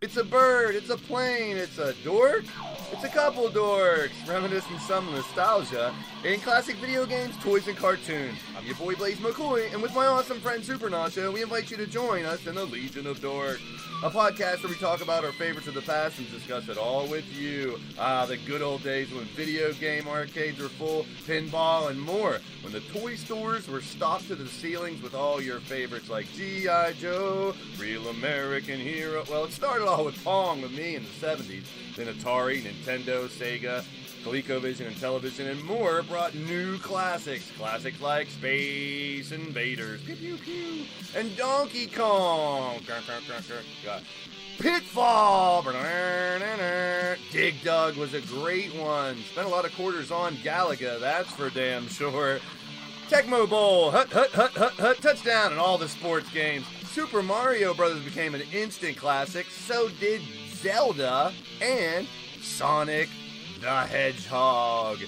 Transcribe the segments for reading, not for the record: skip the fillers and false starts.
It's a bird, it's a plane, it's a dork, it's a couple dorks, reminiscing some nostalgia in classic video games, toys, and cartoons. I'm your boy Blaise McCoy, and with my awesome friend Super Nacho, we invite you to join us in the Legion of Dork, a podcast where we talk about our favorites of the past and discuss it all with you. The good old days when video game arcades were full, pinball, and more. When the toy stores were stocked to the ceilings with all your favorites like G.I. Joe, Real American Hero. Well, it started all with Pong with me in the 70s. Then Atari, Nintendo, Sega, ColecoVision, and television, and more brought new classics. Classics like Space Invaders, pew pew pew, and Donkey Kong. God. Pitfall! Dig Dug was a great one. Spent a lot of quarters on Galaga, that's for damn sure. Tecmo Bowl, hut, hut, hut, hut, hut, touchdown, and all the sports games. Super Mario Brothers became an instant classic, so did Zelda and Sonic the Hedgehog.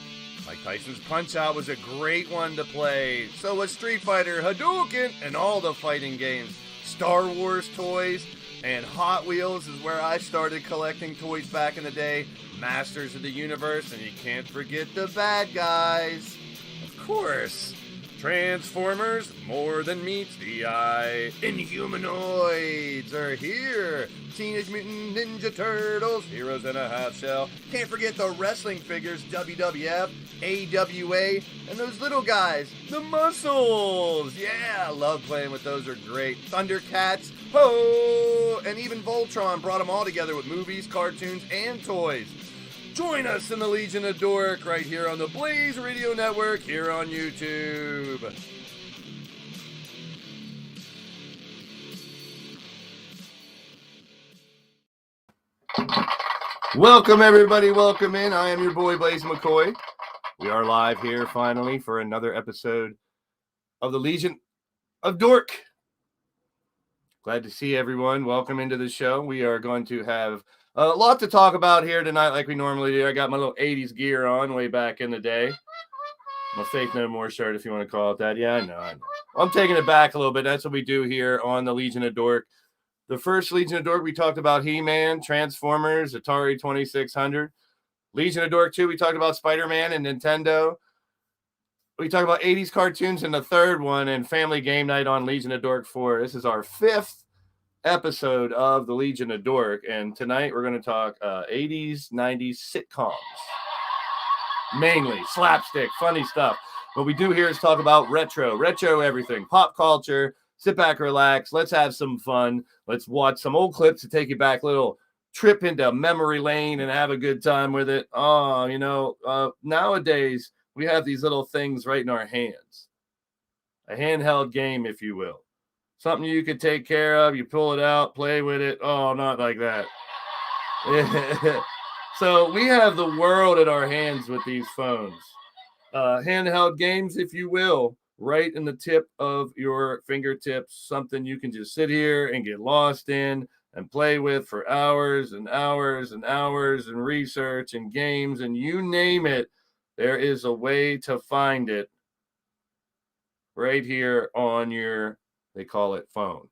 Mike Tyson's Punch-Out was a great one to play. So was Street Fighter, Hadouken, and all the fighting games. Star Wars toys and Hot Wheels is where I started collecting toys back in the day. Masters of the Universe, and you can't forget the bad guys. Of course. Transformers, more than meets the eye. Inhumanoids are here. Teenage Mutant Ninja Turtles, Heroes in a Half Shell. Can't forget the wrestling figures, WWF, AWA, and those little guys, the Muscles. Yeah, I love playing with those, are great. Thundercats, ho! And even Voltron brought them all together with movies, cartoons, and toys. Join us in the Legion of Dork right here on the Blaise Radio Network here on YouTube. Welcome everybody, welcome in. I am your boy Blaise McCoy. We are live here finally for another episode of the Legion of Dork. Glad to see everyone. Welcome into the show. We are going to have a lot to talk about here tonight like we normally do. I got my little 80s gear on way back in the day. My Faith No More shirt, if you want to call it that. Yeah, I know. I'm taking it back a little bit. That's what we do here on the Legion of Dork. The first Legion of Dork, we talked about He-Man, Transformers, Atari 2600. Legion of Dork 2, we talked about Spider-Man and Nintendo. We talked about 80s cartoons in the third one and Family Game Night on Legion of Dork 4. This is our fifth episode of the Legion of Dork, and tonight we're going to talk 80s 90s sitcoms, mainly slapstick funny stuff. What we do here is talk about retro everything, pop culture. Sit back, relax, let's have some fun, let's watch some old clips to take you back, little trip into memory lane and have a good time with it. Nowadays we have these little things right in our hands, a handheld game, if you will. Something you could take care of. You pull it out, play with it. Oh, not like that. So we have the world at our hands with these phones. Handheld games, if you will, right in the tip of your fingertips. Something you can just sit here and get lost in and play with for hours and hours and hours and research and games and you name it. There is a way to find it right here on your, they call it phone.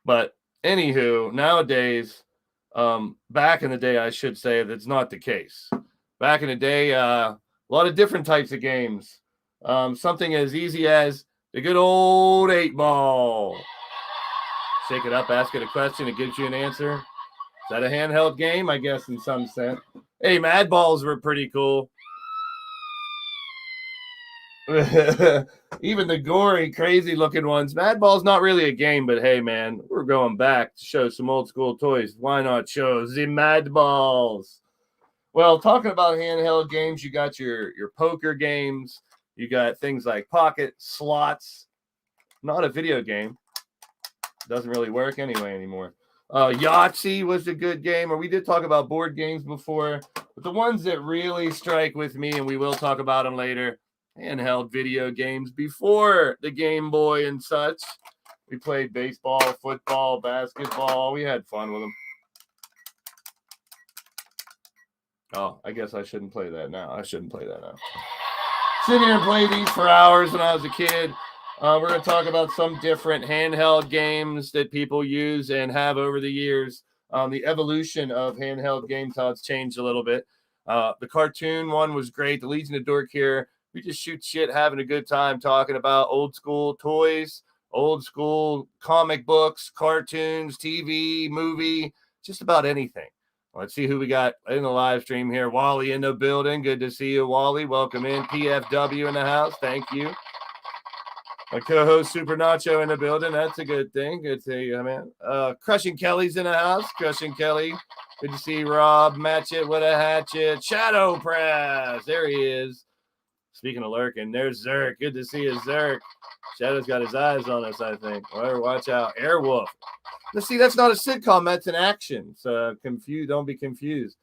But anywho, nowadays, back in the day, I should say that's not the case. Back in the day, a lot of different types of games. Something as easy as the good old 8-ball. Shake it up, ask it a question, it gives you an answer. Is that a handheld game? I guess in some sense. Hey, Mad Balls were pretty cool. Even the gory, crazy looking ones. Mad Ball's not really a game, but hey, man, we're going back to show some old school toys. Why not show the Mad Balls? Well, talking about handheld games, you got your poker games. You got things like pocket slots. Not a video game. doesn't really work anymore. Yahtzee was a good game, or we did talk about board games before, but the ones that really strike with me, and we will talk about them later, handheld video games before the Game Boy and such. We played baseball, football, basketball. We had fun with them. Oh, I guess I shouldn't play that now. Sitting here and play these for hours when I was a kid. We're going to talk about some different handheld games that people use and have over the years. The evolution of handheld games, how it's changed a little bit. The cartoon one was great. The Legion of Dork here. We just shoot shit, having a good time talking about old school toys, old school comic books, cartoons, TV, movie, just about anything. Let's see who we got in the live stream here. Wally in the building. Good to see you, Wally. Welcome in. PFW in the house. Thank you. My co-host Super Nacho in the building. That's a good thing. Good to see you, man. Crushing Kelly's in the house. Crushing Kelly. Good to see Rob. Match it with a hatchet. Shadow Press. There he is. Speaking of lurking, there's Zerk. Good to see you, Zerk. Shadow's got his eyes on us, I think. Well, watch out. Airwolf. Let's see, that's not a sitcom. That's an action. So don't be confused.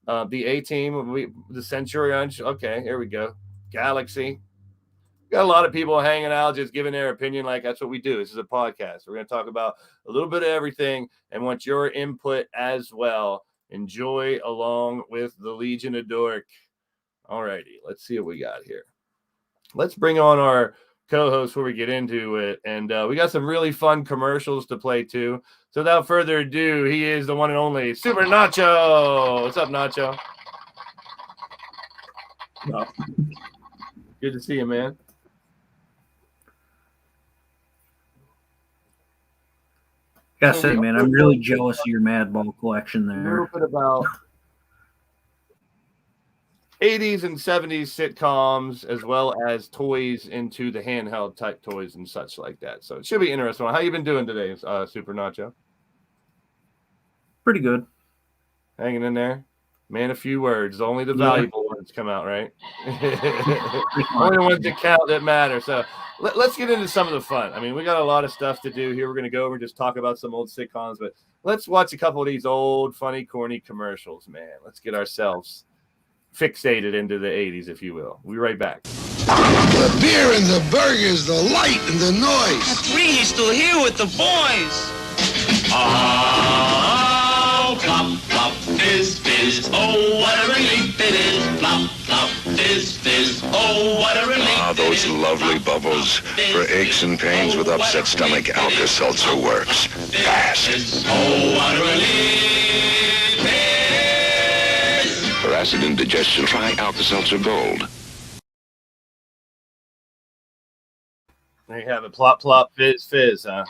The A-Team, the Centurion. Okay, here we go. Galaxy. Got a lot of people hanging out, just giving their opinion. Like, that's what we do. This is a podcast. We're going to talk about a little bit of everything and want your input as well. Enjoy along with the Legion of Dork. All righty, let's see what we got here. Let's bring on our co-host before we get into it. And we got some really fun commercials to play too. So without further ado, he is the one and only Super Nacho. What's up, Nacho? Oh. Good to see you, man. Gotta say, man, I'm really jealous of your Madball collection there. A little bit about 80s and 70s sitcoms, as well as toys into the handheld type toys and such like that. So it should be interesting. How you been doing today, Super Nacho? Pretty good. Hanging in there? Man, a few words. Only the valuable ones come out, right? Only the ones that count, that matter. So let's get into some of the fun. I mean, we got a lot of stuff to do here. We're going to go over and just talk about some old sitcoms, but let's watch a couple of these old, funny, corny commercials, man. Let's get ourselves fixated into the 80s, if you will. We'll be right back. The beer and the burgers, the light and the noise. The three is still here with the boys. Oh, plop, plop, fizz, fizz. Oh, what a relief it is. Plop, plop, fizz, fizz. Oh, what a relief. Ah, those lovely bubbles. For aches and pains with upset stomach, Alka-Seltzer works. Fast. Oh, what a relief it is. For acid indigestion, try Alka-Seltzer Gold. There you have it. Plop, plop, fizz, fizz, huh?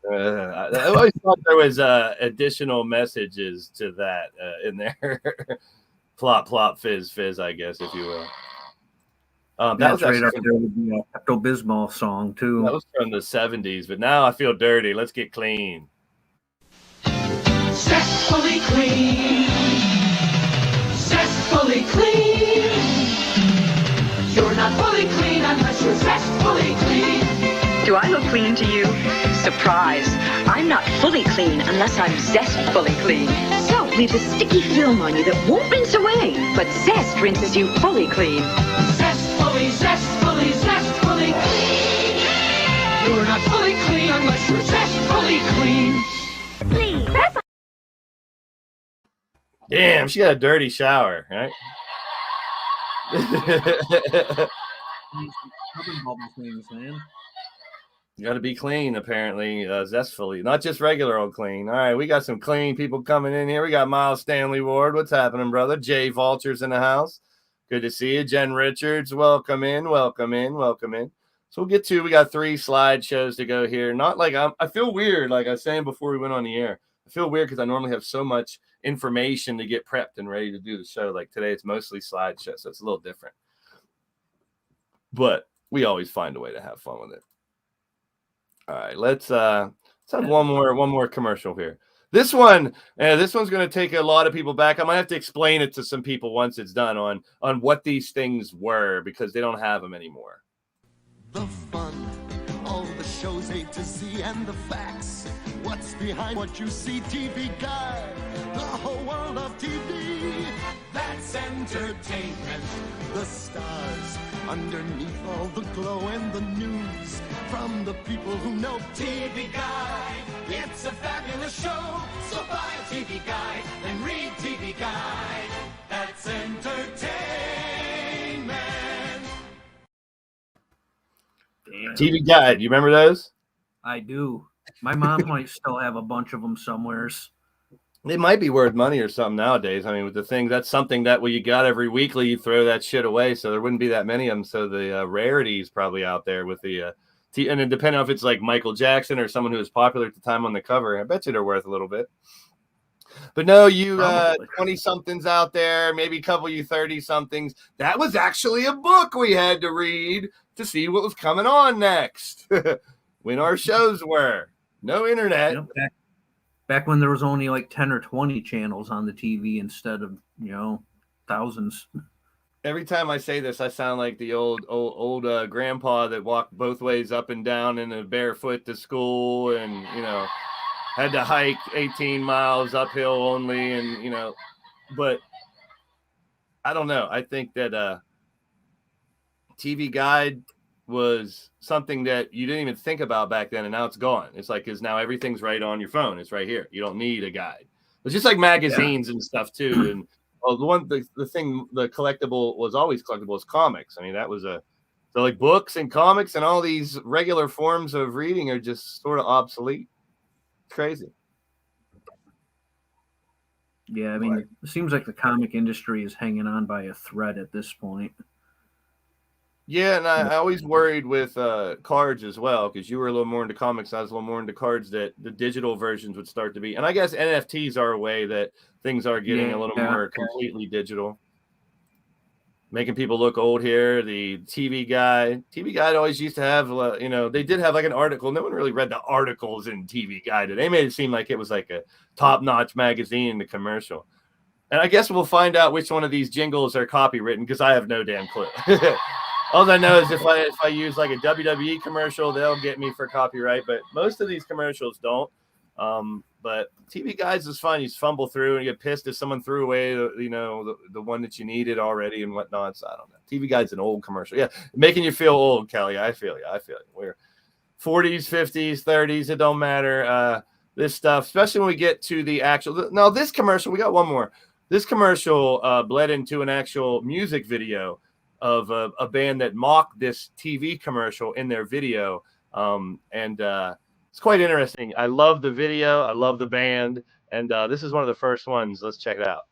I always thought there was additional messages to that in there. Plop, plop, fizz, fizz, I guess, if you will. That was right after the Pepto-Bismol song, too. That was from the 70s, but now I feel dirty. Let's get clean. Zestfully clean. Zestfully clean. You're not fully clean unless you're zestfully clean. Do I look clean to you? Surprise! I'm not fully clean unless I'm zestfully clean. Soap leaves a sticky film on you that won't rinse away, but zest rinses you fully clean. Zestfully, zestfully, zestfully clean. You're not fully clean unless you're zestfully clean. Please, that's Damn, she got a dirty shower, right? Things, man. You got to be clean, apparently, zestfully, not just regular old clean. All right, we got some clean people coming in here. We got Miles Stanley Ward. What's happening, brother? Jay Vulture's in the house. Good to see you. Jen Richards, welcome in, welcome in, welcome in. So we got 3 slideshows to go here. Not like I feel weird, like I was saying before we went on the air. I feel weird because I normally have so much information to get prepped and ready to do the show. Like today, it's mostly slideshow, so it's a little different. But we always find a way to have fun with it. All right, let's have one more commercial here. This one's going to take a lot of people back. I might have to explain it to some people once it's done on what these things were because they don't have them anymore. The fun All the shows A to Z and the facts. What's behind what you see? TV Guide, the whole world of TV. That's entertainment. The stars underneath all the glow and the news. From the people who know TV Guide. It's a fabulous show. So buy a TV Guide and read TV Guide. That's entertainment. Damn. TV Guide, you remember those? I do. My mom might still have a bunch of them somewheres. It might be worth money or something nowadays. I mean, with the thing, that's something that you got every weekly, you throw that shit away. So there wouldn't be that many of them. So the rarity is probably out there with the and then depending on if it's like Michael Jackson or someone who was popular at the time on the cover, I bet you they're worth a little bit. But no, you 20-somethings out there, maybe a couple of you 30-somethings. That was actually a book we had to read to see what was coming on next. When our shows were. No internet. You know, back when there was only like 10 or 20 channels on the TV instead of, thousands. Every time I say this, I sound like the old grandpa that walked both ways up and down in a barefoot to school and, had to hike 18 miles uphill only. And, but I don't know. I think that TV Guide was something that you didn't even think about back then, and now it's gone. It's like, because now everything's right on your phone. It's right here. You don't need a guide. It's just like magazines and stuff too. And the collectible was always collectible is comics. I mean, that was so like books and comics and all these regular forms of reading are just sort of obsolete. It's crazy. Yeah, I mean, it seems like the comic industry is hanging on by a thread at this point. Yeah, and I always worried with cards as well, because you were a little more into comics. I was a little more into cards, that the digital versions would start to be. And I guess NFTs are a way that things are getting a little more completely digital. Making people look old here. The TV Guide always used to have, they did have like an article. No one really read the articles in TV Guide. They made it seem like it was like a top-notch magazine in the commercial. And I guess we'll find out which one of these jingles are copywritten, because I have no damn clue. All I know is if I use like a WWE commercial, they'll get me for copyright, but most of these commercials don't. But TV Guides is fun. You just fumble through and you get pissed if someone threw away the one that you needed already and whatnot. So I don't know. TV Guide's an old commercial. Yeah, making you feel old, Kelly. I feel you. We're 40s, 50s, 30s. It don't matter. This stuff, especially when we get to the actual. Now, this commercial, we got one more. This commercial bled into an actual music video of a band that mocked this TV commercial in their video. It's quite interesting. I love the video. I love the band. And this is one of the first ones. Let's check it out.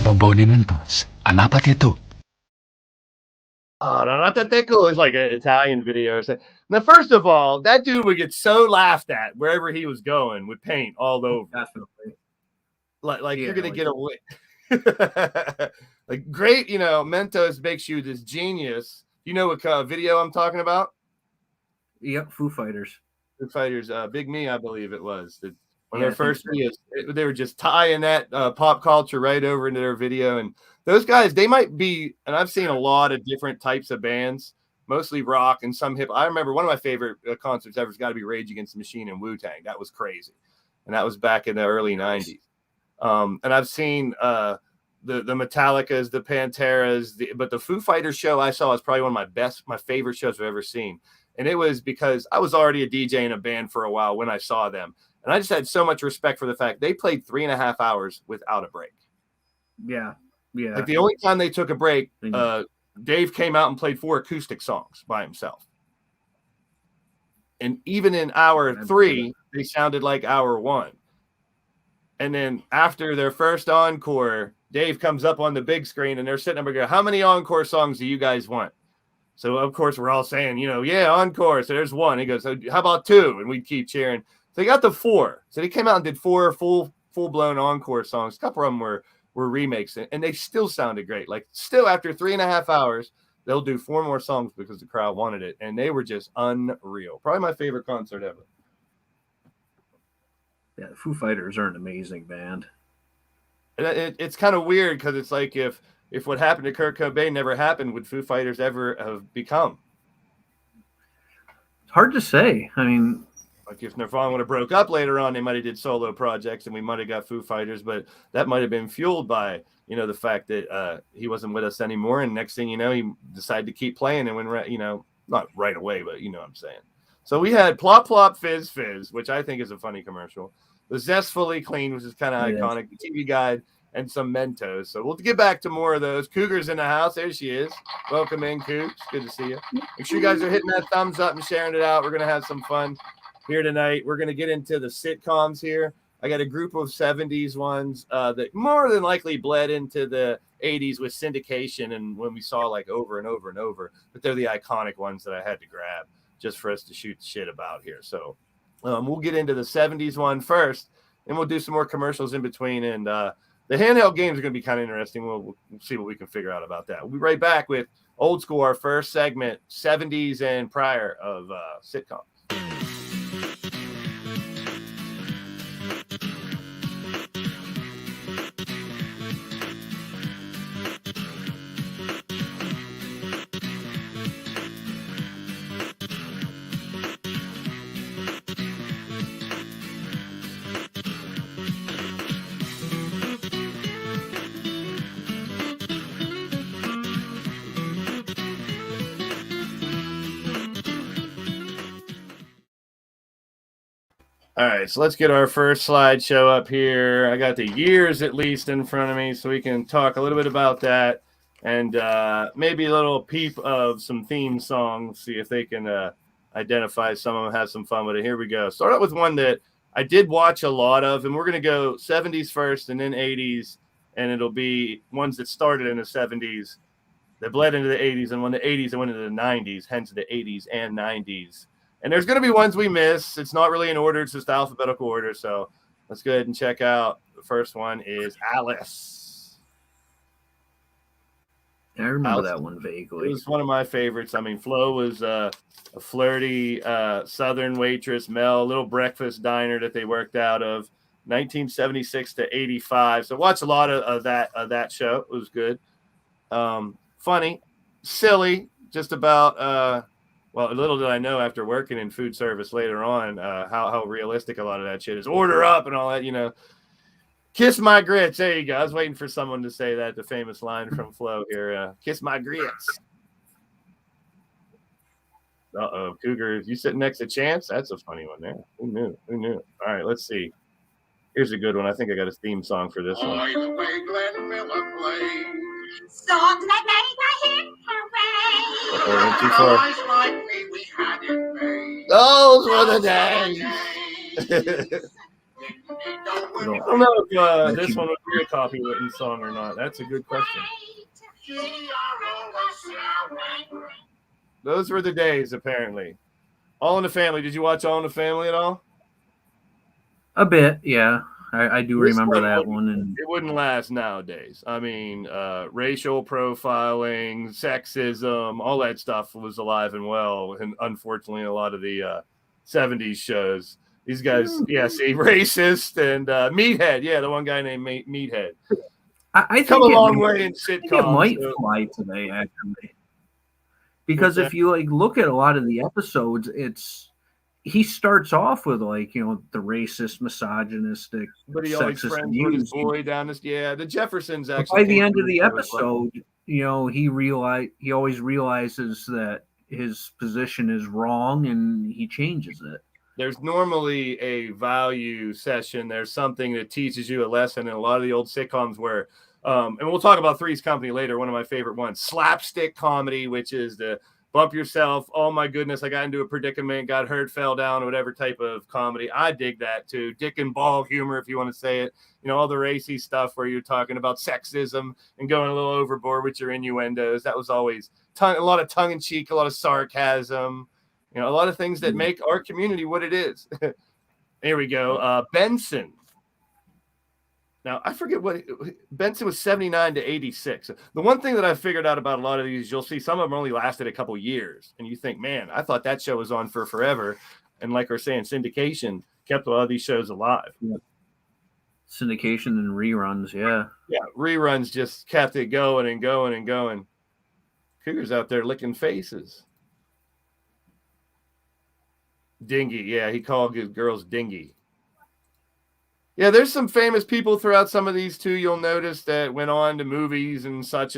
Bombonimentos. Anapat ito. Oh, no, not that cool. It's like an Italian video. Now, first of all, that dude would get so laughed at wherever he was going with paint all over. Definitely. Like you're gonna get away. Like great, Mentos makes you this genius. You know what video I'm talking about? Yep, Foo Fighters. Foo Fighters, Big Me, I believe it was. When their first videos, they were just tying that pop culture right over into their video. And those guys, they might be, and I've seen a lot of different types of bands, mostly rock and some hip. I remember one of my favorite concerts ever has got to be Rage Against the Machine and Wu-Tang. That was crazy. And that was back in the early 90s. And I've seen the Metallicas, the Panteras, but the Foo Fighters show I saw is probably one of my favorite shows I've ever seen. And it was because I was already a DJ in a band for a while when I saw them. And I just had so much respect for the fact they played 3.5 hours without a break. Yeah. Like the only time they took a break, Dave came out and played 4 acoustic songs by himself. And even in hour 3, they sounded like hour 1. And then after their first encore, Dave comes up on the big screen and they're sitting there and go, how many encore songs do you guys want? So, of course, we're all saying, yeah, encore. So there's 1. He goes, so how about 2? And we keep cheering. they got the 4. So they came out and did 4 full-blown encore songs. A couple of them were remakes, and they still sounded great. Like, still after 3.5 hours, they'll do 4 more songs because the crowd wanted it, and they were just unreal. Probably my favorite concert ever. Yeah, Foo Fighters are an amazing band. It's kind of weird because it's like if what happened to Kurt Cobain never happened, would Foo Fighters ever have become? It's hard to say. I mean, like if Nirvana would have broke up later on, they might have did solo projects, and we might have got Foo Fighters, but that might have been fueled by the fact that he wasn't with us anymore, and next thing you know, he decided to keep playing, and when not right away, but you know what I'm saying. So we had Plop Plop Fizz Fizz, which I think is a funny commercial. The Zestfully Clean, which is kind of iconic. The TV Guide, and some Mentos. So we'll get back to more of those. Cougar's in the house. There she is. Welcome in, Cougs. Good to see you. Make sure you guys are hitting that thumbs up and sharing it out. We're going to have some fun here tonight. We're going to get into the sitcoms here. I got a group of 70s ones that more than likely bled into the 80s with syndication and when we saw like over and over and over. But they're the iconic ones that I had to grab just for us to shoot shit about here. So we'll get into the 70s one first, and we'll do some more commercials in between. And the handheld games are going to be kind of interesting. We'll see what we can figure out about that. We'll be right back with Old School, our first segment, 70s and prior of sitcoms. All right, so let's get our first slideshow up here. I got the years at least in front of me, so we can talk a little bit about that and maybe a little peep of some theme songs, see if they can identify some of them, have some fun with it. Here we go. Start out with one that I did watch a lot of, and we're going to go 70s first and then 80s, and it'll be ones that started in the 70s that bled into the 80s, and when the 80s that went into the 90s, hence the 80s and 90s. And there's going to be ones we miss. It's not really in order. It's just alphabetical order. So let's go ahead and check out. The first one is Alice. I remember that one vaguely. It was one of my favorites. I mean, Flo was a flirty Southern waitress, Mel, little breakfast diner that they worked out of 1976 to 85. So watch a lot of that show. It was good. Funny, silly, just about well, little did I know after working in food service later on how realistic a lot of that shit is. Order up and all that, Kiss my grits. There you go. I was waiting for someone to say that, the famous line from Flo here. Kiss my grits. Uh-oh, Cougar. You sitting next to Chance? That's a funny one there. Who knew? All right, let's see. Here's a good one. I think I got a theme song for this one. The way Glenn Miller plays. Songs that make a hit parade. Went too far. Guys like me, we had it made. Those were the days. I don't know if this one would be a copywritten song or not. That's a good question. Those were the days, apparently. All in the Family. Did you watch All in the Family at all? A bit, yeah. I do remember that one. And it wouldn't last nowadays. I mean, racial profiling, sexism, all that stuff was alive and well. And unfortunately, a lot of the 70s shows, these guys, racist and Meathead. Yeah, the one guy named Meathead. I think come a long way in sitcoms. It might fly today, actually. Because if you look at a lot of the episodes, he starts off with the racist, misogynistic, but he always friends with his boy down this. Yeah, the Jeffersons actually. By the end of the episode, he always realizes that his position is wrong and he changes it. There's normally a value session. There's something that teaches you a lesson in a lot of the old sitcoms where, and we'll talk about Three's Company later. One of my favorite ones, slapstick comedy, which is the bump yourself. Oh my goodness, I got into a predicament, got hurt, fell down, or whatever type of comedy. I dig that too. Dick and ball humor, if you want to say it. All the racy stuff where you're talking about sexism and going a little overboard with your innuendos. That was always a lot of tongue in cheek, a lot of sarcasm. A lot of things that make our community what it is. Here we go. Benson. Now, I forget what Benson was 79 to 86. The one thing that I figured out about a lot of these, you'll see some of them only lasted a couple years. And you think, man, I thought that show was on for forever. And like we're saying, syndication kept a lot of these shows alive. Yeah. Syndication and reruns, yeah. Yeah, reruns just kept it going and going and going. Cougar's out there licking faces. Dingy, yeah, he called his girls dingy. Yeah, there's some famous people throughout some of these too. You'll notice that went on to movies and such,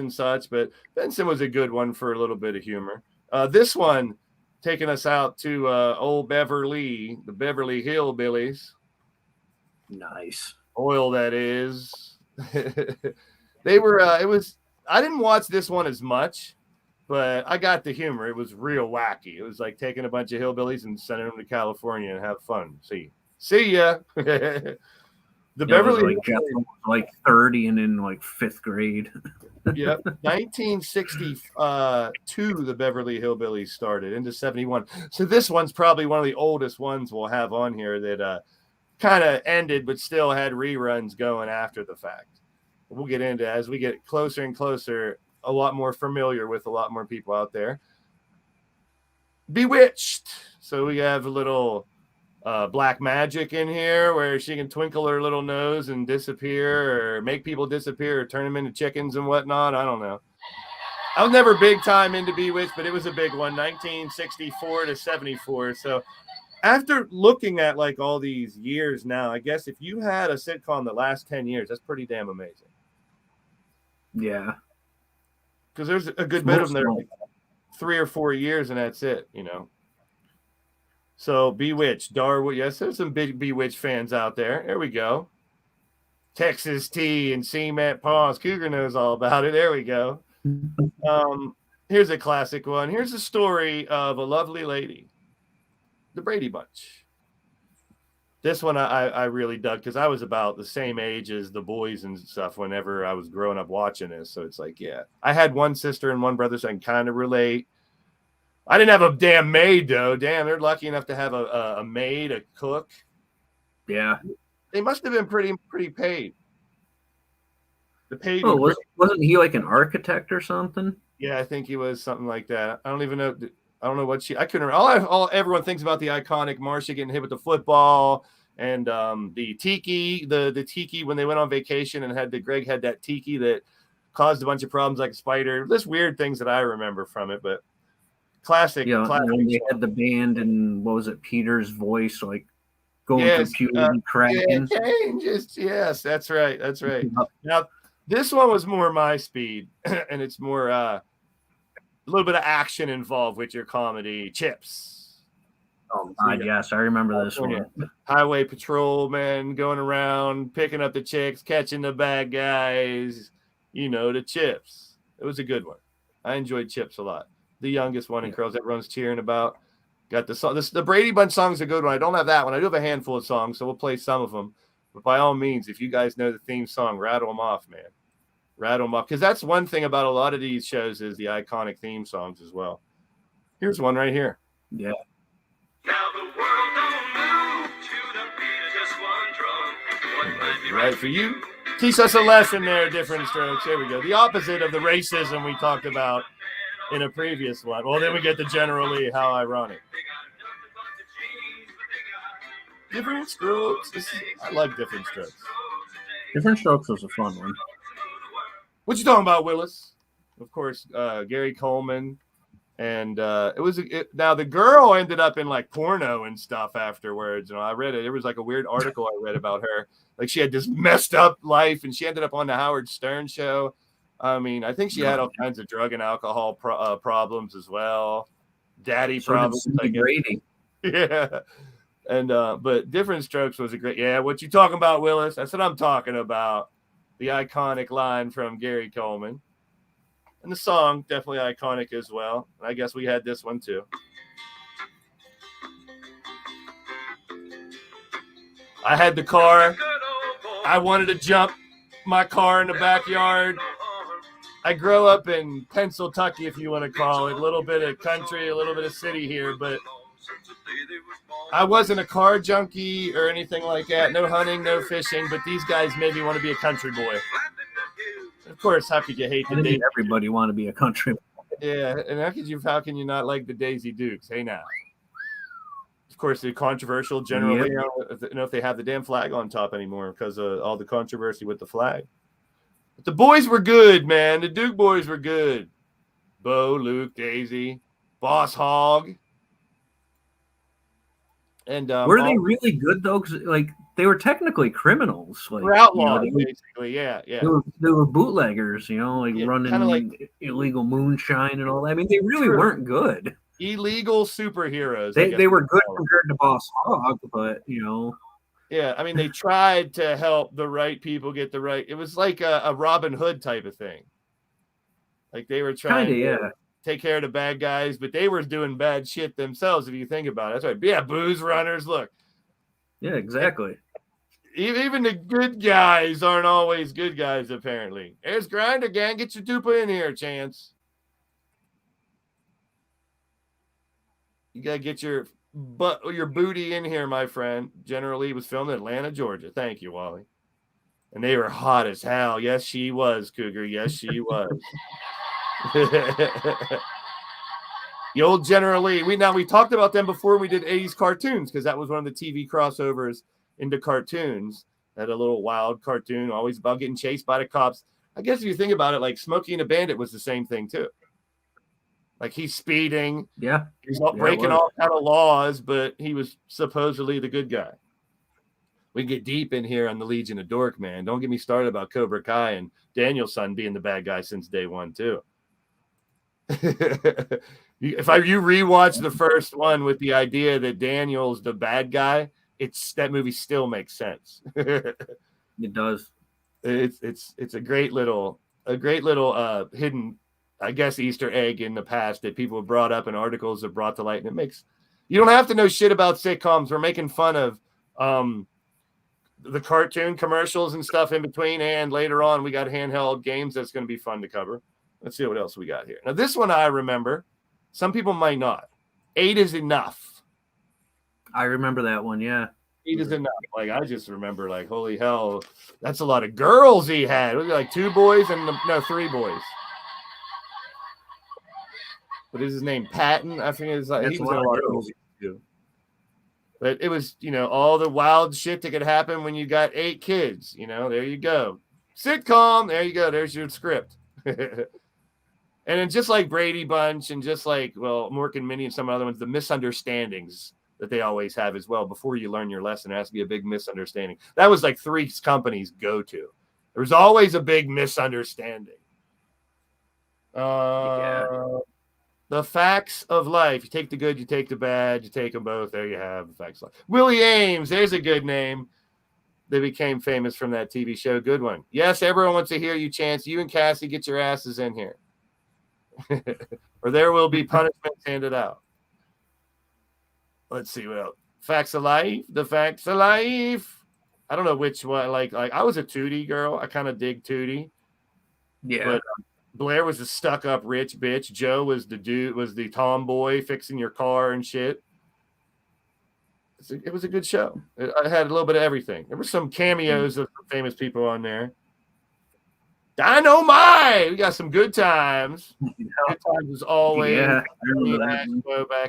but Benson was a good one for a little bit of humor. This one taking us out to old Beverly, the Beverly Hillbillies. Nice. Oil, that is. They were, I didn't watch this one as much, but I got the humor. It was real wacky. It was like taking a bunch of hillbillies and sending them to California and have fun. See ya. The Beverly Jeff was like 30 and in like 5th grade. Yep. 1962, the Beverly Hillbillies started into 71. So this one's probably one of the oldest ones we'll have on here that kind of ended, but still had reruns going after the fact. We'll get into, as we get closer and closer, a lot more familiar with a lot more people out there. Bewitched. So we have a little black magic in here where she can twinkle her little nose and disappear or make people disappear or turn them into chickens and whatnot. I don't know. I was never big time into Bewitched, but it was a big one, 1964 to 74. So after looking at like all these years now, I guess if you had a sitcom the last 10 years, that's pretty damn amazing. Yeah. Because there's a good bit of them there, like 3 or 4 years, and that's it, you know. So Bewitched, Darwood. Yes, there's some big Bewitched fans out there. There we go. Texas Tea and Cement Paws. Cougar knows all about it. There we go. Here's a classic one. Here's a story of a lovely lady, the Brady Bunch. This one I really dug because I was about the same age as the boys and stuff whenever I was growing up watching this. So it's like, yeah. I had one sister and one brother, so I can kind of relate. I didn't have a damn maid, though. Damn, they're lucky enough to have a maid, a cook. Yeah. They must have been pretty paid. The paid. Oh, wasn't he like an architect or something? Yeah, I think he was something like that. I don't even know. I don't know what I couldn't remember. Everyone thinks about the iconic Marcia getting hit with the football and the tiki, the tiki when they went on vacation and Greg had that tiki that caused a bunch of problems like a spider. There's weird things that I remember from it, but classic. Yeah, classic they had the band and what was it, Peter's voice, like going through puberty, cracking. Changes. Yes, that's right. That's right. Now, this one was more my speed, and it's more a little bit of action involved with your comedy. Chips. Oh, God, yes, I remember this one. Highway patrolman going around, picking up the chicks, catching the bad guys, the Chips. It was a good one. I enjoyed Chips a lot. The youngest one in Curls that everyone's cheering about. Got the song. The Brady Bunch song's a good one. I don't have that one. I do have a handful of songs, so we'll play some of them. But by all means, if you guys know the theme song, rattle them off, man. Rattle them off. Because that's one thing about a lot of these shows is the iconic theme songs as well. Here's one right here. Yeah. Now the world don't move to the beat of just one drum. What might be right for you? Teach us a lesson there, Different Strokes. Here we go. The opposite of the racism we talked about in a previous one. Well, then we get the General Lee. How ironic. Different Strokes. I like Different Strokes. Different Strokes was a fun one. What you talking about, Willis? Of course, Gary Coleman. And now the girl ended up in like porno and stuff afterwards. I read it. There was like a weird article I read about her. Like she had this messed up life and she ended up on the Howard Stern show. I mean, I think she had all kinds of drug and alcohol problems as well. Daddy problems. Brady. Yeah. And but Different Strokes was a great. Yeah, what you talking about, Willis? That's what I'm talking about. The iconic line from Gary Coleman. And the song, definitely iconic as well. And I guess we had this one too. I had the car. I wanted to jump my car in the backyard. I grew up in Pennsylvania, if you want to call it. A little bit of country, a little bit of city here, but I wasn't a car junkie or anything like that. No hunting, no fishing. But these guys made me want to be a country boy. Of course, how could you hate the Daisy? Everybody want to be a country boy. Yeah, and how can you not like the Daisy Dukes? Hey now. Of course, they're controversial generally. Yep. I don't know if they have the damn flag on top anymore because of all the controversy with the flag. But the boys were good, man. The Duke boys were good. Bo, Luke, Daisy, Boss Hog. And were they really good though? Because like they were technically criminals. Like they're outlaws, basically. Yeah. They were bootleggers, running like illegal moonshine and all that. I mean, they really weren't good. Illegal superheroes. They were good compared to Boss Hog, but Yeah, I mean, they tried to help the right people get the right. It was like a Robin Hood type of thing. Like they were trying to take care of the bad guys, but they were doing bad shit themselves, if you think about it. That's right. Yeah, booze runners. Look. Yeah, exactly. Even the good guys aren't always good guys, apparently. There's Grinder Gang. Get your duper in here, Chance. You got to get your booty in here, my friend. Generally, was filmed in Atlanta, Georgia. Thank you, Wally. And they were hot as hell. Yes, she was, Cougar. Yes, she was. The old General Lee. We talked about them before we did 80s cartoons because that was one of the TV crossovers into cartoons. That a little wild cartoon, always about getting chased by the cops. I guess if you think about it, like Smokey and the Bandit was the same thing too. Like he's speeding. Yeah. He's not breaking all kind of laws, but he was supposedly the good guy. We get deep in here on the Legion of Dork, man. Don't get me started about Cobra Kai and Danielson being the bad guy since day one, too. If you rewatch the first one with the idea that Daniel's the bad guy, that movie still makes sense. It does. It's a great little hidden, I guess, Easter egg in the past that people have brought up in articles have brought to light, and it makes you don't have to know shit about sitcoms. We're making fun of the cartoon commercials and stuff in between, and later on we got handheld games that's going to be fun to cover. Let's see what else we got here. Now this one I remember. Some people might not. 8 is enough. I remember that one. Yeah. 8 is enough. Like I just remember, like, holy hell, that's a lot of girls he had. It was like 2 boys and 3 boys. What is his name? Patton. I think it's like he was in a lot of movies too. But it was, all the wild shit that could happen when you got 8 kids. There you go. Sitcom. There you go. There's your script. And then just like Brady Bunch and just like, Mork and Minnie and some other ones, the misunderstandings that they always have as well. Before you learn your lesson, there has to be a big misunderstanding. That was like Three's Company's go-to. There was always a big misunderstanding. The facts of life. You take the good, you take the bad, you take them both. There you have the facts of life. Willie Ames, there's a good name. They became famous from that TV show. Good one. Yes, everyone wants to hear you, Chance. You and Cassie, get your asses in here. Or there will be punishments handed out. Let's see what else. Facts of life. The facts of life. I don't know which one. Like I was a Tootie girl. I kind of dig Tootie. Yeah. But Blair was a stuck-up rich bitch. Joe was the tomboy fixing your car and shit. It was a good show. I had a little bit of everything. There were some cameos of some famous people on there. Dynamite! We got some good times. Good times was always back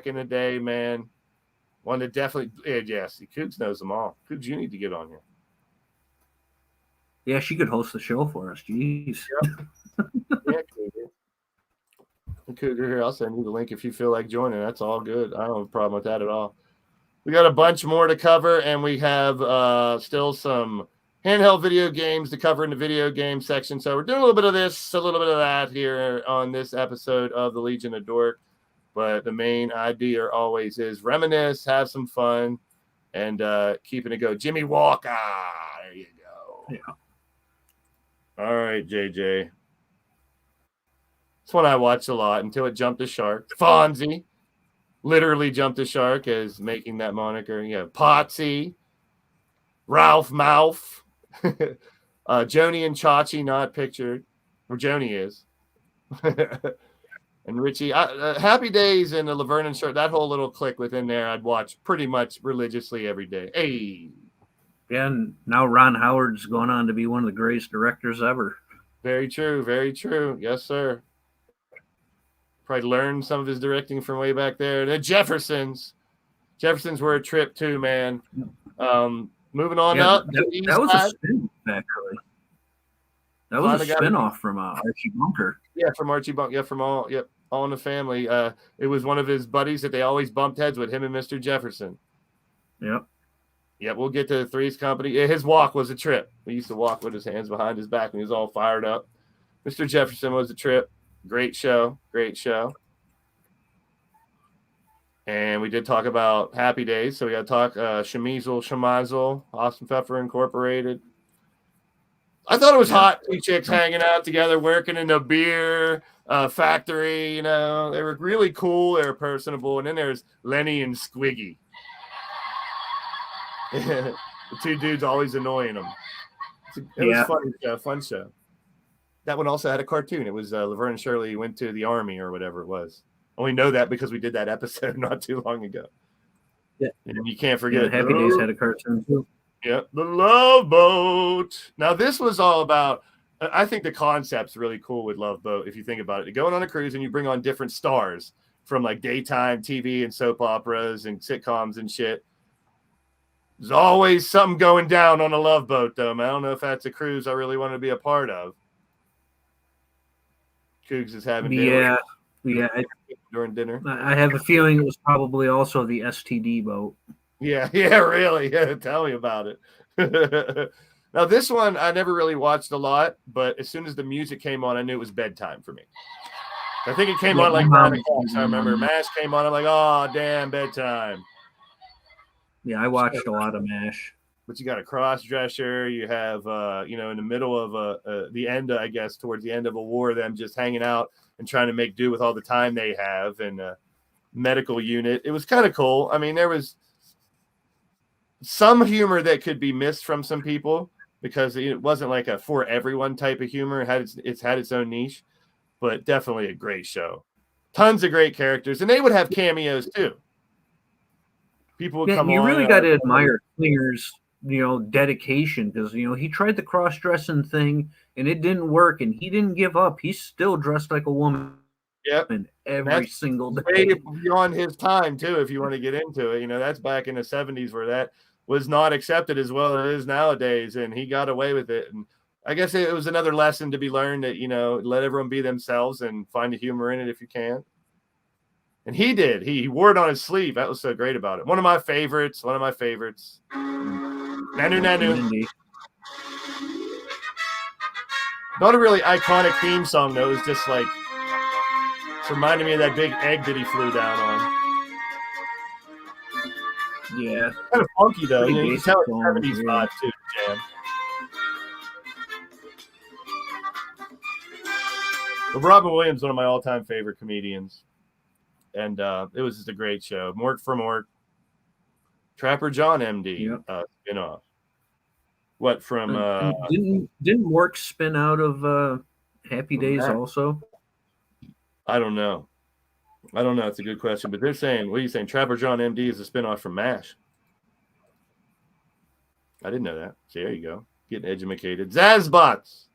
in the day, man. One that definitely, yes, Cougs knows them all. Cougs, you need to get on here. Yeah, she could host the show for us. Jeez. Yep. Yeah, Cougar here. I'll send you the link if you feel like joining. That's all good. I don't have a problem with that at all. We got a bunch more to cover, and we have still some handheld video games to cover in the video game section. So we're doing a little bit of this, a little bit of that here on this episode of the Legion of Dork. But the main idea always is reminisce, have some fun, and keeping it go. Jimmy Walker. There you go. Yeah. All right, JJ. This one I watched a lot until it jumped the shark. Fonzie literally jumped the shark as making that moniker. Yeah, Potsy, Ralph Mouth, Joni and Chachi not pictured, where Joni is. And Richie, Happy Days and the Laverne and Shirley, that whole little clique within there, I'd watch pretty much religiously every day. Hey. Yeah, and now Ron Howard's going on to be one of the greatest directors ever. Very true. Very true. Yes, sir. Probably learned some of his directing from way back there. The Jeffersons. Jeffersons were a trip too, man. Moving on up. That was a spin, actually. That was a spinoff from Archie Bunker. Yeah, from Archie Bunker. Yeah, from All in the Family. It was one of his buddies that they always bumped heads with, him and Mr. Jefferson. Yep. Yeah, we'll get to Three's Company. Yeah, his walk was a trip. He used to walk with his hands behind his back when he was all fired up. Mr. Jefferson was a trip. Great show. Great show. And we did talk about Happy Days. So we got to talk Shemazel, Austin Pfeffer Incorporated. I thought it was hot. Two chicks hanging out together, working in a beer factory. You know, they were really cool. They were personable. And then there's Lenny and Squiggy. The two dudes always annoying them. It was fun. Fun show. That one also had a cartoon. It was Laverne and Shirley went to the army or whatever it was. Only know that because we did that episode not too long ago. Yeah, and you can't forget. Happy Days had a cartoon too. Yeah, the Love Boat. Now this was all about. I think the concept's really cool with Love Boat. If you think about it, you're going on a cruise and you bring on different stars from like daytime TV and soap operas and sitcoms and shit. There's always something going down on a Love Boat, though. Man. I don't know if that's a cruise I really want to be a part of. Cougs is having dinner. Yeah. During dinner. I have a feeling it was probably also the STD boat. Yeah, really. Yeah, tell me about it. Now, this one I never really watched a lot, but as soon as the music came on, I knew it was bedtime for me. I think it came on like 9 o'clock. So I remember MASH came on. I'm like, oh, damn, bedtime. Yeah, I watched a lot of MASH. But you got a cross-dresser. You have, in the middle of the end, I guess, towards the end of a war, them just hanging out and trying to make do with all the time they have, and a medical unit. It was kind of cool. I mean, there was some humor that could be missed from some people because it wasn't like a for everyone type of humor. It's had its own niche, but definitely a great show. Tons of great characters, and they would have cameos too. People would come on. You really got to admire Klinger's, dedication, because he tried the cross-dressing thing and it didn't work, and he didn't give up. He still dressed like a woman. Yep. Every single day. Way beyond his time too, if you want to get into it. That's back in the 70s where that was not accepted as well as it is nowadays, and he got away with it. And I guess it was another lesson to be learned that, let everyone be themselves and find the humor in it if you can. And he did. He wore it on his sleeve. That was so great about it. One of my favorites. Nanu. Not a really iconic theme song, though. It was just like, it's reminding me of that big egg that he flew down on. Yeah. Kind of funky, though. You can tell it's 70s vibe, too, Jam. But Robin Williams, one of my all-time favorite comedians. And it was just a great show. Mort from Mort. Trapper John, MD, spin-off. What from... Didn't Mort spin out of Happy Days also? I don't know. It's a good question. But they're saying, what are you saying? Trapper John, MD is a spin-off from MASH. I didn't know that. So there you go. Getting educated. Zazbots!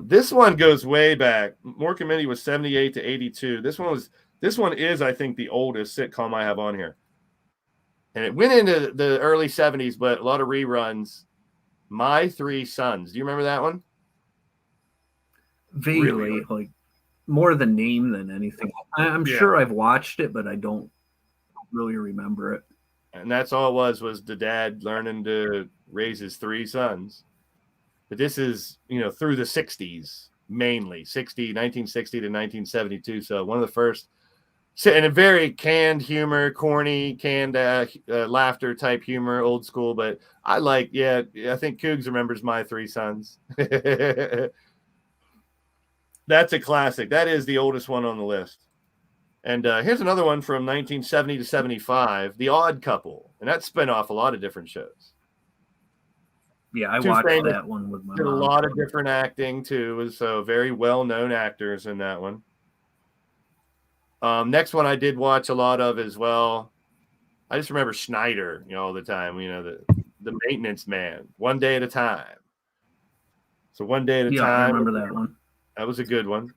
This one goes way back. More Committee was 78 to 82. This one is, I think, the oldest sitcom I have on here. And it went into the early 70s, but a lot of reruns. My Three Sons. Do you remember that one? Vaguely, really? Like more the name than anything. I'm sure I've watched it, but I don't really remember it. And that's all it was the dad learning to raise his three sons. But this is, through the 60s, mainly 1960 to 1972. So one of the first, and a very canned humor, corny, canned laughter type humor, old school. But I think Cougs remembers My Three Sons. That's a classic. That is the oldest one on the list. And here's another one from 1970 to 75, The Odd Couple. And that spun off a lot of different shows. Yeah, I Two watched famous- that one with my Did a mom. lot of different acting too. So very well-known actors in that one. Next one I did watch a lot of as well. I just remember Schneider, all the time. The maintenance man, One Day at a Time. So One Day at a Yeah, Time. I remember that one. That was a good one.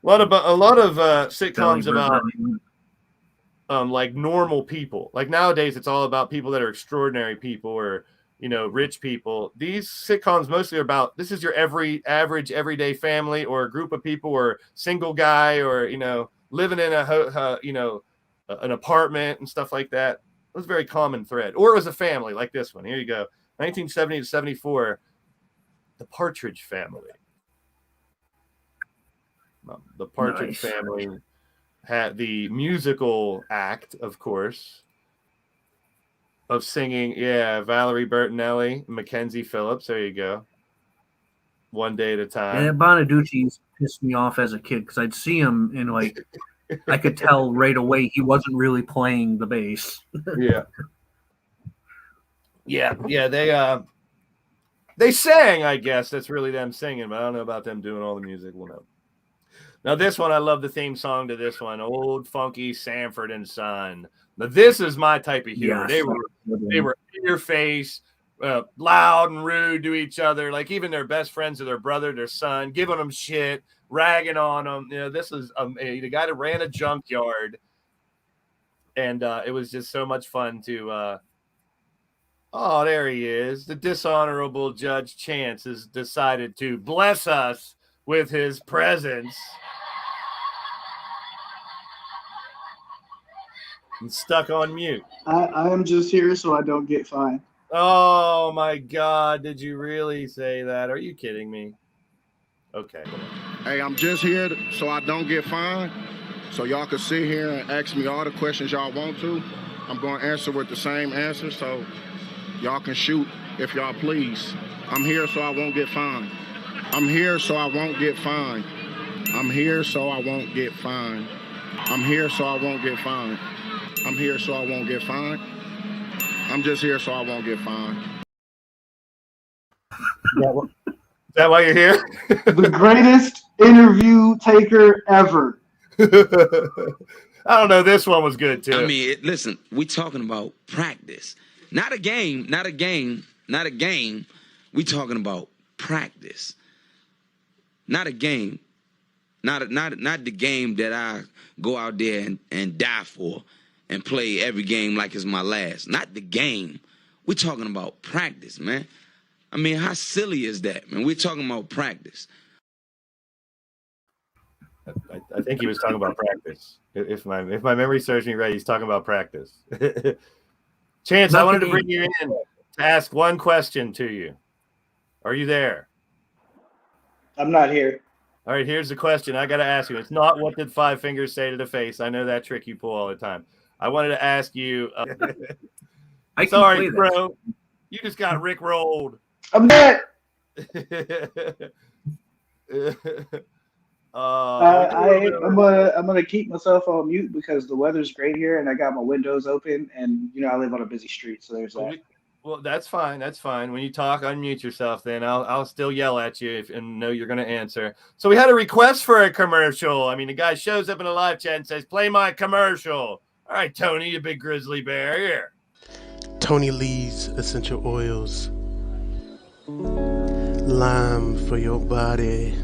A lot of sitcoms about like normal people. Like nowadays, it's all about people that are extraordinary people or rich people. These sitcoms mostly are about this is your average everyday family or a group of people or single guy or living in an apartment and stuff like that. It was a very common thread. Or it was a family like this one. Here you go. 1970 to 74, The Partridge Family. The Partridge Family had the musical act, of course, of singing. Yeah, Valerie Bertinelli, Mackenzie Phillips. There you go. One Day at a Time. Yeah, Bonaducci pissed me off as a kid because I'd see him and I could tell right away he wasn't really playing the bass. Yeah. They sang, I guess. That's really them singing, but I don't know about them doing all the music. Well, no. Now, this one, I love the theme song to this one, Old Funky Sanford and Son. Now, this is my type of humor. Yes. They were in your face, loud and rude to each other, like even their best friends or their brother, their son, giving them shit, ragging on them. This is the guy that ran a junkyard, and it was just so much fun to oh, there he is. The dishonorable Judge Chance has decided to bless us with his presence. And stuck on mute. I am just here so I don't get fined. Oh my God! Did you really say that? Are you kidding me? Okay. Hey, I'm just here so I don't get fined. So y'all can sit here and ask me all the questions y'all want to. I'm going to answer with the same answer, so y'all can shoot if y'all please. I'm here so I won't get fined. I'm here so I won't get fined. I'm here so I won't get fined. I'm here so I won't get fined. I'm here so I won't get fined. I'm just here so I won't get fined. Is that why you're here? The greatest interview taker ever. I don't know. This one was good too. I mean, listen, we talking about practice, not a game. We talking about practice, not a game, not the game that I go out there and die for and play every game like it's my last. Not the game. We're talking about practice, man. I mean, how silly is that, man? We're talking about practice. I think he was talking about practice. If my memory serves me right, he's talking about practice. Chance, I wanted to bring you in to ask one question to you. Are you there? I'm not here. All right, here's the question I got to ask you. It's not what did Five Fingers say to the face. I know that trick you pull all the time. I wanted to ask you. Sorry, bro. You just got Rick rolled. I'm dead. I'm gonna keep myself on mute because the weather's great here and I got my windows open and I live on a busy street, so there's that. Well, that's fine. That's fine. When you talk, unmute yourself. Then I'll still yell at you and know you're going to answer. So we had a request for a commercial. I mean, the guy shows up in a live chat and says, "Play my commercial." All right, Tony, you big grizzly bear, here. Tony Lee's essential oils, lime for your body,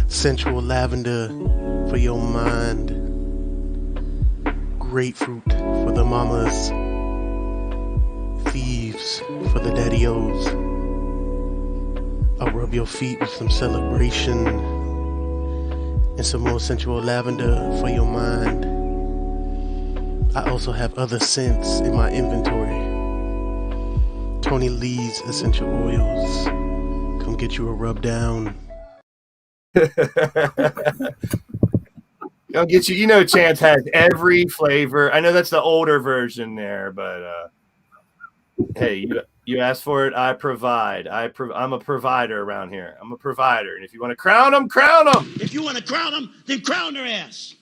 sensual lavender for your mind, grapefruit for the mamas, thieves for the daddy-os. I'll rub your feet with some celebration and some more sensual lavender for your mind. I also have other scents in my inventory. Tony Lee's essential oils. Come get you a rub down. I'll get you. Chance has every flavor. I know that's the older version there, but hey, you asked for it. I provide. I'm a provider around here. I'm a provider, and if you want to crown them, crown them. If you want to crown them, then crown their ass.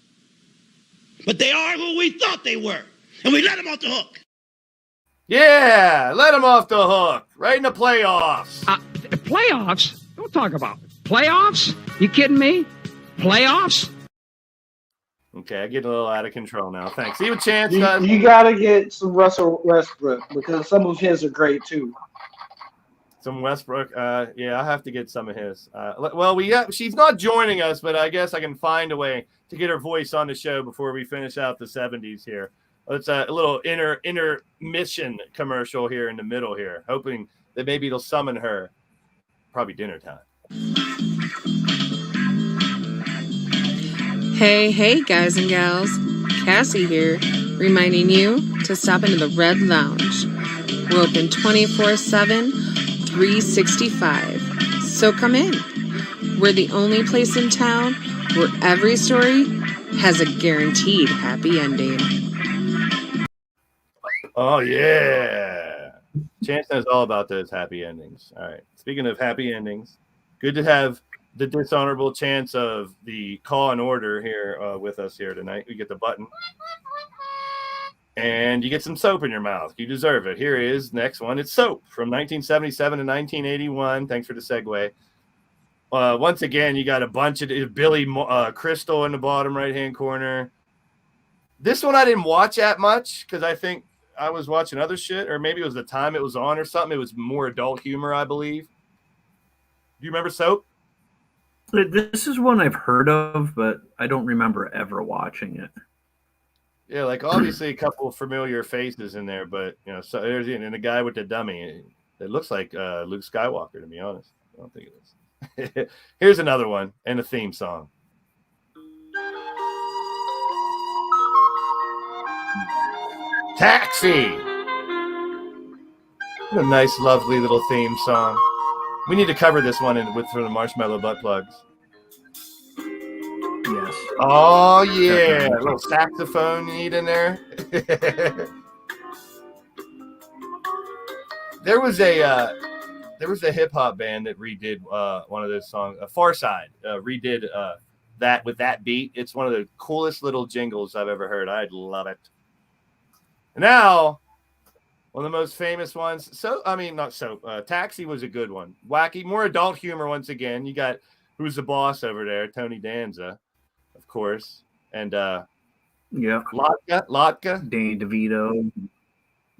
But they are who we thought they were, and we let them off the hook. Yeah, let him off the hook. Right in the playoffs. Playoffs? Don't talk about playoffs. You kidding me? Playoffs? Okay, I get a little out of control now. Thanks. See what Chance You, does? you gotta get some Russell Westbrook because some of his are great too. Some Westbrook. Yeah, I'll have to get some of his. Well, she's not joining us, but I guess I can find a way to get her voice on the show before we finish out the 70s here. It's a little intermission commercial here in the middle here, hoping that maybe it'll summon her. Probably dinner time. Hey, guys and gals. Cassie here, reminding you to stop into the Red Lounge. We're open 24/7, 365. So come in. We're the only place in town where every story has a guaranteed happy ending. Oh, yeah. Chance knows all about those happy endings. All right. Speaking of happy endings, good to have the dishonorable Chance of the Call and Order here with us here tonight. We get the button. And you get some soap in your mouth. You deserve it. Here is next one. It's Soap from 1977 to 1981. Thanks for the segue. Once again, you got a bunch of Billy Crystal in the bottom right-hand corner. This one I didn't watch that much because I think I was watching other shit, or maybe it was the time it was on or something. It was more adult humor, I believe. Do you remember Soap? This is one I've heard of, but I don't remember ever watching it. Yeah, like obviously a couple of familiar faces in there, but you know, so there's and the guy with the dummy. It looks like Luke Skywalker, to be honest. I don't think it is. Here's another one and a theme song. Taxi. What a nice, lovely little theme song. We need to cover this one for the Marshmallow Butt Plugs. Yes. Oh yeah, a little saxophone you need in there. There was a hip hop band that redid one of those songs. Farside redid that with that beat. It's one of the coolest little jingles I've ever heard. I love it. Now, one of the most famous ones. Taxi was a good one. Wacky, more adult humor once again. You got Who's the Boss over there, Tony Danza, of course, and Lotka, Danny DeVito,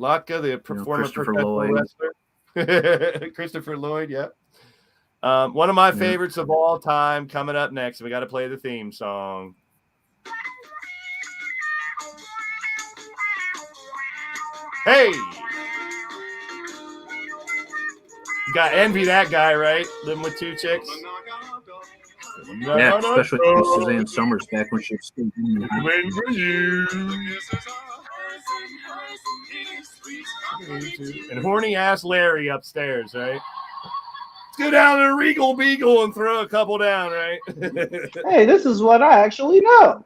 Lotka, the former professional wrestler, Christopher Lloyd. Yep. One of my favorites of all time. Coming up next, we got to play the theme song. Hey, you got envy that guy, right? Living with two chicks. Yeah, especially Suzanne Summers back when she was still doing Waiting for you. And horny ass Larry upstairs, right? Let's go down to Regal Beagle and throw a couple down, right? Hey, this is what I actually know.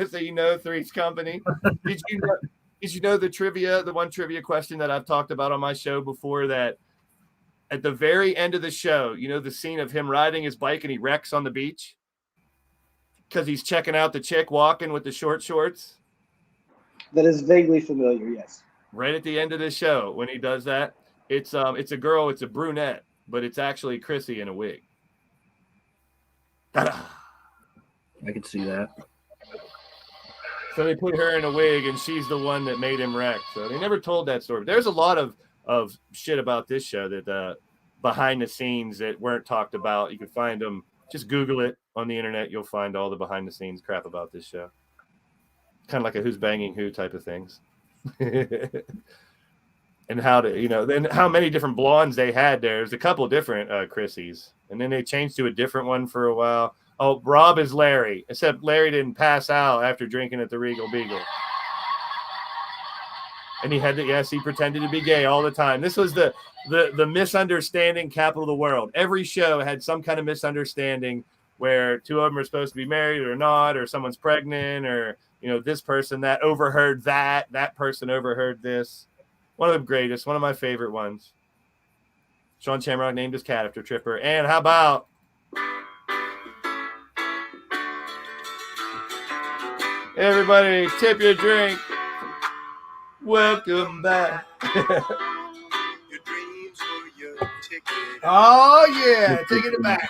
So you know Three's Company. Did you know the one trivia question that I've talked about on my show before, that at the very end of the show, you know, the scene of him riding his bike and he wrecks on the beach because he's checking out the chick walking with the short shorts? That is vaguely familiar, yes. Right at the end of the show when he does that, it's a girl, it's a brunette, but it's actually Chrissy in a wig. Ta-da! I could see that. So they put her in a wig, and she's the one that made him wreck. So they never told that story. There's a lot of shit about this show that behind the scenes that weren't talked about. You can find them. Just Google it on the internet. You'll find all the behind the scenes crap about this show. Kind of like a Who's Banging Who type of things. And then how many different blondes they had there. There's a couple different Chrissies. And then they changed to a different one for a while. Oh, Rob is Larry, except Larry didn't pass out after drinking at the Regal Beagle. And he pretended to be gay all the time. This was the misunderstanding capital of the world. Every show had some kind of misunderstanding where two of them are supposed to be married or not, or someone's pregnant, or, you know, this person that overheard that person overheard this. One of the greatest, one of my favorite ones. Sean Shamrock named his cat after Tripper. And how about everybody tip your drink. Welcome back. Oh yeah, taking it back.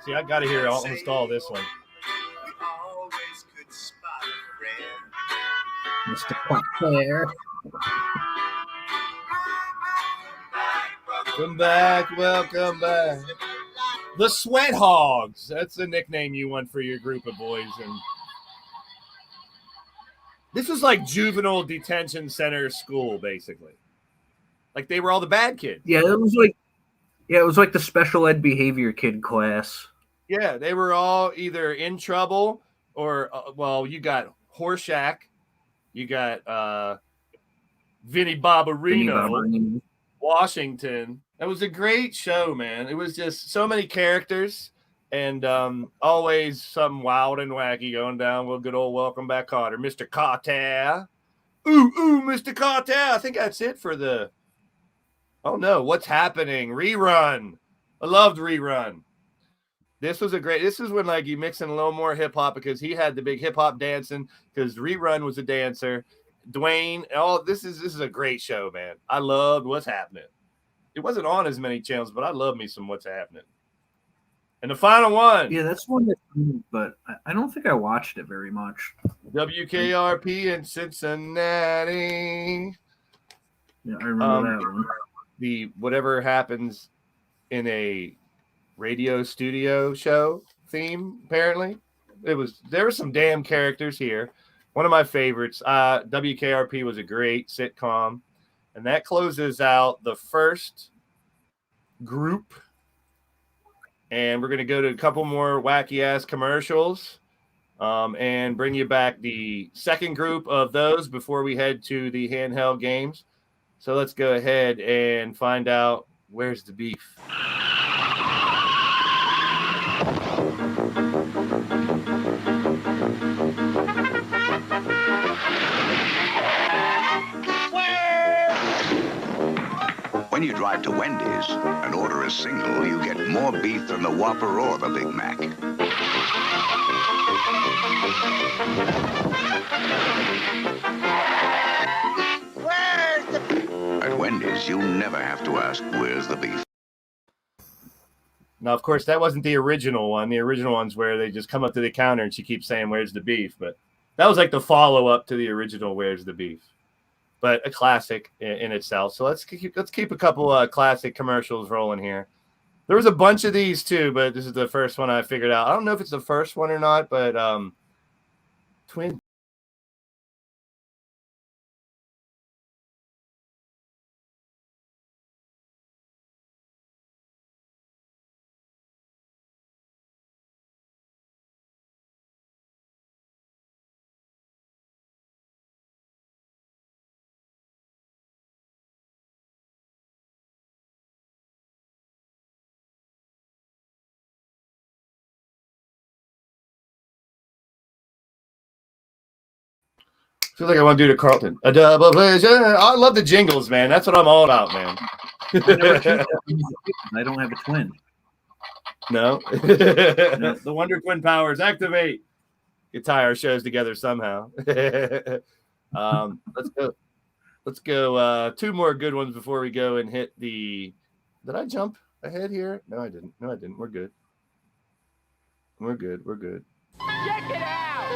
See, I gotta hear almost all this one. Mr. Quackfair. Come back, welcome back. The Sweat Hogs. That's the nickname you want for your group of boys. And this was like juvenile detention center school, basically. Like they were all the bad kids. Yeah, it was like the special ed behavior kid class. Yeah, they were all either in trouble or you got Horshack, you got Vinny Barbarino, Washington. That was a great show, man. It was just so many characters and always something wild and wacky going down. Well, good old Welcome Back Carter, Mr. Carter. Ooh, Mr. Carter. I think that's it for the. Oh no, what's happening? Rerun. I loved Rerun. This was this is when like you mix in a little more hip hop because he had the big hip hop dancing because Rerun was a dancer. Dwayne, this is a great show, man. I loved What's Happening. It wasn't on as many channels, but I love me some What's Happening. And the final one. Yeah, that's one but I don't think I watched it very much. WKRP in Cincinnati. Yeah, I remember that one. The whatever happens in a radio studio show theme, apparently. There were some damn characters here. One of my favorites. WKRP was a great sitcom. And that closes out the first group. And we're going to go to a couple more wacky-ass commercials and bring you back the second group of those before we head to the handheld games. So let's go ahead and find out where's the beef. When you drive to Wendy's and order a single, you get more beef than the Whopper or the Big Mac. At Wendy's, you never have to ask, where's the beef? Now, of course, that wasn't the original one. The original one's where they just come up to the counter and she keeps saying, where's the beef? But that was like the follow-up to the original, where's the beef? But a classic in itself. So let's keep a couple classic commercials rolling here. There was a bunch of these too, but this is the first one I figured out. I don't know if it's the first one or not, but Twin. Feels like I want to do the Carlton. A double pleasure. I love the jingles, man. That's what I'm all about, man. I don't have a twin. No. The Wonder Twin powers activate. You tie our shows together somehow. Let's go. Let's go. Two more good ones before we go and hit the. Did I jump ahead here? No, I didn't. We're good. We're good. Check it out!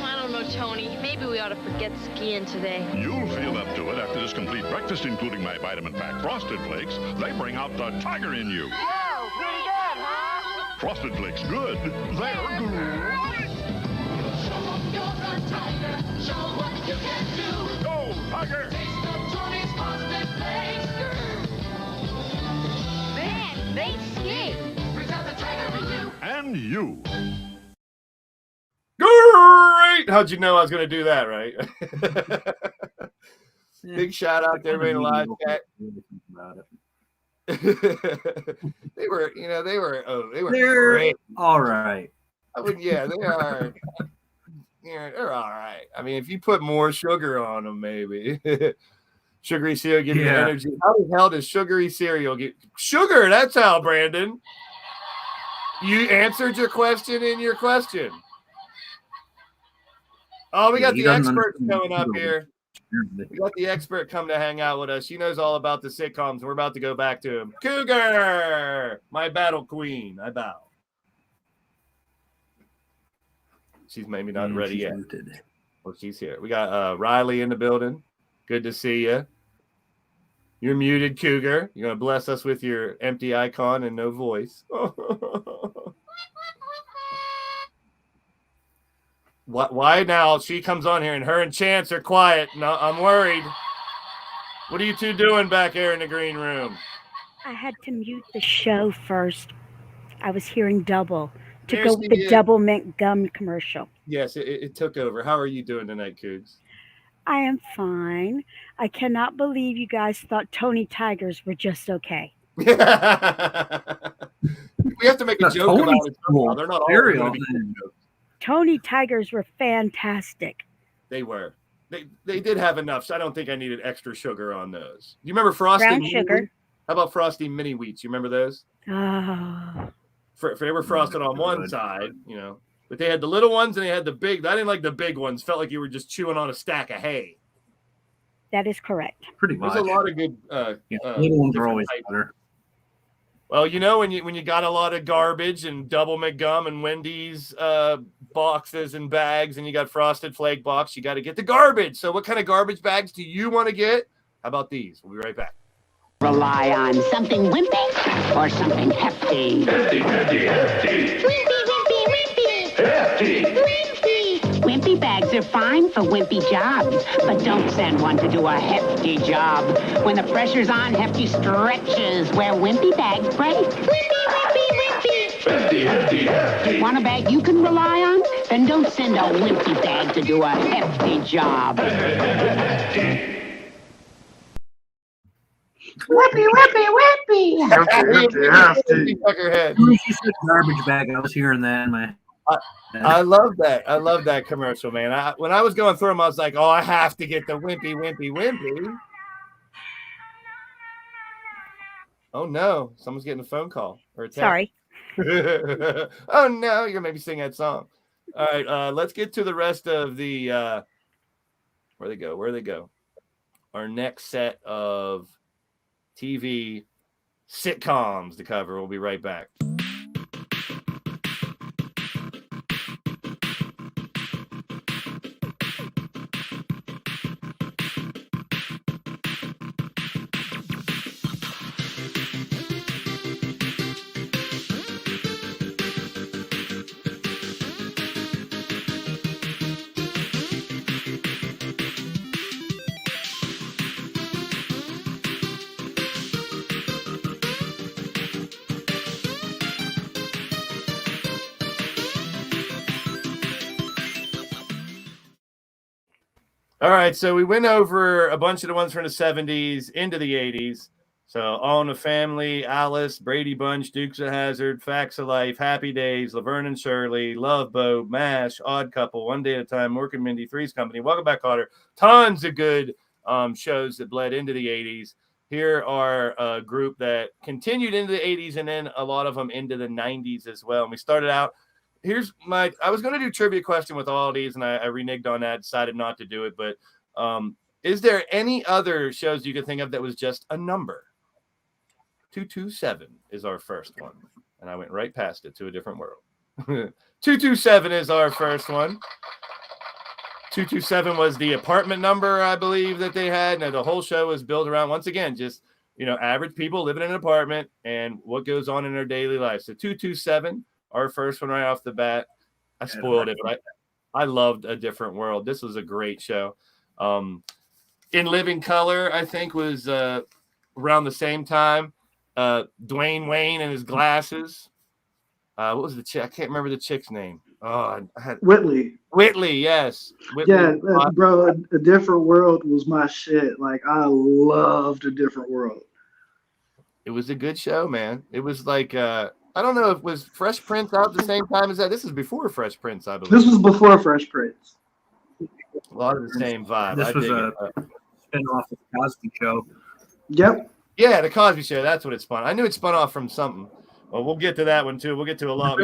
I don't know, Tony. Maybe we ought to forget skiing today. You'll feel up to it after this complete breakfast, including my vitamin pack Frosted Flakes. They bring out the tiger in you. Whoa, pretty good, huh? Frosted Flakes, good. They're good. Show 'em you're a tiger. Show what you can do. Go, tiger! Taste of Tony's Frosted Flakes. Man, they stink. Brings out the tiger in you. And you. Great! How'd you know I was going to do that, right? Big shout out to everybody in the live chat. They were great. All right. I mean, yeah, they are. Yeah, they're all right. I mean, if you put more sugar on them, maybe. Sugary cereal give you energy. How the hell does sugary cereal get sugar? That's how, Brandon. You answered your question in your question. Oh, we got the experts coming up here. We got the expert come to hang out with us. She knows all about the sitcoms. We're about to go back to him. Cougar, my battle queen. I bow. She's maybe not ready yet. Muted. Well, she's here. We got Riley in the building. Good to see you. You're muted, Cougar. You're going to bless us with your empty icon and no voice. Why now? She comes on here and her and Chance are quiet. No, I'm worried. What are you two doing back there in the green room? I had to mute the show first. I was hearing double to There go she with the is. double mint gum commercial. Yes, it took over. How are you doing tonight, Cougs? I am fine. I cannot believe you guys thought Tony Tigers were just okay. We have to make a joke about it somehow. They're not all going to be good jokes. Tony Tigers were fantastic. They were. They did have enough, so I don't think I needed extra sugar on those. You remember Frosty Brown Mini sugar. Wheat? How about Frosty Mini Wheats? You remember those? Oh, They were frosted on one side, but they had the little ones and they had the big. I didn't like the big ones. Felt like you were just chewing on a stack of hay. that is correct. Pretty much. There's a lot of good. Little ones are different always types. better. Well, when you got a lot of garbage and double McGum and Wendy's boxes and bags, and you got Frosted Flake box, you got to get the garbage. So, what kind of garbage bags do you want to get? How about these? We'll be right back. Rely on something wimpy or something hefty. Hefty, hefty, hefty. Wimpy, wimpy, wimpy. Hefty. Wimpy. Wimpy bags are fine for wimpy jobs, but don't send one to do a hefty job. When the pressure's on, hefty stretches where wimpy bags break. Wimpy, wimpy, wimpy. Hefty, hefty, hefty. Want a bag you can rely on? Then don't send a wimpy bag to do a hefty job. Whippy, whippy, whippy. She said garbage bag. I was hearing that in my. I love that. I love that commercial, man. When I was going through them, I was like, oh, I have to get the wimpy, wimpy, wimpy. Oh, no. Someone's getting a phone call or a text. Sorry. Oh, no. You're going to maybe sing that song. All right. Let's get to the rest of the where they go. Our next set of TV sitcoms to cover. We'll be right back. All right, so we went over a bunch of the ones from the 70s into the 80s. So All in the Family, Alice, Brady Bunch, Dukes of Hazzard, Facts of Life, Happy Days, Laverne and Shirley, Love Boat, MASH, Odd Couple, One Day at a Time, Mork and Mindy, Three's Company, Welcome Back, Kotter. Tons of good shows that bled into the 80s. Here are a group that continued into the 80s and then a lot of them into the 90s as well. And we started out. I was going to do trivia question with all of these, and I reneged on that, decided not to do it. But is there any other shows you could think of that was just a number? 227 is our first one. And I went right past it to a different world. 227 is our first one. 227 was the apartment number, I believe, that they had. And the whole show was built around, once again, just, average people living in an apartment and what goes on in their daily life. So 227. Our first one right off the bat. I spoiled it, but I loved A Different World. This was a great show. In Living Color, I think, was around the same time. Dwayne Wayne and his glasses. What was the chick? I can't remember the chick's name. Oh, Whitley. Whitley, yes. Whitley. Yeah, bro, A Different World was my shit. Like, I loved A Different World. It was a good show, man. It was like... I don't know if was Fresh Prince out the same time as that. This is before Fresh Prince, I believe. This was before Fresh Prince. A lot of the same vibe. This was a spin-off of the Cosby Show. Yep. Yeah, the Cosby Show. That's what it spun. I knew it spun off from something. Well, we'll get to that one too. We'll get to a lot.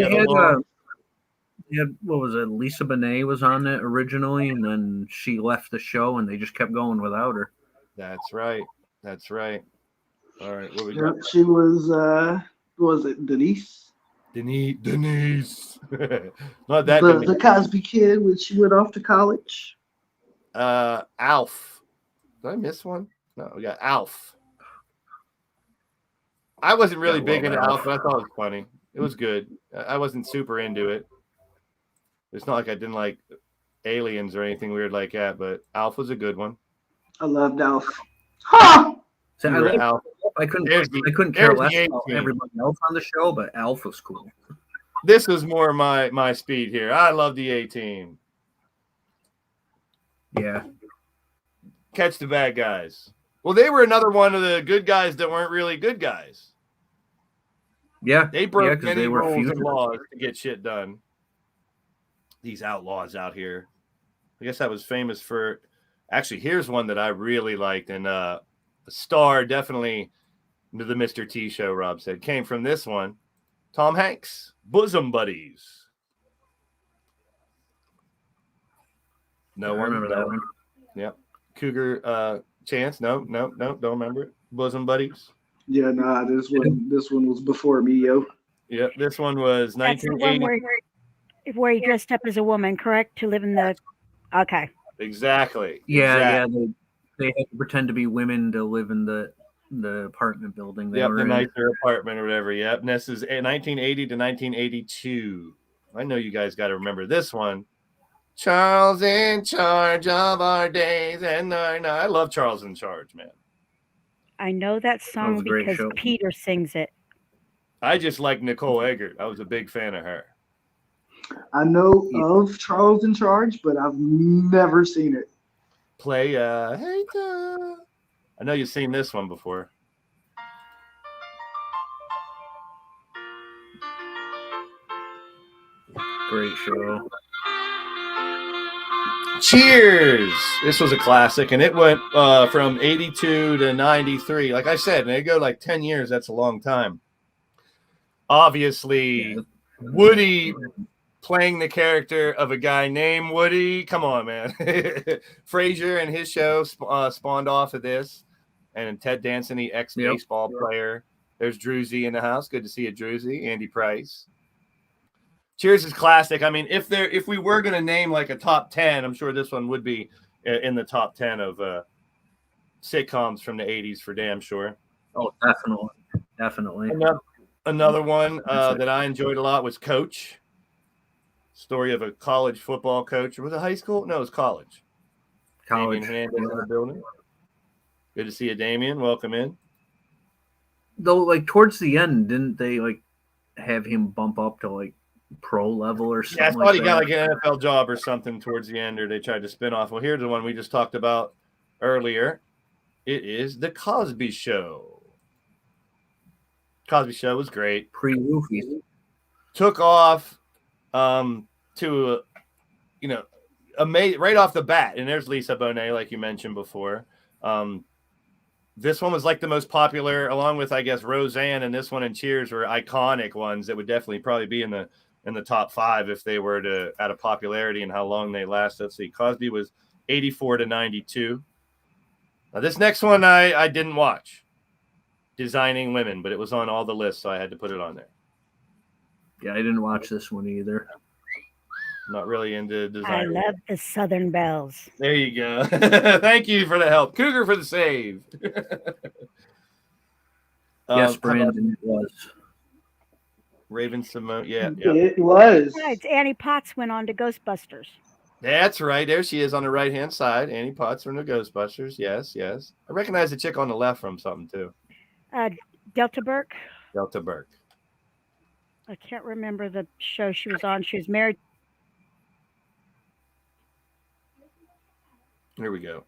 Yeah, what was it? Lisa Bonet was on it originally, and then she left the show, and they just kept going without her. That's right. That's right. All right, what we Yep, got? she was. What was it, Denise? Denise. Not that The Denise. Cosby Kid when she went off to college. Alf. Did I miss one? No, we got Alf. I wasn't really big into Alf, but I thought it was funny. It was good. I wasn't super into it. It's not like I didn't like Aliens or anything weird like that, but Alf was a good one. I loved Alf. Ha! So I, liked Alf. I couldn't care less about everybody else on the show, but Alf was cool. This was more my speed here. I love the A-Team. Yeah. Catch the bad guys. Well, they were another one of the good guys that weren't really good guys. Yeah. They broke many rules and laws to get shit done. These outlaws out here. I guess I was famous for... Actually, here's one that I really liked. And a star, definitely, the Mr. T show, Rob said, came from this one. Tom Hanks. Bosom Buddies. No one? Remember that one. Yep. Cougar Chance. No, don't remember it. Bosom Buddies. Yeah, nah, this one was before me, yo. Yep, this one was That's the 1980. one where he dressed up as a woman, correct? To live in the... Okay. Exactly. Yeah. They had to pretend to be women to live in the apartment building. The nicer apartment or whatever. Yep. And this is 1980 to 1982. I know you guys got to remember this one. Charles in charge of our days and our night. I love Charles in Charge, man. I know that song because Peter sings it. I just like Nicole Eggert. I was a big fan of her. I know of Charles in Charge, but I've never seen it. Play hater. I know you've seen this one before. Great show. Cheers! This was a classic, and it went from 82 to 93. Like I said, and they go like 10 years. That's a long time. Obviously, Woody playing the character of a guy named Woody. Come on, man. Frasier and his show spawned off of this. And Ted Danson, the ex-baseball player. There's Druzy in the house. Good to see you, Druzy. Andy Price. Cheers is classic. I mean, if we were going to name like a top 10, I'm sure this one would be in the top 10 of sitcoms from the 80s for damn sure. Oh, definitely. Another one that I enjoyed a lot was Coach. Story of a college football coach. Was it high school? No, it was college. Damien Hernandez in the building. Good to see you, Damien. Welcome in. Though, like, towards the end, didn't they, like, have him bump up to, like, pro level or something? Yeah, I thought he got like an NFL job or something towards the end, or they tried to spin off. Well, here's the one we just talked about earlier. It is The Cosby Show. Cosby Show was great. Pre-Roofies. Took off to, right off the bat. And there's Lisa Bonet, like you mentioned before. This one was like the most popular, along with, I guess, Roseanne and this one and Cheers were iconic ones that would definitely probably be in the top 5 if they were to out of popularity and how long they last. Let's see. Cosby was 84 to 92. Now, this next one I didn't watch. Designing Women, but it was on all the lists, so I had to put it on there. Yeah, I didn't watch this one either. Not really into design. I love the Southern Bells. There you go. Thank you for the help. Cougar for the save. Yes, Brandon, it was. Raven Simone. Yeah. It was. Besides, Annie Potts went on to Ghostbusters. That's right. There she is on the right-hand side. Annie Potts from the Ghostbusters. Yes. I recognize the chick on the left from something, too. Delta Burke. Delta Burke. I can't remember the show she was on. She was married. Here we go.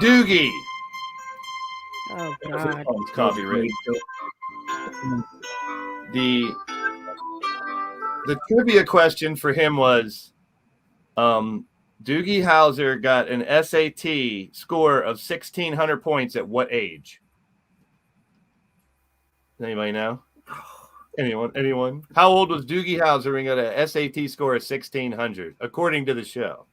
Doogie. Oh, God. It's copyright. The trivia question for him was, Doogie Howser got an SAT score of 1,600 points at what age? Does anybody know? Anyone? How old was Doogie Howser when he got a SAT score of 1600, according to the show?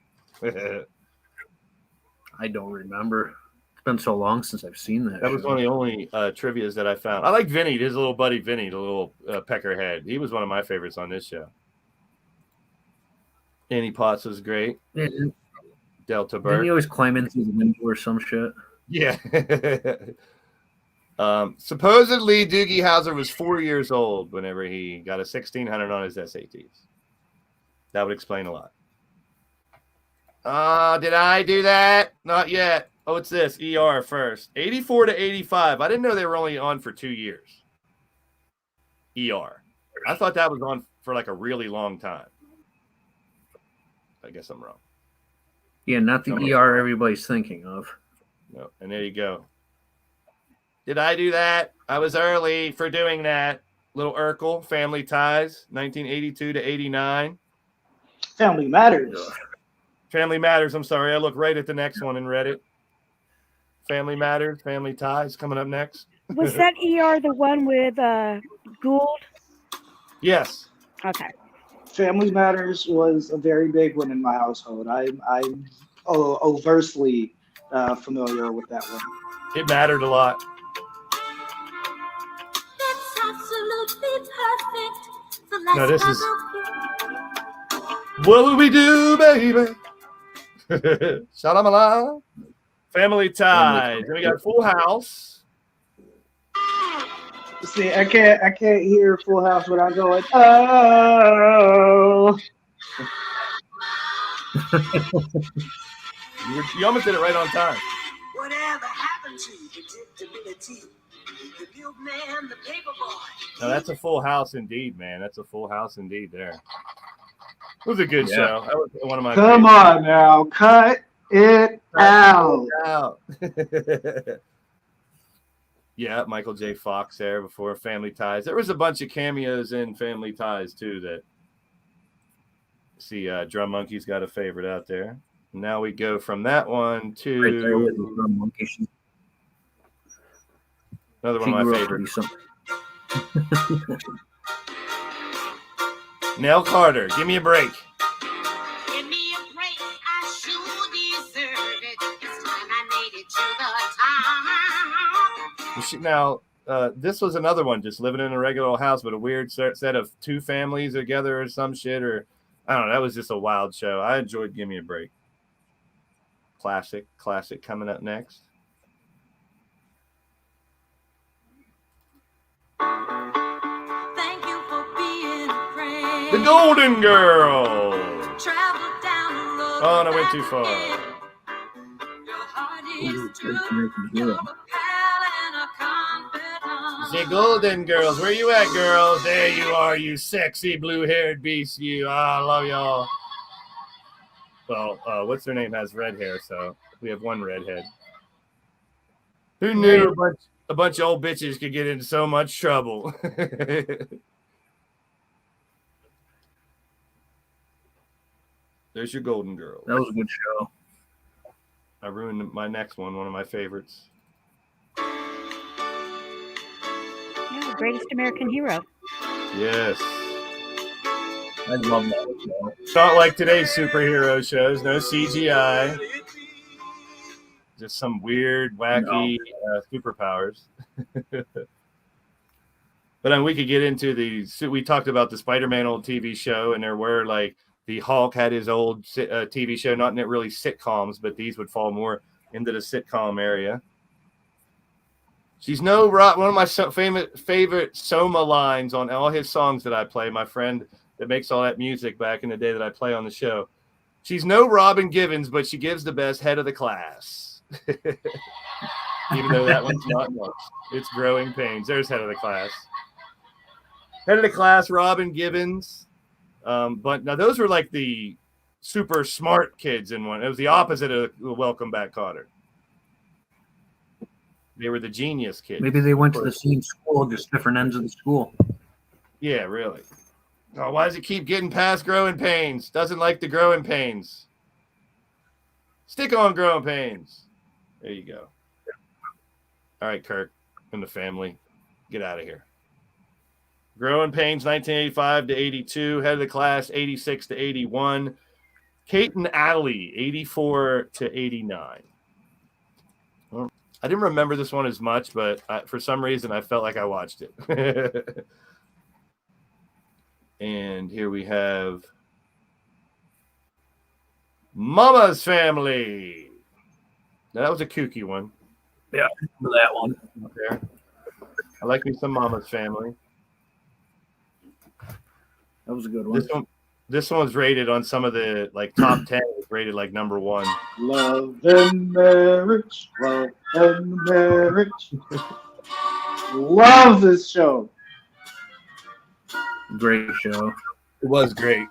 I don't remember. It's been so long since I've seen that. That was one of the only trivias that I found. I like Vinny, his little buddy Vinny, the little peckerhead. He was one of my favorites on this show. Annie Potts was great. Yeah. Delta Didn't Burke. he always climb into the window or some shit? Yeah. Supposedly, Doogie Howser was 4 years old whenever he got a 1600 on his SATs. That would explain a lot. Did I do that? Not yet. Oh, it's this. ER first. 84 to 85. I didn't know they were only on for 2 years. ER. I thought that was on for like a really long time. I guess I'm wrong. Yeah, not the ER everybody's thinking of. No, and there you go. Did I do that? I was early for doing that. Little Urkel, Family Ties, 1982 to 89. Family Matters. Family Matters. I'm sorry. I looked right at the next one and read it. Family Matters, Family Ties coming up next. Was that ER the one with Gould? Yes. Okay. Family Matters was a very big one in my household. I'm overtly familiar with that one. It mattered a lot. It's absolutely perfect. No, this is. What will we do, baby? Shalamala. Family Ties. Then we got Full House. See, I can't hear Full House without going, oh. You almost did it right on time. Whatever happened to predictability? The milkman, the paper boy. No, that's a Full House indeed, man. That's a Full House indeed there. It was a good Yeah. show. That was one of my Come on now, cut it out. Yeah, Michael J. Fox there before Family Ties. There was a bunch of cameos in Family Ties too that see Drum Monkey's got a favorite out there. Now we go from that one to Right there with the Drum Monkey. Another one of my favorites. Nell Carter, give me a break. Give me a break, I sure deserve it. It's time I made it to the top. Now, this was another one, just living in a regular old house, but a weird set of two families together or some shit, or I don't know. That was just a wild show. I enjoyed Give Me a Break. Classic coming up next. Thank you for being a friend. The Golden Girl. Travel down the road. Oh, and I went too far. Your heart is true. The Golden Girls. Where you at, girls? There you are, you sexy blue-haired beast. You. I love y'all. Well, what's her name has red hair, so we have one redhead. Who knew a bunch of old bitches could get into so much trouble? There's your Golden Girl. That was a good show. I ruined my next one of my favorites. Yeah, Greatest American Hero. Yes. I love that show. It's not like today's superhero shows. No CGI. Just some weird, wacky superpowers. But we could get into we talked about the Spider-Man old TV show, and there were like the Hulk had his old TV show, not really sitcoms, but these would fall more into the sitcom area. She's no rock. One of my favorite Soma lines on all his songs that I play. My friend that makes all that music back in the day that I play on the show. She's no Robin Givens, but she gives the best head of the class. Even though that one's not much. It's Growing Pains. There's head of the class. Head of the class, Robin Givens. But now those were like the super smart kids in one. It was the opposite of Welcome Back, Kotter. They were the genius kids. Maybe they went to the same school, just different ends of the school. Yeah, really. Oh, why does it keep getting past Growing Pains? Doesn't like the Growing Pains. Stick on Growing Pains. There you go. All right, Kirk and the family, get out of here. Growing Pains, 1985 to 82. Head of the Class, 86 to 81. Kate and Allie, 84 to 89. Well, I didn't remember this one as much, but for some reason I felt like I watched it. And here we have Mama's Family. Now, that was a kooky one. Yeah, I remember that one. There. I like me some Mama's Family. That was a good one. This one was rated on some of the like top 10. It was rated like number 1. Love and marriage. Love and marriage. Love this show. Great show. It was great.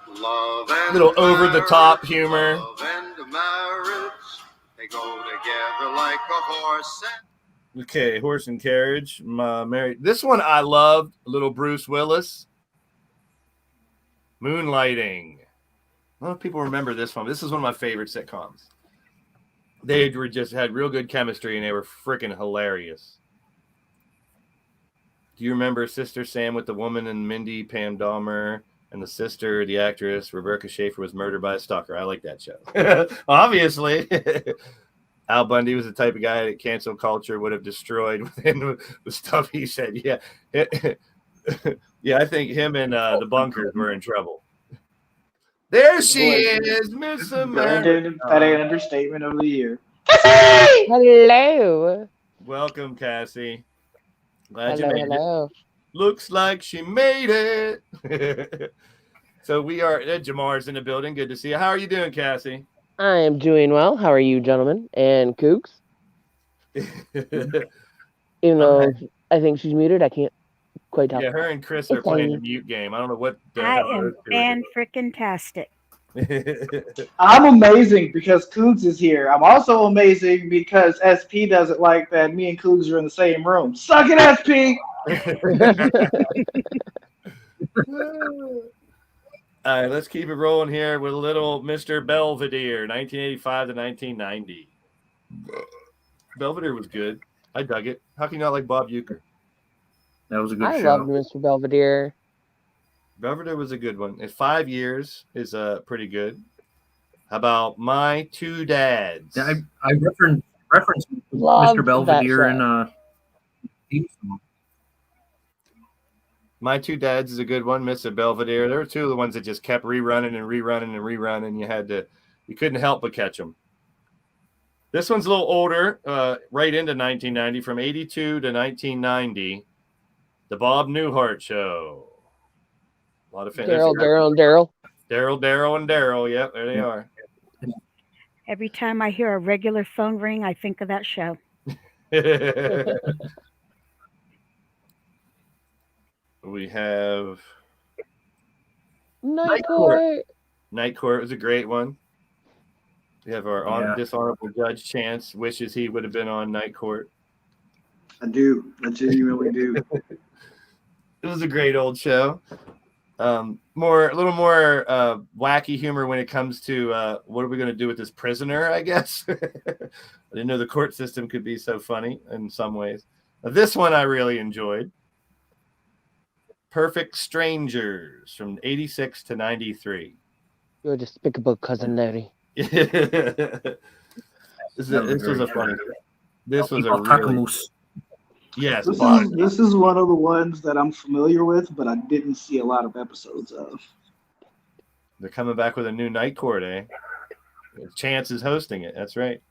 Love and Little over the top humor. Love and marriage, they go together like a horse and Okay, Horse and Carriage. This one I loved. Little Bruce Willis. Moonlighting. I don't know if people remember this one. This is one of my favorite sitcoms. They were just had real good chemistry and they were freaking hilarious. Do you remember Sister Sam with the woman and Mindy, Pam Dahmer, and the sister, the actress, Rebecca Schaefer, was murdered by a stalker? I like that show. Obviously. Al Bundy was the type of guy that cancel culture would have destroyed within the stuff he said. Yeah. Yeah, I think him and the Bunkers were in trouble. There she is, Miss America. That ain't understatement of the year. Hello. Welcome, Cassie. Glad Hello, you made hello. it. Looks like she made it. So we are. Jamar's in the building. Good to see you. How are you doing, Cassie? I am doing well. How are you, gentlemen? And Kooks? Even though I think she's muted, I can't quite tell. Yeah, her and Chris are playing the mute game. I don't know what the I hell am those two are fan-frickin-tastic. I'm amazing because Cougs is here. I'm also amazing because SP doesn't like that me and Cougs are in the same room. Suck it, SP! All right, let's keep it rolling here with a little Mr. Belvedere, 1985 to 1990. Belvedere was good. I dug it. How can you not like Bob Uecker? That was a good I show. loved Mr. Belvedere. Belvedere was a good one. And 5 years is pretty good. How about My Two Dads? Yeah, I referenced Loved Mr. Belvedere that in My Two Dads is a good one. Mr. Belvedere. There were two of the ones that just kept rerunning and rerunning and rerunning. You couldn't help but catch them. This one's a little older, right into 1990, from 82 to 1990. The Bob Newhart Show. A lot of fans. Daryl. Daryl. Yep, there they are. Every time I hear a regular phone ring, I think of that show. We have Night Court. Night Court was a great one. We have our dishonorable judge Chance wishes he would have been on Night Court. I do. I genuinely do. It was a great old show. A little more wacky humor when it comes to what are we going to do with this prisoner, I guess. I didn't know the court system could be so funny in some ways. This one I really enjoyed. Perfect Strangers from 86 to 93. You're a despicable cousin Larry. This was a funny. This was a really. Yes, this is one of the ones that I'm familiar with, but I didn't see a lot of episodes of. They're coming back with a new Night Court, eh? Chance is hosting it. That's right.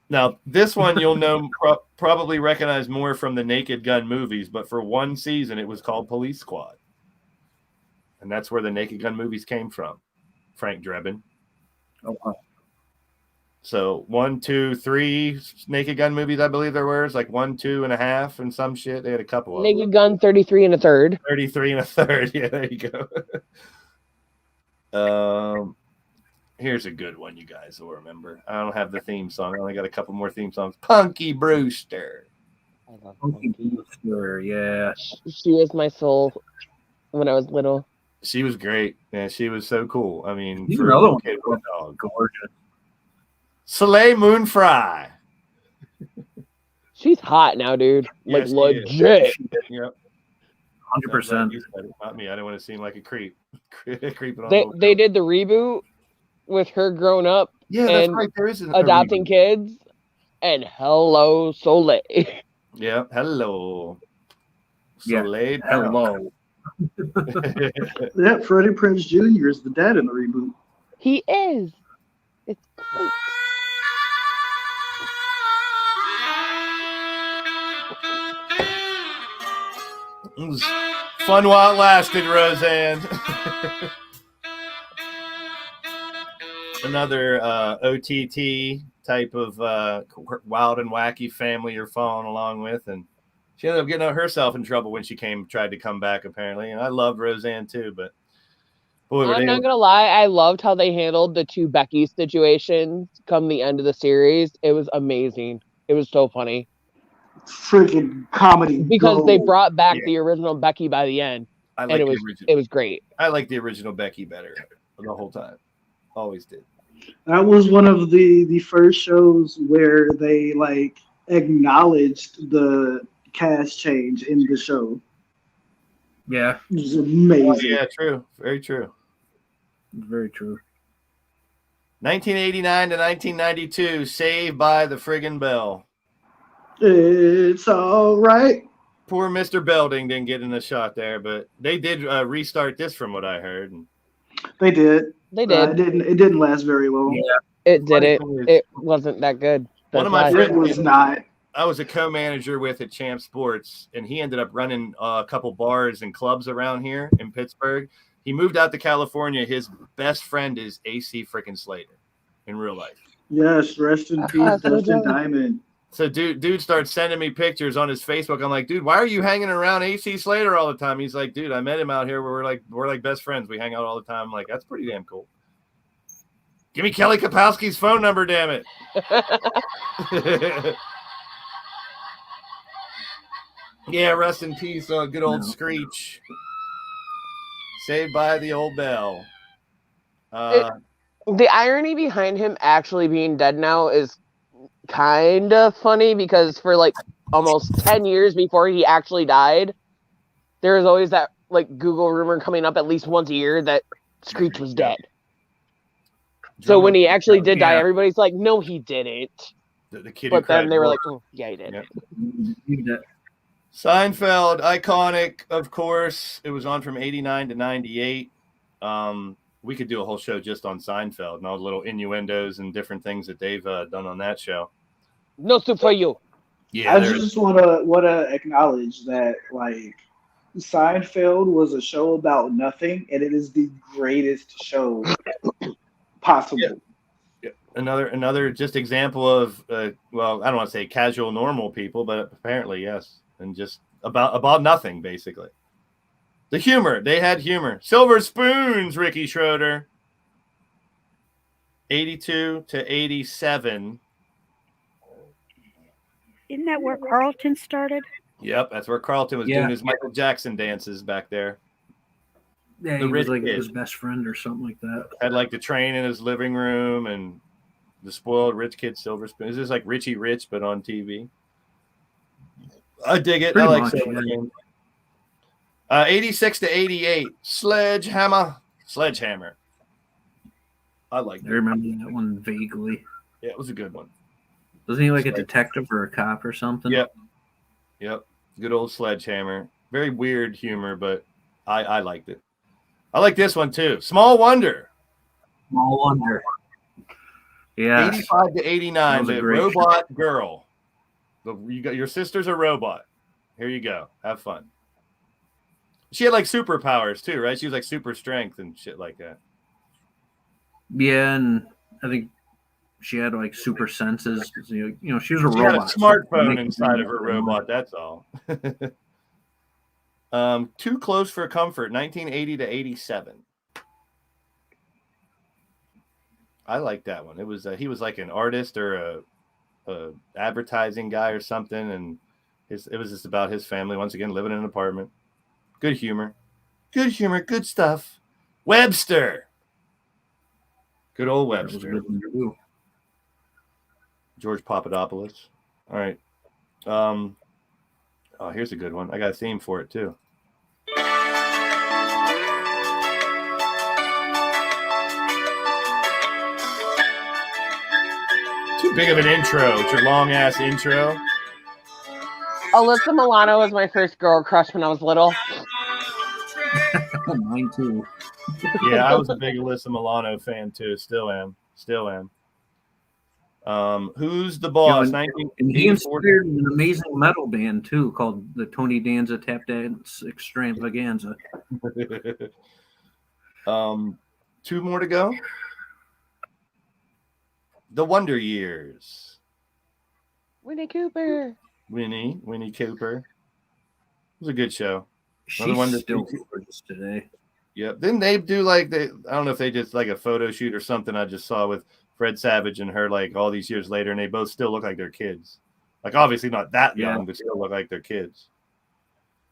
Now, this one you'll know probably recognize more from the Naked Gun movies, but for one season it was called Police Squad. And that's where the Naked Gun movies came from. Frank Drebin. Oh, wow. So 1, 2, 3 Naked Gun movies, I believe there were. It's like 1, 2 and a half and some shit. They had a couple of Naked Gun 33 and a third. 33 and a third. Yeah, there you go. Here's a good one you guys will remember. I don't have the theme song. I only got a couple more theme songs. Punky Brewster. I love Punky Brewster, yeah. She was my soul when I was little. She was great. Yeah, she was so cool. I mean, He's for another a one. kid, Gorgeous. Soleil Moon Frye. She's hot now, dude. Like, Yes, she legit. is. Yep. 100%. Not me. I didn't want to seem like a creep. Creeping on They little they girls. did the reboot with her grown up Yeah, that's and right. There is a adopting reboot. kids. And hello, Soleil. Yeah. Hello. Yeah, Soleil. hello. Yeah, Freddie Prinze Jr. is the dad in the reboot. He is. It's great. It was fun while it lasted, Roseanne. Another OTT type of wild and wacky family you're following along with, and she ended up getting herself in trouble when she tried to come back. Apparently, and I loved Roseanne too, but boy, I'm not gonna lie, I loved how they handled the two Becky situations come the end of the series. It was amazing. It was so funny. Freaking comedy Because they gold. brought back the original Becky by the end. I and like it the was original. it was great. I like the original Becky better the whole time. Always did. That was one of the first shows where they like acknowledged the cast change in the show. Yeah. It was amazing. Oh, yeah, true. Very true. Very true. 1989 to 1992, Saved by the Friggin' Bell. It's all right. Poor Mr. Belding didn't get in the shot there, but they did restart this from what I heard. They did. They did. It didn't last very long. Yeah. It didn't. It wasn't that good. One of That's my why. friends It was not. I was a co-manager with at Champ Sports, and he ended up running a couple bars and clubs around here in Pittsburgh. He moved out to California. His best friend is AC freaking Slater in real life. Yes, rest in peace, Dustin Diamond. So dude starts sending me pictures on his Facebook. I'm like, dude, why are you hanging around AC Slater all the time? He's like, dude, I met him out here. We're like best friends. We hang out all the time. I'm like, that's pretty damn cool. Give me Kelly Kapowski's phone number, damn it. Yeah, rest in peace, good old Screech. Saved by the old bell. The irony behind him actually being dead now is kind of funny because for like almost 10 years before he actually died, there was always that like Google rumor coming up at least once a year that Screech was dead. So when he actually did die, everybody's like, no, he didn't. The kid but who then cried they were wolf. like, oh, yeah, he did. Yep. Seinfeld, iconic, of course. It was on from 89 to 98. We could do a whole show just on Seinfeld and all the little innuendos and different things that they've done on that show. No soup for you. Yeah, I just wanna acknowledge that like Seinfeld was a show about nothing, and it is the greatest show possible. Yeah. Another just example of well, I don't want to say casual normal people, but apparently yes, and just about nothing basically. The humor, they had humor. Silver Spoons, Ricky Schroeder. 82 to 87. Isn't that where Carlton started? Yep, that's where Carlton was doing his Michael Jackson dances back there. Yeah, The he rich was like kid. his best friend or something like that. Had like the train in his living room and the spoiled rich kid Silver Spoon. Is this like Richie Rich but on TV? I dig it. Pretty I like much, Silver yeah. Spoon. 86 to 88. Sledgehammer. I like I that. remember that one vaguely. Yeah, it was a good one. Wasn't he like a detective or a cop or something? Yep. Good old Sledgehammer. Very weird humor, but I liked it. I like this one too. Small Wonder. Yeah. 85 to 89. That was a The great Robot Girl. You got your sister's a robot. Here you go. Have fun. She had like superpowers too, right? She was like super strength and shit like that. Yeah, and I think she had like super senses. You know, she was a She had a robot. so smartphone it makes inside sense. of her robot. That's all. Too Close for Comfort, 1980 to 87. I like that one. It was he was like an artist or a advertising guy or something, and it was just about his family once again living in an apartment. Good humor, good stuff. Webster, good old Webster. George Papadopoulos. All right. Oh, here's a good one. I got a theme for it too. Too big of an intro. It's your long ass intro. Alyssa Milano was my first girl crush when I was little. Mine too. Yeah, I was a big Alyssa Milano fan too. Still am. Who's the boss? And he inspired an amazing metal band too, called the Tony Danza Tap Dance Extravaganza. 2 more to go. The Wonder Years. Winnie Cooper. Winnie Cooper. It was a good show. She's still gorgeous today. Yep. Didn't they do I don't know if they did like a photo shoot or something I just saw with Fred Savage and her like all these years later, and they both still look like they're kids. Like obviously not that young, but still look like they're kids.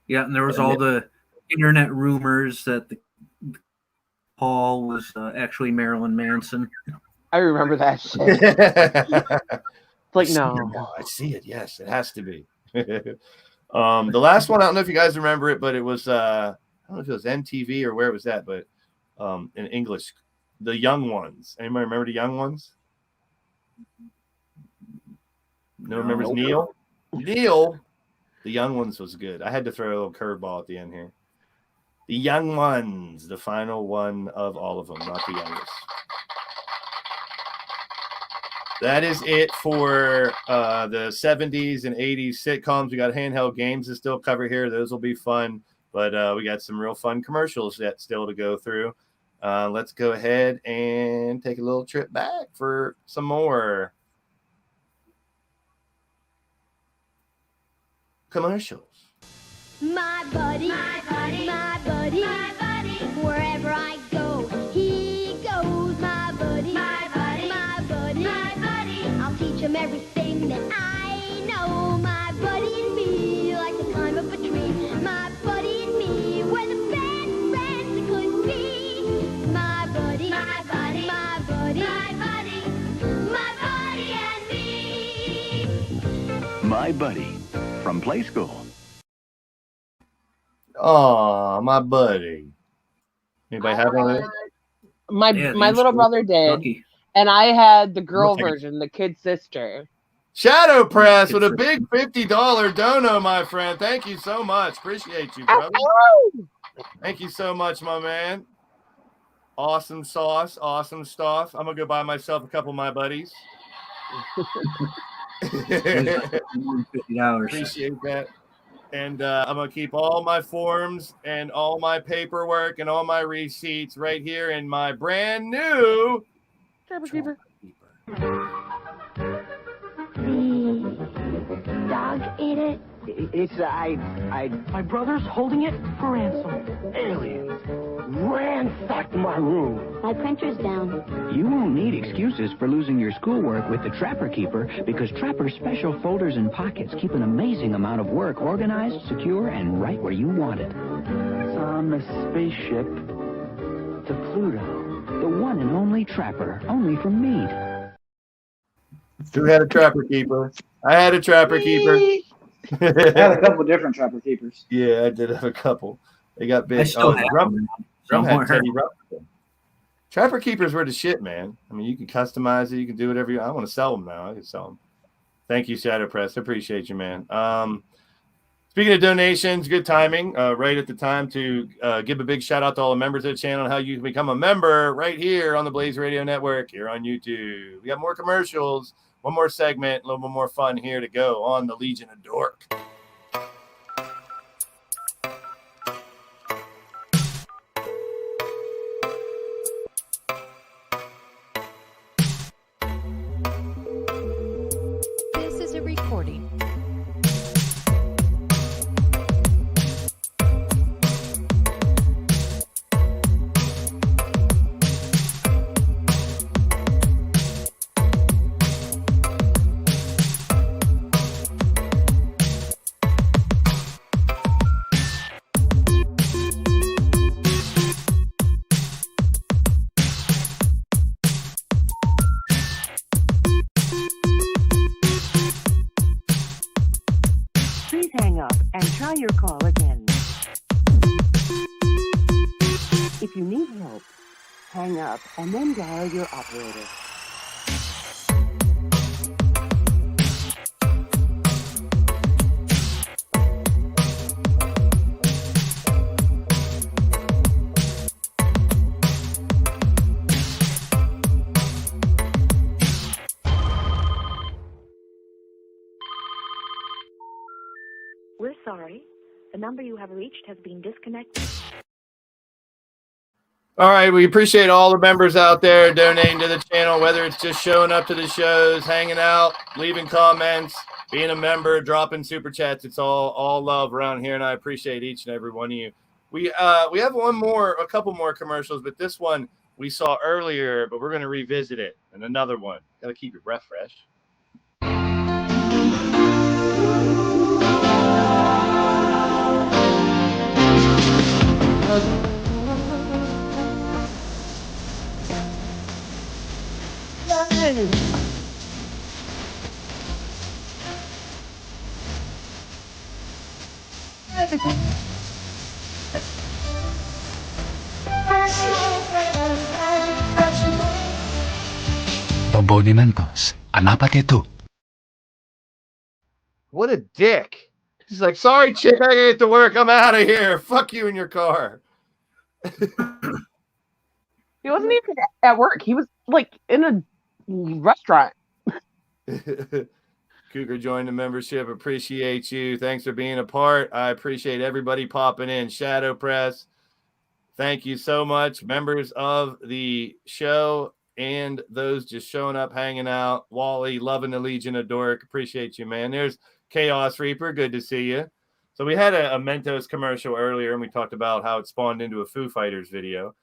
Yeah, and there was all the internet rumors that the Paul was actually Marilyn Manson. I remember that shit. Like, no. I see it. Yes, it has to be. The last one, I don't know if you guys remember it, but it was I don't know if it was MTV or where was that, but in English, The Young Ones. Anybody remember The Young Ones? No, remembers Neil? Neil. The Young Ones was good. I had to throw a little curveball at the end here. The Young Ones, the final one of all of them, not the youngest. That is it for the 70s and 80s sitcoms. We got handheld games to still cover here. Those will be fun, but we got some real fun commercials yet still to go through. Let's go ahead and take a little trip back for some more commercials. My buddy, my buddy, my buddy, my buddy. Wherever I go, he goes. My buddy, my buddy, my buddy, my buddy. I'll teach him everything that I know. My buddy and me, like the climb up a tree. My buddy and me, we're the best friends that could be. My buddy, my buddy, my buddy, my buddy, my buddy and me. My Buddy from Play School. Oh, my buddy. Anybody have one of those? My little brother did, and I had the girl version, the kid sister. Shadow Press with a big $50 dono, my friend. Thank you so much. Appreciate you, brother. Thank you so much, my man. Awesome sauce, awesome stuff. I'm gonna go buy myself a couple of my buddies. Appreciate that. And I'm going to keep all my forms and all my paperwork and all my receipts right here in my brand new Trapper Keeper. The dog ate it. It's my brother's holding it for ransom. Aliens ransacked my room. My printer's down. You won't need excuses for losing your schoolwork with the Trapper Keeper, because Trapper's special folders and pockets keep an amazing amount of work organized, secure, and right where you want it. It's on the spaceship to Pluto. The one and only Trapper, only from Mead. Who had a Trapper Keeper? I had a Trapper Keeper. I had a couple different Trapper Keepers. Yeah, I did have a couple. They got big. I still have them. Drum had Teddy Ruxpin. Trapper Keepers were the shit, man. I mean, you can customize it. You can do whatever you. I want to sell them now. I can sell them. Thank you, Shadow Press. I appreciate you, man. Speaking of donations, good timing. Right at the time to give a big shout out to all the members of the channel and how you can become a member right here on the Blaise Radio Network here on YouTube. We got more commercials, one more segment, a little bit more fun here to go on the Legion of Dork. This is a recording. If you need help, hang up and then dial your operator. We're sorry. The number you have reached has been disconnected. All right, we appreciate all the members out there donating to the channel, whether it's just showing up to the shows, hanging out, leaving comments, being a member, dropping super chats. It's all love around here, and I appreciate each and every one of you. We have a couple more commercials, but this one we saw earlier, but we're going to revisit it, and another one. Got to keep your breath fresh. Bombonimentos. Anapa que tú. What a dick. He's like, sorry, chick, I gotta get to work. I'm out of here. Fuck you in your car. He wasn't even at work. He was like in a restaurant. Cougar joined the membership. Appreciate you. Thanks for being a part. I appreciate everybody popping in. Shadow Press, thank you so much. Members of the show and those just showing up, hanging out. Wally, loving the Legion of Dork. Appreciate you, man. There's Chaos Reaper. Good to see you. So we had a Mentos commercial earlier, and we talked about how it spawned into a Foo Fighters video.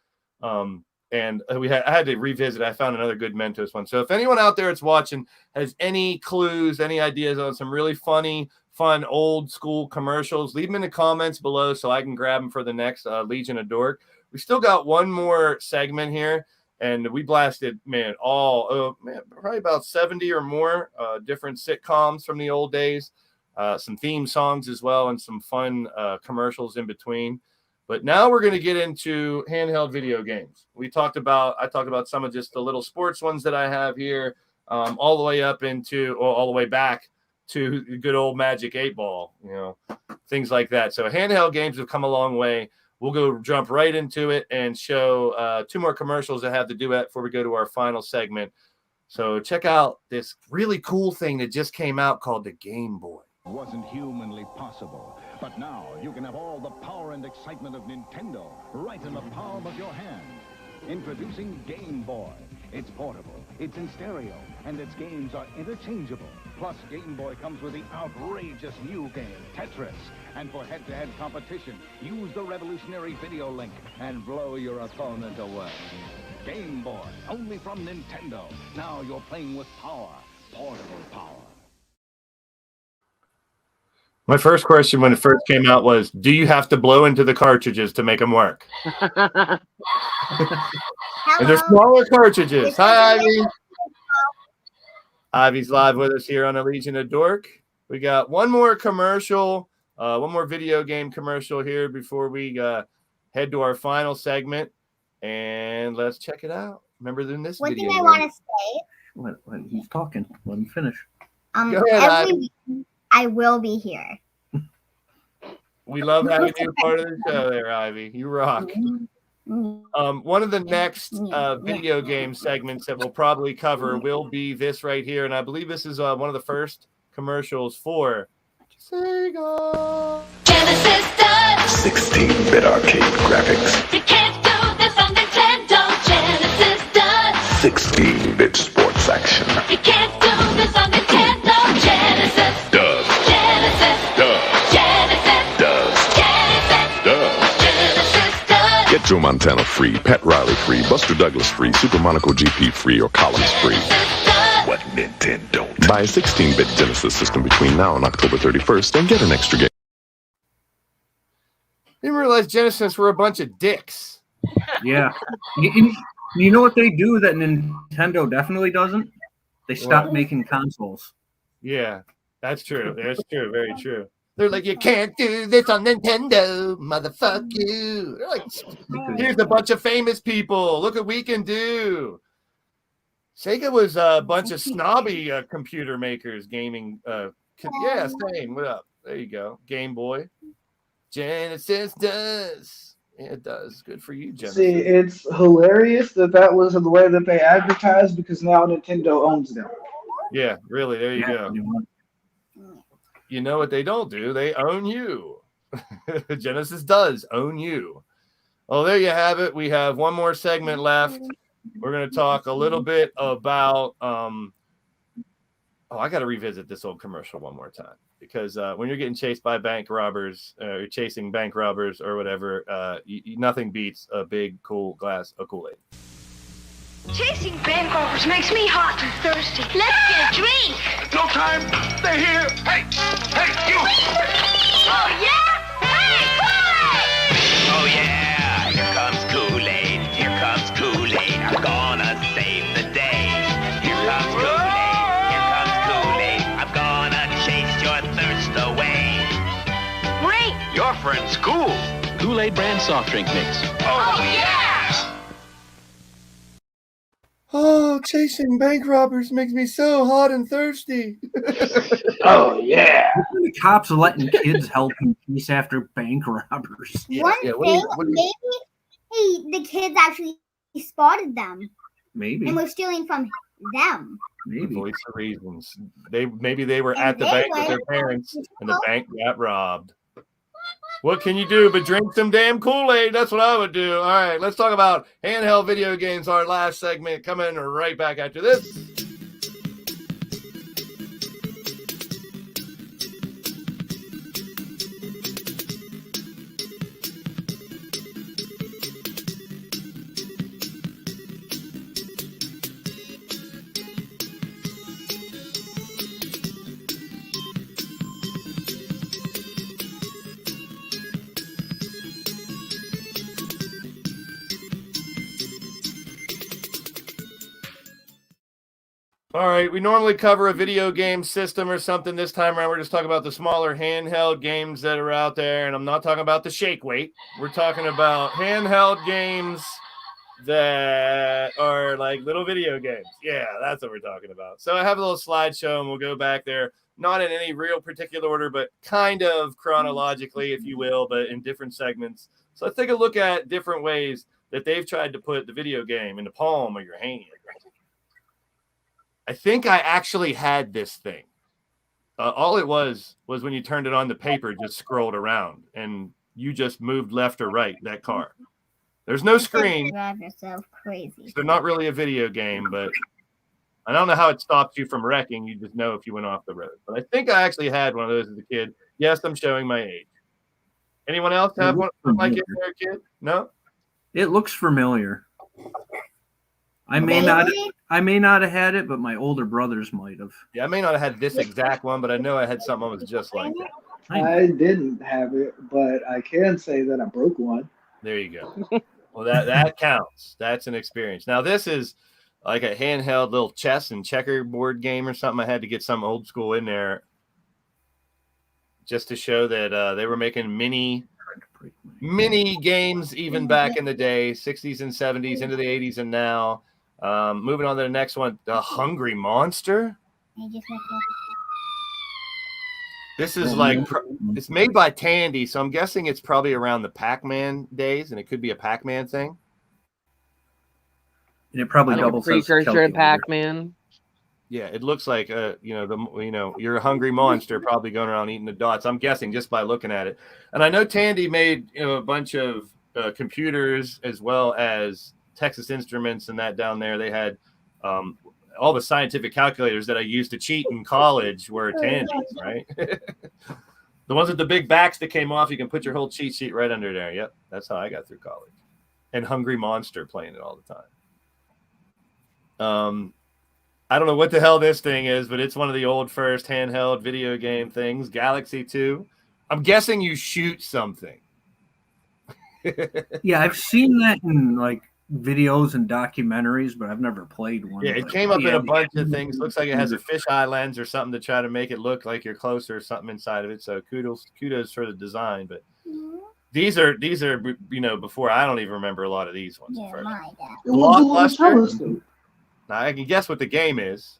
And I had to revisit. I found another good Mentos one. So if anyone out there that's watching has any clues, any ideas on some really fun, old school commercials, leave them in the comments below so I can grab them for the next Legion of Dork. We still got one more segment here, and we blasted, probably about 70 or more different sitcoms from the old days, some theme songs as well, and some fun commercials in between. But now we're going to get into handheld video games. I talked about some of just the little sports ones that I have here, all the way all the way back to good old Magic 8 Ball, things like that. So handheld games have come a long way. We'll jump right into it and show two more commercials that have the duet before we go to our final segment. So check out this really cool thing that just came out called the Game Boy. Wasn't humanly possible. But now you can have all the power and excitement of Nintendo right in the palm of your hand. Introducing Game Boy. It's portable, it's in stereo, and its games are interchangeable. Plus, Game Boy comes with the outrageous new game, Tetris. And for head-to-head competition, use the revolutionary video link and blow your opponent away. Game Boy, only from Nintendo. Now you're playing with power, portable power. My first question when it first came out was, do you have to blow into the cartridges to make them work? And they're smaller cartridges. Hi, Ivy. Ivy's live with us here on the Legion of Dork. We got one more commercial, one more video game commercial here before we head to our final segment. And let's check it out. Remember in this One video. thing I want to say. When he's talking, let him finish. Go ahead, every week I will be here. We love having you part of the show there, Ivy. You rock. One of the next video game segments that we'll probably cover will be this right here. And I believe this is one of the first commercials for Sega. Genesis does 16-bit arcade graphics. You can't do this on Nintendo. Genesis does 16-bit sports action. You can't do this on Nintendo. Genesis does. Genesis does. Genesis does. Genesis does. Genesis does. Get Joe Montana free, Pat Riley free, Buster Douglas free, Super Monaco GP free, or Collins free. What Nintendo don't? Buy a 16-bit Genesis system between now and October 31st and get an extra game. Didn't realize Genesis were a bunch of dicks. Yeah. You know what they do that Nintendo definitely doesn't? They stopped making consoles. Yeah, that's true. That's true. Very true. They're like, you can't do this on Nintendo, motherfuck you. They're like, here's a bunch of famous people. Look what we can do. Sega was a bunch of snobby computer makers, gaming. Yeah, same. What up? There you go. Game Boy. Genesis does. Yeah, it does. Good for you, Genesis. See, it's hilarious that was the way that they advertised because now Nintendo owns them. Yeah, really. There you go. You know what they don't do? They own you. Genesis does own you. Well, there you have it. We have one more segment left. We're going to talk a little bit about I got to revisit this old commercial one more time because when you're getting chased by bank robbers, you're chasing bank robbers or whatever, nothing beats a big, cool glass of Kool-Aid. Chasing bank robbers makes me hot and thirsty. Let's get a drink. No time. They're here. Hey, you. Oh, yeah? Hey, Kool-Aid! Oh, yeah. Here comes Kool-Aid. Here comes Kool-Aid. I'm gonna save the day. Here comes Kool-Aid. Here comes Kool-Aid. I'm gonna chase your thirst away. Great. Your friend's cool. Kool-Aid brand soft drink mix. Oh, yeah. Oh, chasing bank robbers makes me so hot and thirsty. Oh, yeah. The cops are letting kids help him chase after bank robbers. One thing, maybe the kids actually spotted them Maybe. and were stealing from them. Maybe. Voice of reasons. Maybe they were at the bank with their parents and the bank got robbed. What can you do but drink some damn Kool-Aid? That's what I would do. All right, let's talk about handheld video games, our last segment, coming right back after this. All right, we normally cover a video game system or something. This time around, we're just talking about the smaller handheld games that are out there, and I'm not talking about the shake weight. We're talking about handheld games that are like little video games. Yeah, that's what we're talking about. So I have a little slideshow, and we'll go back there, not in any real particular order, but kind of chronologically, if you will, but in different segments. So let's take a look at different ways that they've tried to put the video game in the palm of your hand. I think I actually had this thing. All it was when you turned it on, the paper just scrolled around and you just moved left or right, that car. There's no screen. Drive yourself crazy. So not really a video game, but I don't know how it stops you from wrecking. You just know if you went off the road. But I think I actually had one of those as a kid. Yes, I'm showing my age. Anyone else have one like it as a kid? No? It looks familiar. I may not have had it, but my older brothers might have. Yeah, I may not have had this exact one, but I know I had something that was just like that. I didn't have it, but I can say that I broke one. There you go. Well, that counts. That's an experience. Now, this is like a handheld little chess and checkerboard game or something. I had to get some old school in there just to show that they were making mini games even back in the day, 60s and 70s, into the 80s and now. Moving on to the next one, the Hungry Monster. This is like, it's made by Tandy, so I'm guessing it's probably around the Pac-Man days, and it could be a Pac-Man thing. And it probably doubles as precursor to Pac-Man. Yeah, it looks like you're a hungry monster probably going around eating the dots. I'm guessing just by looking at it. And I know Tandy made a bunch of computers as well as Texas Instruments and that down there. They had all the scientific calculators that I used to cheat in college were Tandy's, right? The ones with the big backs that came off, you can put your whole cheat sheet right under there. Yep, that's how I got through college. And Hungry Monster playing it all the time. I don't know what the hell this thing is, but it's one of the old first handheld video game things. Galaxy 2. I'm guessing you shoot something. Yeah, I've seen that in like videos and documentaries, but I've never played one. Yeah, it but came up in yeah, a bunch of things. Looks like it has a fisheye lens or something to try to make it look like you're closer or something inside of it. So kudos for the design. But these are before I don't even remember a lot of these ones. Blockbuster. Now I can guess what the game is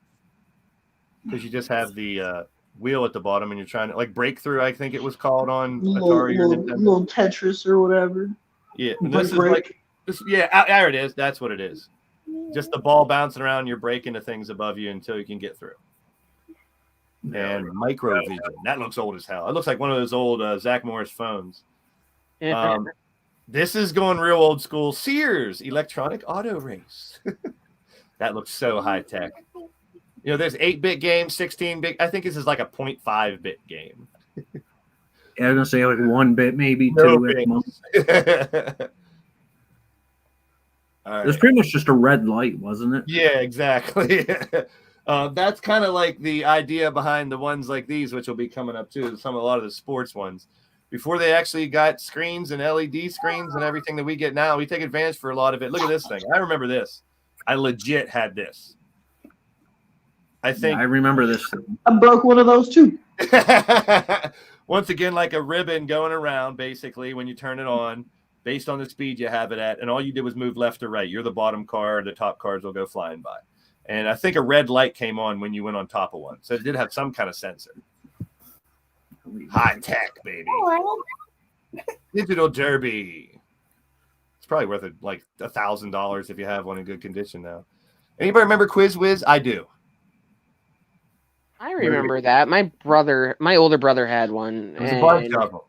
because you just have the wheel at the bottom and you're trying to like Breakthrough. I think it was called on Atari or Nintendo. Little Tetris or whatever. Yeah, this is like this. Yeah, there it is. That's what it is. Just the ball bouncing around. You're breaking the things above you until you can get through. And Microvision. That looks old as hell. It looks like one of those old Zach Morris phones. This is going real old school. Sears Electronic Auto Race. That looks so high tech. You know, there's 8-bit games, 16-bit. I think this is like a 0.5-bit game. Yeah, I was gonna say like 1-bit, maybe 2 at most. It was pretty much just a red light, wasn't it? Yeah, exactly. That's kind of like the idea behind the ones like these, which will be coming up too. A lot of the sports ones. Before they actually got screens and LED screens and everything that we get now, we take advantage for a lot of it. Look at this thing. I remember this. I legit had this. I think I remember this. I broke one of those too. Once again, like a ribbon going around, basically, when you turn it on, based on the speed you have it at, and all you did was move left or right. You're the bottom car, the top cars will go flying by. And I think a red light came on when you went on top of one. So it did have some kind of sensor. High tech, baby. Digital Derby. It's probably worth like $1,000 if you have one in good condition now. Anybody remember Quiz Whiz? I do. I remember that. My older brother had one. It was a bunch of them.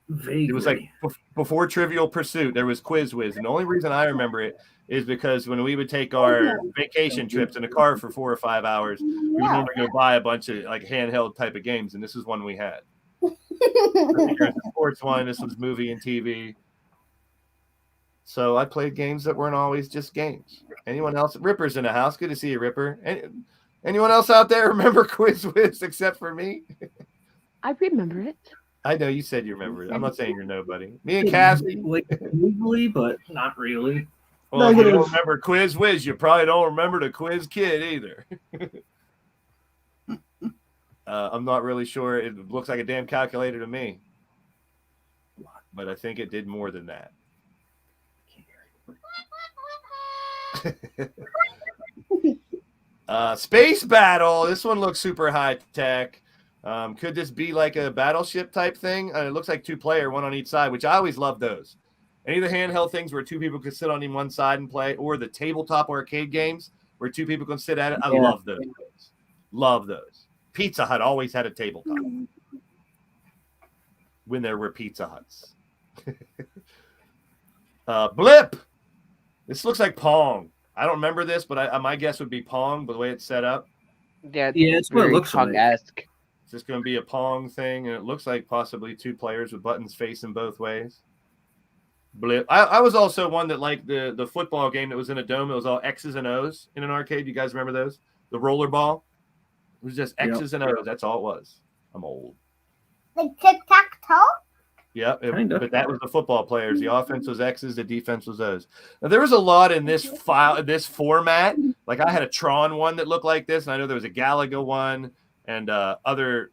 Vaguely. It was like before Trivial Pursuit, there was Quiz Whiz. And the only reason I remember it is because when we would take our vacation trips in a car for 4 or 5 hours, we would normally go buy a bunch of like handheld type of games. And this is one we had. The sports one, this was movie and TV. So I played games that weren't always just games. Anyone else? Ripper's in the house. Good to see you, Ripper. Anyone else out there remember Quiz Whiz except for me? I remember it. I know you said you remember it. I'm not saying you're nobody. Me and Cassie. Vaguely, but not really. Well, if you don't remember Quiz Whiz, you probably don't remember the Quiz Kid either. I'm not really sure. It looks like a damn calculator to me. But I think it did more than that. Space Battle. This one looks super high tech. Could this be like a battleship type thing? It looks like 2-player, one on each side, which I always love those. Any of the handheld things where 2 people could sit on one side and play, or the tabletop arcade games where 2 people can sit at it. I love those. Love those. Pizza Hut always had a tabletop when there were Pizza Huts. Blip. This looks like Pong. I don't remember this, but my guess would be Pong, by the way it's set up. Yeah, it's what it looks like. Pong-esque. It's just going to be a Pong thing, and it looks like possibly 2 players with buttons facing both ways. Blip. I was also one that liked the football game that was in a dome. It was all X's and O's in an arcade. You guys remember those? The roller ball. It was just X's and O's. That's all it was. I'm old. Like tic-tac-toe? Yeah, but that was the football players. The offense was X's, the defense was O's. Now, there was a lot in this format. Like I had a Tron one that looked like this, and I know there was a Galaga one and other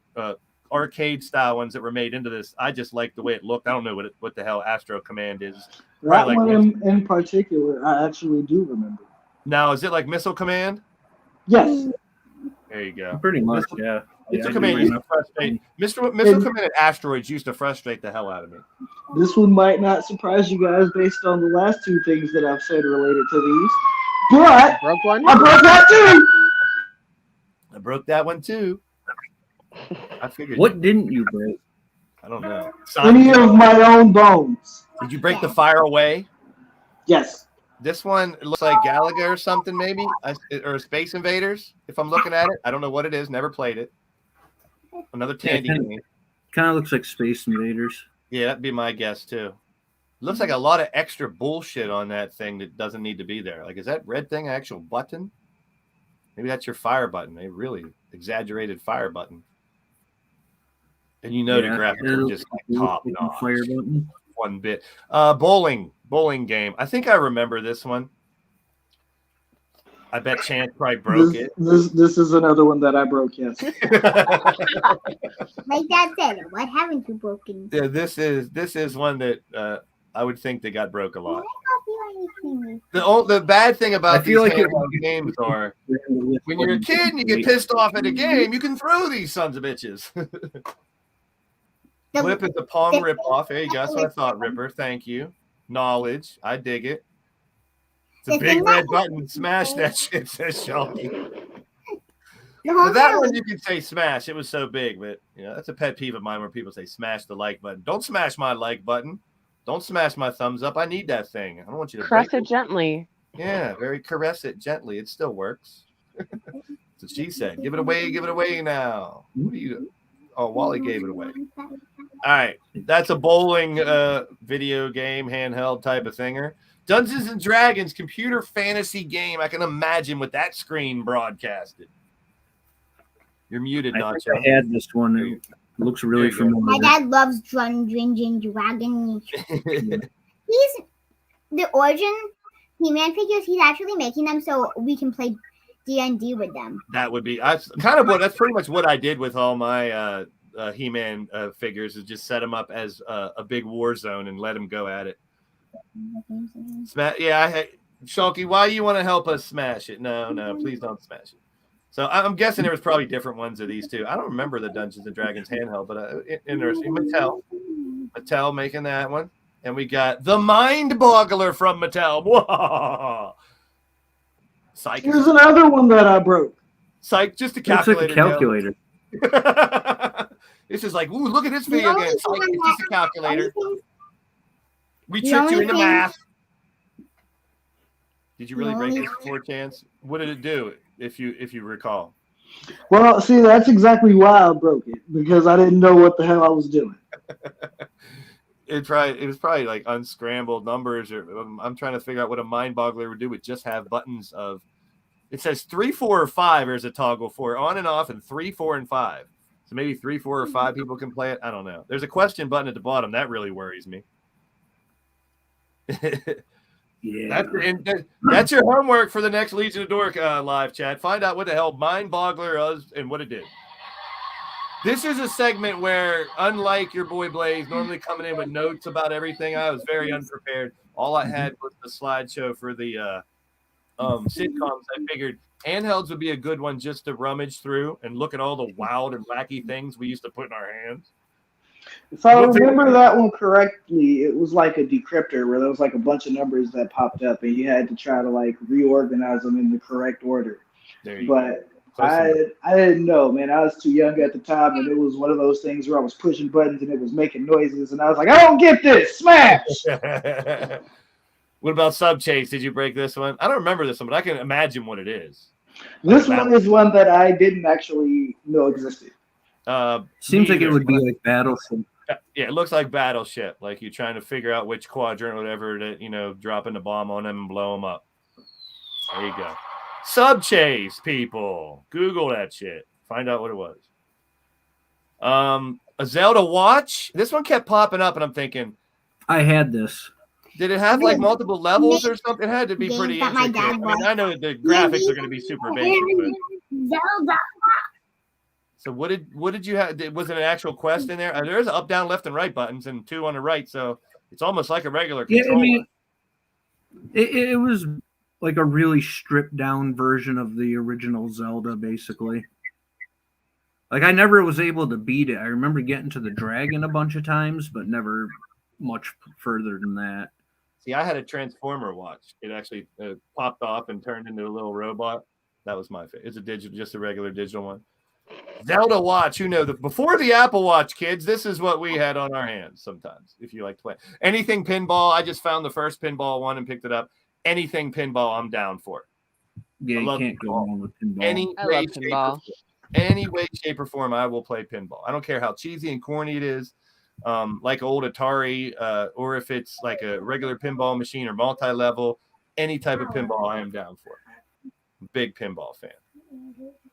arcade style ones that were made into this. I just like the way it looked. I don't know what the hell Astro Command is. That one in particular, I actually do remember. Now, is it like Missile Command? Yes. There you go. Pretty much, yeah. Missile Command used to frustrate. Missile Command and Asteroids used to frustrate the hell out of me. This one might not surprise you guys based on the last 2 things that I've said related to these, but I broke that too. I broke that one too. I figured. What didn't you break? I don't know. Any of my own bones. Did you break the Fire Away? Yes. This one looks like Galaga or something, maybe, or Space Invaders. If I'm looking at it, I don't know what it is. Never played it. Another Tandy game. Kind of looks like Space Invaders. Yeah, that'd be my guess too. Looks like a lot of extra bullshit on that thing that doesn't need to be there. Like, is that red thing an actual button? Maybe that's your fire button. A really exaggerated fire button. And the graphics are just like top notch. Fire button. 1 bit. Bowling. Bowling game. I think I remember this one. I bet Chance probably broke it. This is another one that I broke, yes. Like Dad said, what haven't you broken? Yeah, this is one that I would think they got broke a lot. The bad thing about these games are when you're a kid and you get pissed off at a game, you can throw these sons of bitches. Flip is a Pong rip-off. There you go. That's what I thought, Ripper. Thank you. Knowledge. I dig it. It's a big red button. Smash that shit, says Shelby. But that one you could say smash. It was so big, but that's a pet peeve of mine where people say smash the like button. Don't smash my like button. Don't smash my thumbs up. I need that thing. I don't want you to Press break it gently. Yeah, very caress it gently. It still works. That's what she said. Give it away now. What are you doing? Oh, Wally gave it away. All right. That's a bowling video game, handheld type of thinger. Dungeons and Dragons computer fantasy game. I can imagine with that screen broadcasted. You're muted, Nacho. I had this one. It looks really familiar. My dad loves Dungeons and Dragons. He's the origin He-Man figures. He's actually making them so we can play D&D with them. That would be that's pretty much what I did with all my He-Man figures, is just set them up as a big war zone and let them go at it. Shulky, why you want to help us smash it? No, please don't smash it. So I'm guessing there was probably different ones of these two. I don't remember the Dungeons and Dragons handheld, but interesting. Mattel making that one, and we got the Mind Boggler from Mattel. Whoa! Psych. Here's another one that I broke. Psych, just a calculator. Calculator. This is like, ooh, look at this video game. Psych, it's just a calculator. We tricked you into math. Did you really break this before, Chance? What did it do, if you recall? Well, see, that's exactly why I broke it, because I didn't know what the hell I was doing. It was probably like unscrambled numbers, or I'm trying to figure out what a mind boggler would do with just have buttons of. It says 3, 4, or 5. There's a toggle for on and off, and 3, 4, and 5. So maybe 3, 4, or 5 people can play it. I don't know. There's a question button at the bottom that really worries me. Yeah, that's your homework for the next Legion of Dork live chat. Find out what the hell Mind Boggler is and what it did. This is a segment where, unlike your boy Blaise, normally coming in with notes about everything, I was very unprepared. All I had was the slideshow for the sitcoms. I figured handhelds would be a good one just to rummage through and look at all the wild and wacky things we used to put in our hands. If I remember that one correctly, it was like a decryptor where there was like a bunch of numbers that popped up and you had to try to like reorganize them in the correct order. But I didn't know, man. I was too young at the time, and it was one of those things where I was pushing buttons and it was making noises, and I was like, I don't get this. Smash! What about Sub Chase? Did you break this one? I don't remember this one, but I can imagine what it is. This one is one that I didn't actually know existed. Seems like it would be like Battleship. Yeah, it looks like Battleship. Like you're trying to figure out which quadrant or whatever to, dropping the bomb on them and blow them up. There you go. Sub Chase, people. Google that shit. Find out what it was. A Zelda watch. This one kept popping up, and I'm thinking, I had this. Did it have like multiple levels or something? It had to be pretty interesting. I mean, I know the graphics are going to be super basic, but Zelda. So what did you have? Was it an actual quest in there? There's up, down, left, and right buttons, and 2 on the right, so it's almost like a regular controller. I mean, it was like a really stripped down version of the original Zelda, basically. Like I never was able to beat it. I remember getting to the dragon a bunch of times, but never much further than that. See, I had a Transformer watch. It actually popped off and turned into a little robot. That was my favorite. It's a digital, just a regular digital one. Zelda watch, before the Apple Watch, kids, this is what we had on our hands sometimes, if you like to play. Anything pinball, I just found the first pinball one and picked it up. Anything pinball, I'm down for. Yeah, you can't go wrong with pinball. Any way, shape, or form, I will play pinball. I don't care how cheesy and corny it is, like old Atari, or if it's like a regular pinball machine or multi-level, any type of pinball I am down for. Big pinball fan.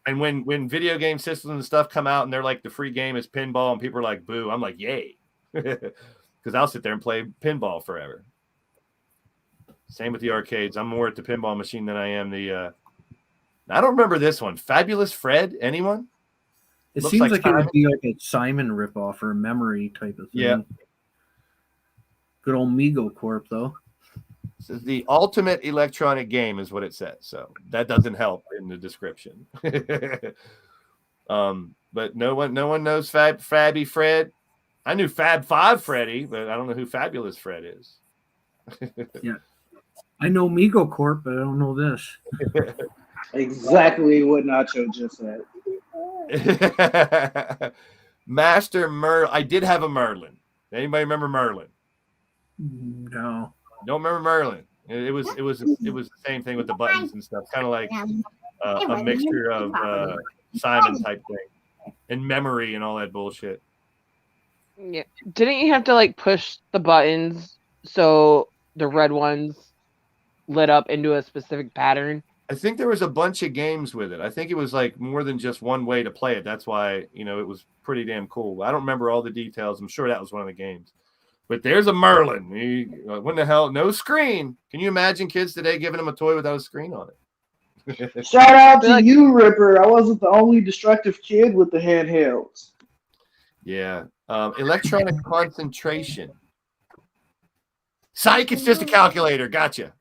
And when video game systems and stuff come out and they're like the free game is pinball and people are like, boo, I'm like, yay. Because I'll sit there and play pinball forever. Same with the arcades. I'm more at the pinball machine than I am the. I don't remember this one. Fabulous Fred. Anyone? It Looks seems like it Simon. would be like a Simon ripoff or a memory type of thing. Yeah. Good old Mego Corp, though. This is the ultimate electronic game, is what it says. So that doesn't help in the description. But no one knows Fabby Fred. I knew Fab Five Freddy, but I don't know who Fabulous Fred is. Yeah, I know Mego Corp, but I don't know this. Exactly what Nacho just said. Master Merlin. I did have a Merlin. Anybody remember Merlin? No. Don't remember Merlin. It was the same thing with the buttons and stuff. Kind of like a mixture of Simon type thing and memory and all that bullshit. Yeah. Didn't you have to like push the buttons so the red ones lit up into a specific pattern? I think there was a bunch of games with it. I think it was like more than just one way to play it. That's why, it was pretty damn cool. I don't remember all the details. I'm sure that was one of the games. But there's a Merlin. What the hell? No screen. Can you imagine kids today giving them a toy without a screen on it? Shout out to you, Ripper. I wasn't the only destructive kid with the handhelds. Yeah. Electronic concentration. Psych, it's just a calculator. Gotcha.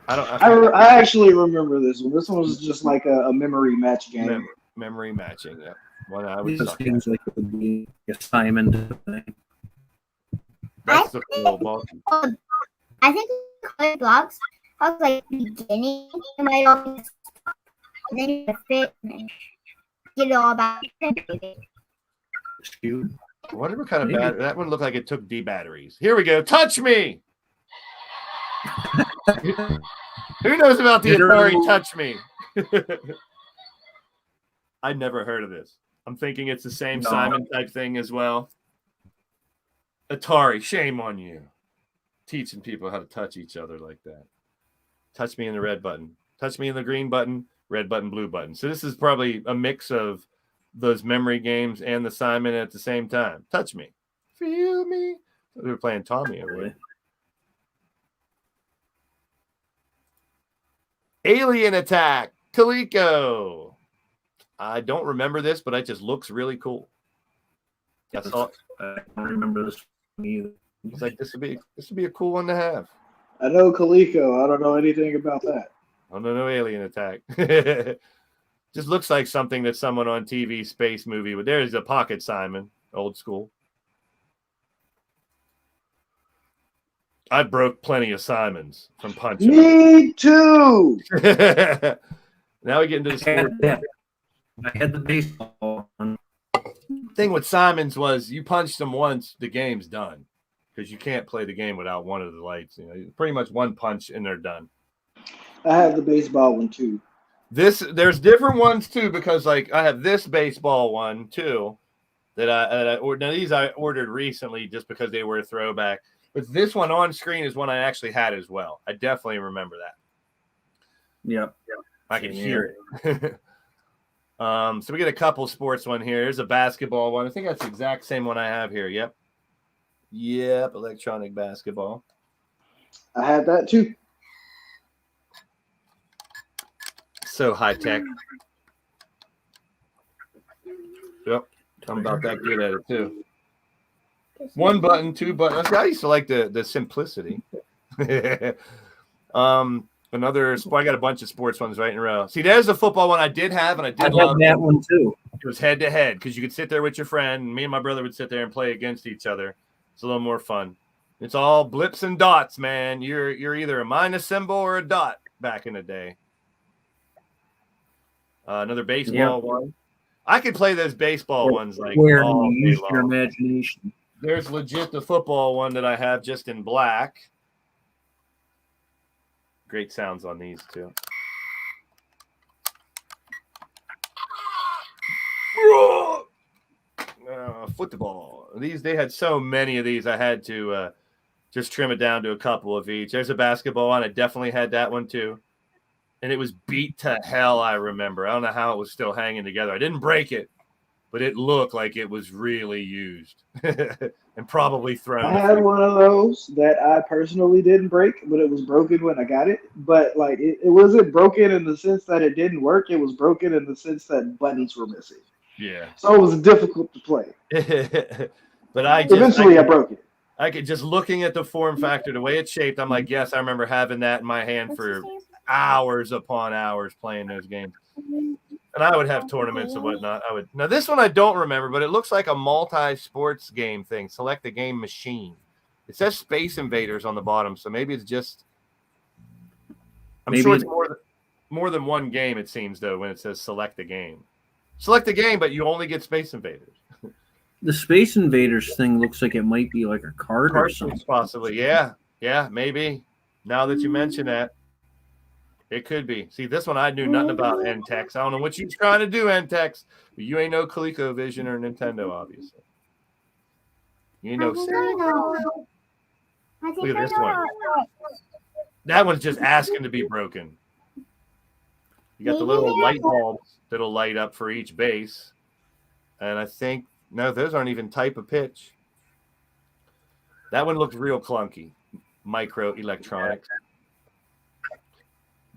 I actually remember this one. This one was just like a memory match game. Memory matching, yeah. One I would It seems like it would be a Simon thing. That's the cool ball. I think colored blocks. I was like beginning. It might all be, and then you fit and get it all back. Cute. I wonder what kind of battery. That one looked like it took D batteries. Here we go. Touch me. Who knows about the Atari Touch Me? I'd never heard of this. I'm thinking it's the same Simon type thing as well. Atari, shame on you. Teaching people how to touch each other like that. Touch me in the red button. Touch me in the green button, red button, blue button. So this is probably a mix of those memory games and the Simon at the same time. Touch me. Feel me. We were playing Tommy over there. Alien Attack, Coleco. I don't remember this, but it just looks really cool. I don't remember this either. It's like this would be a cool one to have. I know Coleco. I don't know anything about that. I don't know Alien Attack. Just looks like something that someone on TV space movie would. There's a Pocket Simon, old school. I broke plenty of Simons from punching. Me too. Now we get into the sport. I had the baseball one. Thing with Simons was you punched them once, the game's done. Because you can't play the game without one of the lights. Pretty much one punch and they're done. I had the baseball one too. There's different ones too, because like I have this baseball one too that I ordered. Now these I ordered recently just because they were a throwback. But this one on screen is one I actually had as well. I definitely remember that. Yep. I can hear it. So we get a couple sports one here. Here's a basketball one. I think that's the exact same one I have here. Yep. Electronic basketball. I had that too. So high tech. Yep. I'm about that good at it too. One button, two buttons. I used to like the simplicity. Another sport. I got a bunch of sports ones right in a row. See, there's the football one I did have, and I did love that one too. It was head to head because you could sit there with your friend, and me and my brother would sit there and play against each other. It's a little more fun. It's all blips and dots, man. You're either a minus symbol or a dot back in the day. Another baseball one. I could play those baseball ones like all day long. Your imagination. There's legit the football one that I have just in black. Great sounds on these too. Football. They had so many of these. I had to just trim it down to a couple of each. There's a basketball one. I definitely had that one too. And it was beat to hell, I remember. I don't know how it was still hanging together. I didn't break it, but it looked like it was really used and probably thrown. I had one of those that I personally didn't break, but it was broken when I got it. But like it wasn't broken in the sense that it didn't work. It was broken in the sense that buttons were missing. Yeah. So it was difficult to play. But I broke it. I could just looking at the form factor, the way it's shaped, I'm like, yes, I remember having that in my hand for hours upon hours playing those games. And I would have tournaments and whatnot. Now this one I don't remember, but it looks like a multi-sports game thing. Select the game machine. It says Space Invaders on the bottom, so maybe it's just. I'm sure it's more than one game. It seems though when it says select the game. Select the game, but you only get Space Invaders. The Space Invaders thing looks like it might be like a card or something. Possibly, yeah, maybe. Now that you mention that, it could be. See, this one I knew nothing about N-Tex. I don't know what you're trying to do, N-Tex, but you ain't no ColecoVision or Nintendo, obviously. You ain't no. Look at this one. That one's just asking to be broken. You got the little light bulbs that'll light up for each base, and I think. No, those aren't even type of pitch. That one looks real clunky. Micro electronics.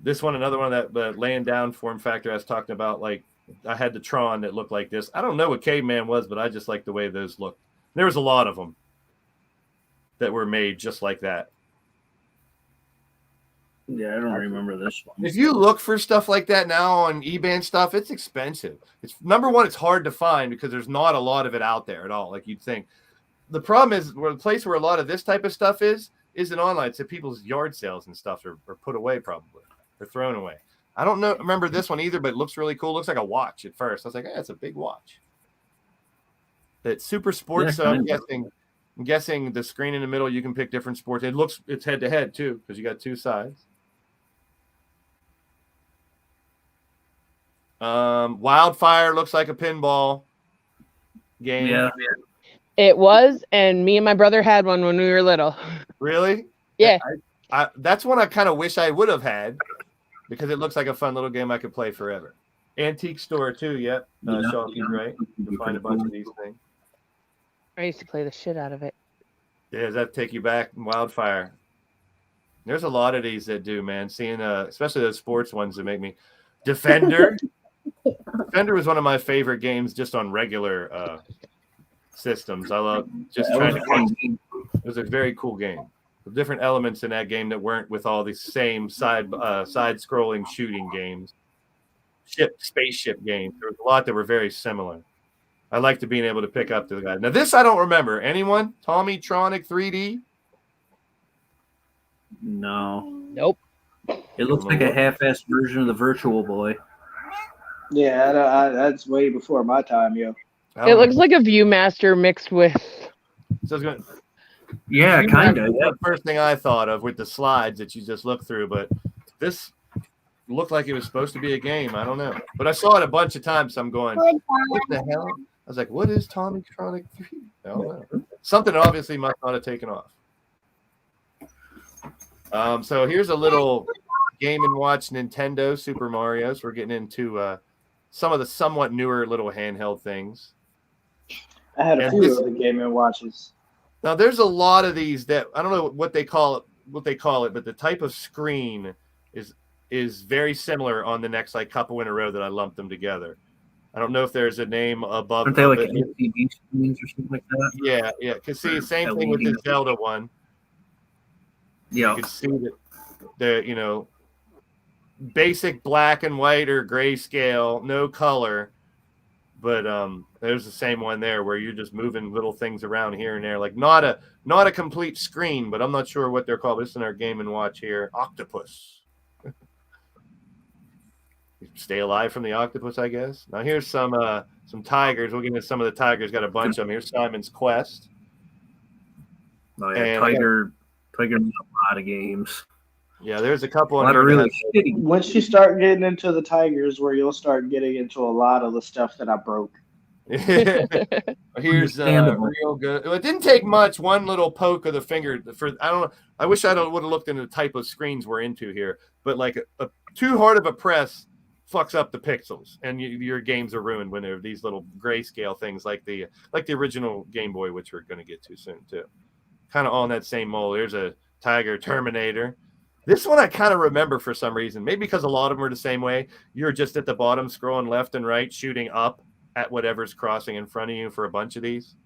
This one, another one that laying down form factor I was talking about. Like I had the Tron that looked like this. I don't know what Caveman was, but I just like the way those looked. There was a lot of them that were made just like that. Yeah, I don't remember this one. If you look for stuff like that now on eBay and stuff, it's expensive. It's number one, it's hard to find because there's not a lot of it out there at all, like you'd think. The problem is where the place where a lot of this type of stuff isn't online. It's at people's yard sales and stuff are put away probably. They're thrown away. I don't remember this one either, but it looks really cool. It looks like a watch at first. I was like, it's a big watch. That Super Sports, I'm guessing the screen in the middle, you can pick different sports. It's head to head too, because you got two sides. Wildfire looks like a pinball game. Yeah. It was, and me and my brother had one when we were little. Really? Yeah. That's one I kind of wish I would have had because it looks like a fun little game I could play forever. Antique store too, yep. Shawty's right. You can find a bunch of these things. I used to play the shit out of it. Yeah, does that take you back? Wildfire. There's a lot of these that do, man. Seeing especially those sports ones that make me Defender. Defender was one of my favorite games just on regular systems. I love just trying to catch. It was a very cool game. With different elements in that game that weren't with all the same side-scrolling shooting games. Spaceship games. There was a lot that were very similar. I liked being able to pick up the guy. Now this I don't remember. Anyone? Tommy Tronic 3D? No. Nope. It looks like a half-assed version of the Virtual Boy. Yeah, that's way before my time, yo. It looks like a Viewmaster mixed with. Yeah, kind of. The first thing I thought of with the slides that you just looked through, but this looked like it was supposed to be a game. I don't know, but I saw it a bunch of times. So I'm going, what the hell? I was like, what is Tommy Tronic 3? I don't know. Something obviously must not have taken off. So here's a little Game & Watch Nintendo Super Mario's. We're getting into some of the somewhat newer little handheld things. I had a few of the Game & Watches. Now there's a lot of these that I don't know what they call it, but the type of screen is very similar on the next like couple in a row that I lumped them together. I don't know if there's a name above. Aren't they like LCD screens or something like that? Yeah. Cause see, same thing with the Zelda one. Yeah. You can see that the basic black and white or grayscale, no color. But there's the same one there where you're just moving little things around here and there, like not a complete screen, but I'm not sure what they're called. This is in our Game & Watch here. Octopus. Stay alive from the octopus, I guess. Now here's some tigers. We'll get into some of the tigers. Got a bunch of them. Here's Simon's Quest. Oh yeah, Tiger knows a lot of games. Yeah, there's a couple of really shitty. Once you start getting into the tigers, where you'll start getting into a lot of the stuff that I broke. Here's real good. It didn't take much. One little poke of the finger I don't know. I wish I would have looked into the type of screens we're into here, but like a too hard of a press fucks up the pixels, and your games are ruined when there are these little grayscale things like the original Game Boy, which we're going to get to soon too. Kind of all in that same mold. There's a Tiger Terminator. This one I kind of remember for some reason, maybe because a lot of them are the same way. You're just at the bottom scrolling left and right, shooting up at whatever's crossing in front of you for a bunch of these.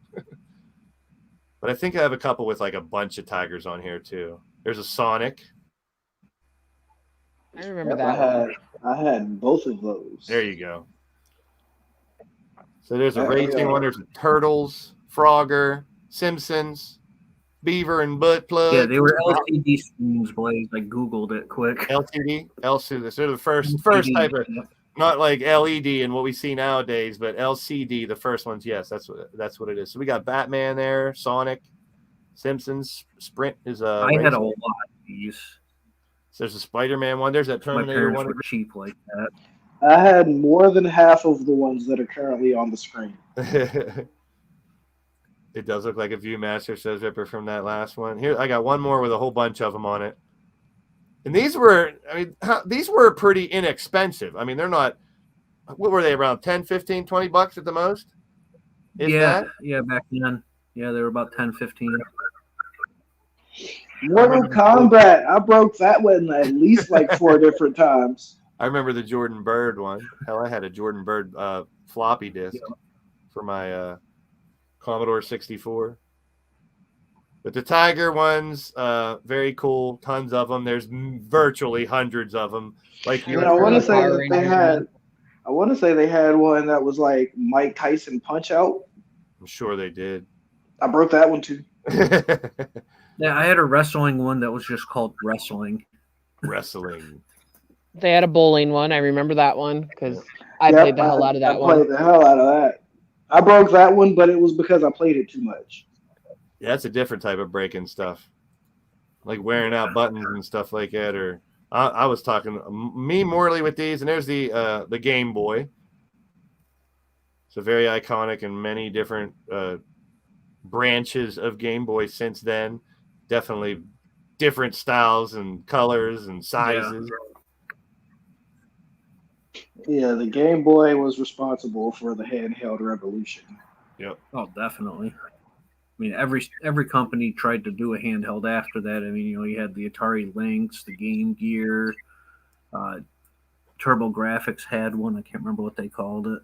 But I think I have a couple with like a bunch of tigers on here too. There's a Sonic. I remember that. I had both of those. There you go. So there's a racing one. There's a Turtles, Frogger, Simpsons, Beaver and Butt Plug. Yeah, they were LCD screens, Blaise. I Googled it quick. LCD? LCD. They're the first type of, not like LED and what we see nowadays, but LCD, the first ones. Yes, that's what it is. So we got Batman there, Sonic, Simpsons, Sprint is a. I had a lot of these. So there's a Spider-Man one. There's that Terminator My parents one. were cheap like that. I had more than half of the ones that are currently on the screen. It does look like a Viewmaster, says Ripper from that last one. Here, I got one more with a whole bunch of them on it. And these were pretty inexpensive. I mean, they're not, what were they, around 10, 15, 20 bucks at the most? Yeah, back then. Yeah, they were about 10, 15. Mortal Kombat, I broke that one at least like 4 different times. I remember the Jordan Bird one. Hell, I had a Jordan Bird floppy disk for my Commodore 64. But the Tiger ones, very cool. Tons of them. There's virtually hundreds of them. Like I want to say that they had. I want to say they had one that was like Mike Tyson Punch Out. I'm sure they did. I broke that one too. Yeah, I had a wrestling one that was just called Wrestling. Wrestling. They had a bowling one. I remember that one because I played the hell out of that one. I played the hell out of that. I broke that one, but it was because I played it too much. Yeah, that's a different type of breaking stuff, like wearing out buttons and stuff like that. Or I was talking me morally with these, and there's the Game Boy. So very iconic in many different branches of Game Boy since then. Definitely different styles and colors and sizes. Yeah, the Game Boy was responsible for the handheld revolution. Yep. Oh, definitely. I mean, every company tried to do a handheld after that. I mean, you had the Atari Lynx, the Game Gear, TurboGrafx had one. I can't remember what they called it.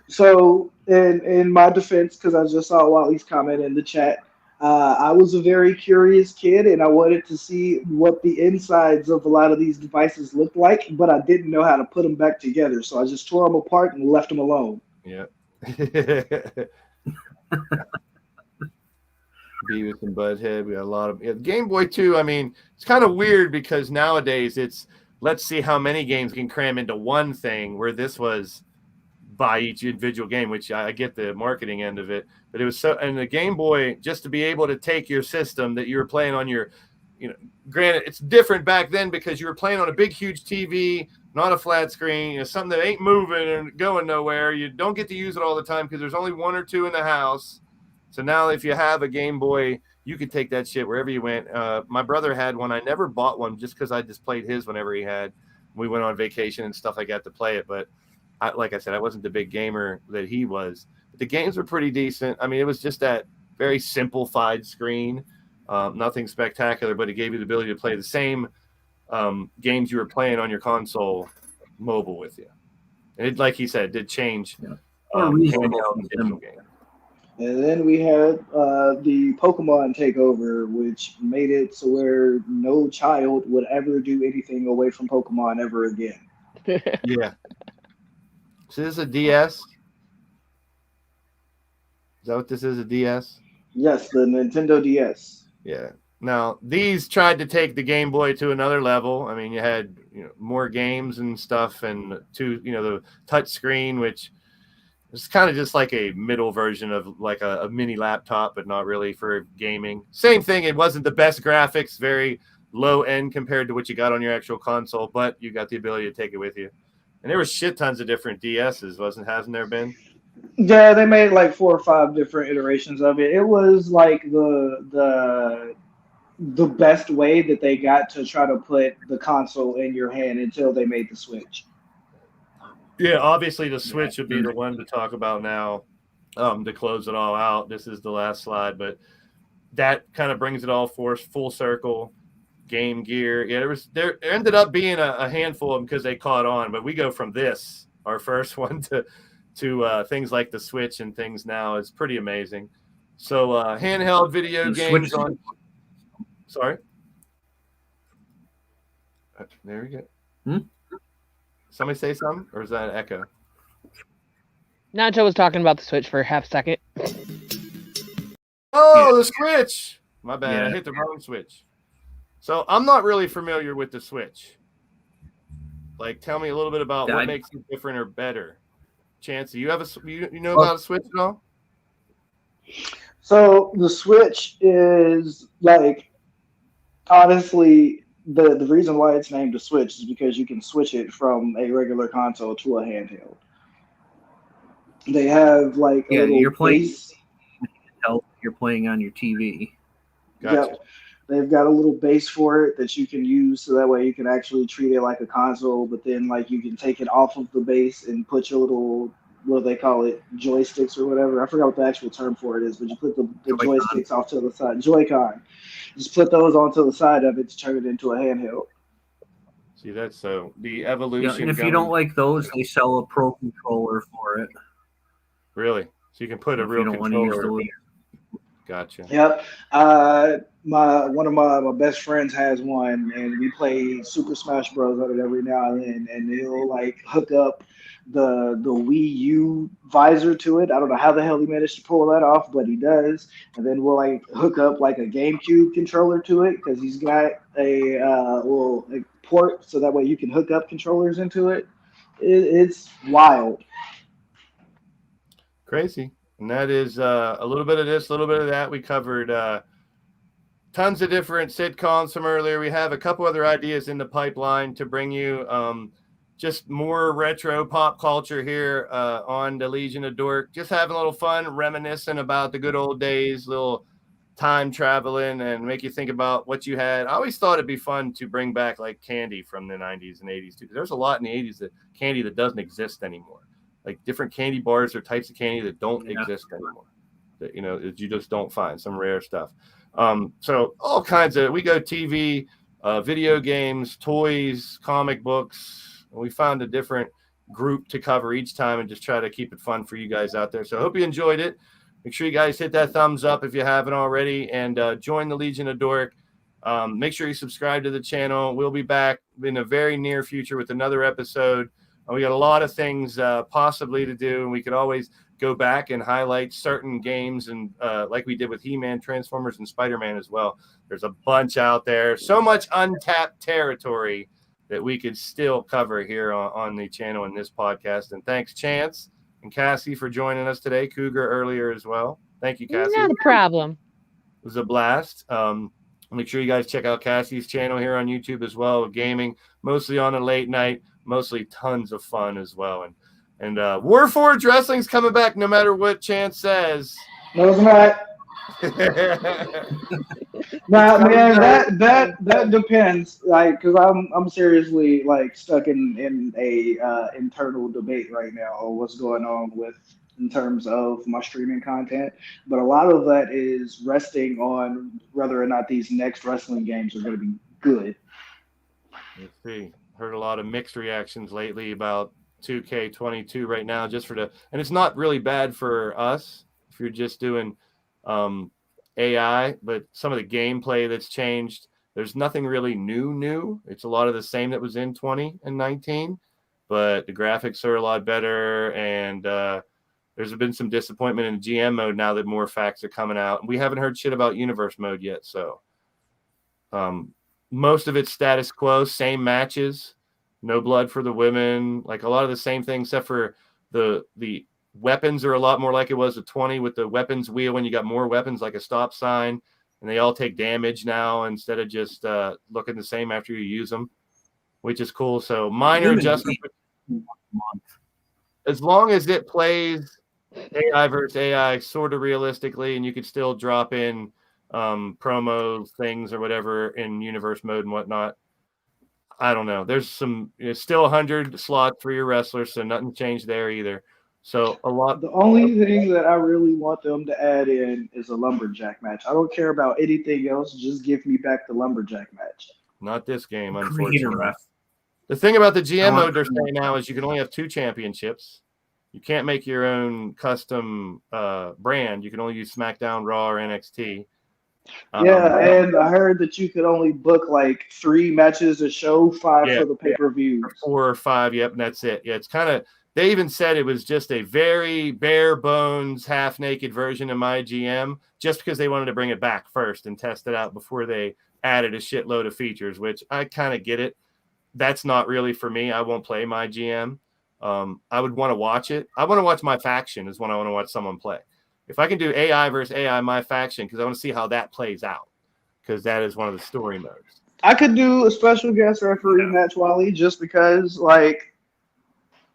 So, in my defense, because I just saw Wally's comment in the chat, I was a very curious kid, and I wanted to see what the insides of a lot of these devices looked like, but I didn't know how to put them back together, so I just tore them apart and left them alone. Yeah. Beavis and Butthead. We got a lot of Game Boy too. I mean, it's kind of weird because nowadays it's let's see how many games can cram into one thing, where this was buy each individual game, which I get the marketing end of it, but it was so, and the Game Boy, just to be able to take your system that you were playing on your, granted it's different back then because you were playing on a big, huge TV, not a flat screen, something that ain't moving and going nowhere. You don't get to use it all the time because there's only 1 or 2 in the house. So now if you have a Game Boy, you could take that shit wherever you went. My brother had one. I never bought one just because I just played his whenever he had. We went on vacation and stuff like that to play it, but like I said, I wasn't the big gamer that he was. But the games were pretty decent. I mean, it was just that very simplified screen, nothing spectacular, but it gave you the ability to play the same games you were playing on your console mobile with you. And it, like he said, did change handheld and digital games. And then we had the Pokemon takeover, which made it so where no child would ever do anything away from Pokemon ever again. Yeah. So this is a DS? Is that what this is, a DS? Yes, the Nintendo DS. Yeah. Now, these tried to take the Game Boy to another level. I mean, you had more games and stuff, and the touch screen, which is kind of just like a middle version of like a mini laptop, but not really for gaming. Same thing. It wasn't the best graphics, very low end compared to what you got on your actual console, but you got the ability to take it with you. And there were shit tons of different DSs, hasn't there been? Yeah, they made like 4 or 5 different iterations of it. It was like the the best way that they got to try to put the console in your hand until they made the Switch. Yeah, obviously the Switch would be the one to talk about now to close it all out. This is the last slide, but that kind of brings it all full circle. Game Gear. Yeah, there ended up being a handful of them because they caught on, but we go from this, our first one, to things like the Switch and things now. It's pretty amazing. So handheld video games on. Sorry. There we go. Somebody say something, or is that an echo? Nacho was talking about the Switch for half a second. Oh, the Switch! My bad. Yeah. I hit the wrong switch. So I'm not really familiar with the Switch. Like, tell me a little bit about what makes it different or better. Chancey, you have you know about a Switch at all? So the Switch is like, honestly, the reason why it's named a Switch is because you can switch it from a regular console to a handheld. They have like a little base. You're playing on your TV. Gotcha. Yep. They've got a little base for it that you can use, so that way you can actually treat it like a console, but then like you can take it off of the base and put your little, what they call it, joysticks or whatever. I forgot what the actual term for it is, but you put the joysticks off to the side. Joy-Con. Just put those onto the side of it to turn it into a handheld. See, that's so the evolution. Yeah, and if you don't like those, they sell a pro controller for it. Really? So you can put a real controller. Gotcha. Yep. One of my best friends has one, and we play Super Smash Bros. On it every now and then, and he'll like hook up the Wii U visor to it. I don't know how the hell he managed to pull that off, but he does. And then we'll like hook up like a GameCube controller to it because he's got a port, so that way you can hook up controllers into it. It's wild. Crazy. And that is a little bit of this, a little bit of that. We covered tons of different sitcoms from earlier. We have a couple other ideas in the pipeline to bring you just more retro pop culture here on the Legion of Dork. Just having a little fun, reminiscing about the good old days, little time traveling, and make you think about what you had. I always thought it'd be fun to bring back like candy from the 90s and 80s too. There's a lot in the 80s that candy that doesn't exist anymore. Like different candy bars or types of candy that don't exist anymore. That that you just don't find, some rare stuff. So all kinds of, we go TV, video games, toys, comic books. And we found a different group to cover each time and just try to keep it fun for you guys out there. So I hope you enjoyed it. Make sure you guys hit that thumbs up if you haven't already, and join the Legion of Dork. Make sure you subscribe to the channel. We'll be back in the very near future with another episode. We got a lot of things possibly to do, and we could always go back and highlight certain games, and like we did with He-Man, Transformers, and Spider-Man as well. There's a bunch out there. So much untapped territory that we could still cover here on the channel in this podcast. And thanks, Chance and Cassie, for joining us today. Cougar earlier as well. Thank you, Cassie. Not a problem. It was a blast. Make sure you guys check out Cassie's channel here on YouTube as well. Gaming, mostly on a late night. Mostly tons of fun as well. And Warforged Wrestling's coming back no matter what Chance says. No, it's not. Nah, man, that depends. Like, cause I'm seriously like stuck in a internal debate right now of what's going on in terms of my streaming content. But a lot of that is resting on whether or not these next wrestling games are going to be good. Let's see. Heard a lot of mixed reactions lately about 2K22 right now, and it's not really bad for us if you're just doing AI, but some of the gameplay that's changed, there's nothing really new. It's a lot of the same that was in 20 and 19, but the graphics are a lot better, and there's been some disappointment in GM mode now that more facts are coming out. We haven't heard shit about universe mode yet, so most of it's status quo, same matches, no blood for the women, like a lot of the same things, except for the weapons are a lot more like it was at 20 with the weapons wheel when you got more weapons like a stop sign, and they all take damage now instead of just looking the same after you use them, which is cool. So minor adjustment. As long as it plays AI versus AI sort of realistically, and you could still drop in promo things or whatever in universe mode and whatnot. I don't know. There's still 100 slots for your wrestlers, so nothing changed there either. So a lot. The only thing that I really want them to add in is a lumberjack match. I don't care about anything else. Just give me back the lumberjack match. Not this game, Creator unfortunately. ref. The thing about the GM mode they're saying now is you can only have 2 championships. You can't make your own custom brand. You can only use SmackDown, Raw, or NXT. Yeah, and I heard that you could only book like 3 matches a show, 5 for the pay-per-view. 4 or 5, yep, and that's it. Yeah, it's kind of, they even said it was just a very bare bones, half-naked version of My GM, just because they wanted to bring it back first and test it out before they added a shitload of features, which I kind of get it. That's not really for me. I won't play My GM. I would want to watch it. I want to watch My Faction is when I want to watch someone play. If I can do AI versus AI My Faction, because I want to see how that plays out, because that is one of the story modes. I could do a special guest referee match, Wally, just because, like,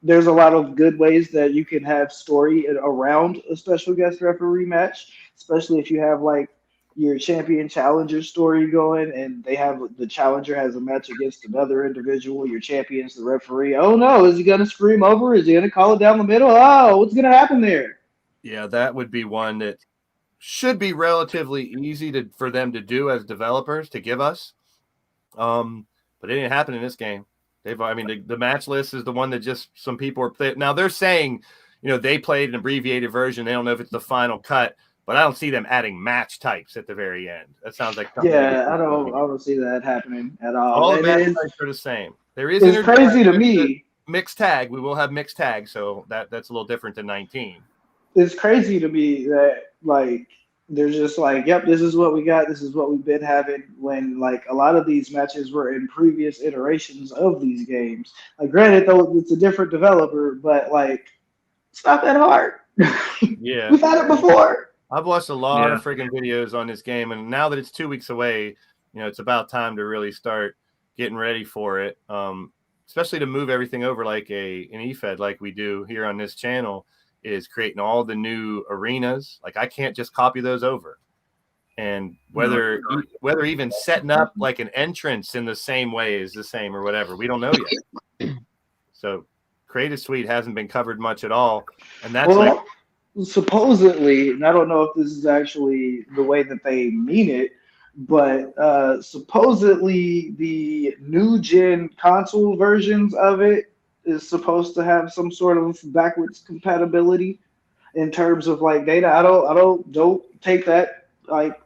there's a lot of good ways that you can have story around a special guest referee match, especially if you have, like, your champion challenger story going and they have the challenger has a match against another individual. Your champion's the referee. Oh, no. Is he going to scream over? Is he going to call it down the middle? Oh, what's going to happen there? Yeah, that would be one that should be relatively easy for them to do as developers to give us. But it didn't happen in this game. The match list is the one that just some people are now they're saying, they played an abbreviated version. They don't know if it's the final cut, but I don't see them adding match types at the very end. That sounds like something. Yeah, I don't see that happening at all. All the match types are the same. There is it's crazy to me. Mixed tag. We will have mixed tag, so that's a little different than 19. It's crazy to me that, like, they're just like, yep, this is what we got. This is what we've been having, when, like, a lot of these matches were in previous iterations of these games. Like, granted, though, it's a different developer, but, like, it's not that hard. Yeah. We've had it before. I've watched a lot of freaking videos on this game, and now that it's 2 weeks away, it's about time to really start getting ready for it, especially to move everything over like an eFed like we do here on this channel. Is creating all the new arenas. Like, I can't just copy those over. And whether even setting up like an entrance in the same way is the same or whatever, we don't know yet. So Creative Suite hasn't been covered much at all. And that's supposedly, and I don't know if this is actually the way that they mean it, but supposedly the new gen console versions of it is supposed to have some sort of backwards compatibility in terms of like data. I don't take that like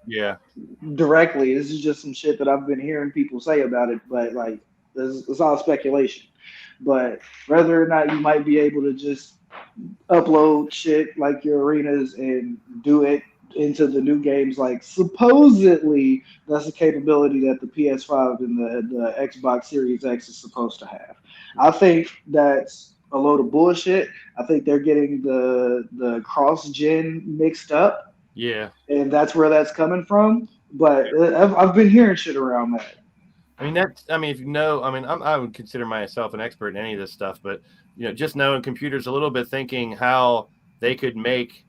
directly. This is just some shit that I've been hearing people say about it, but like it's all speculation. But whether or not you might be able to just upload shit like your arenas and do it into the new games, like supposedly that's a capability that the PS5 and the Xbox Series X is supposed to have. I think that's a load of bullshit. I think they're getting the cross-gen mixed up. Yeah. And that's where that's coming from. But I've been hearing shit around that. I would consider myself an expert in any of this stuff, but just knowing computers a little bit, thinking how they could make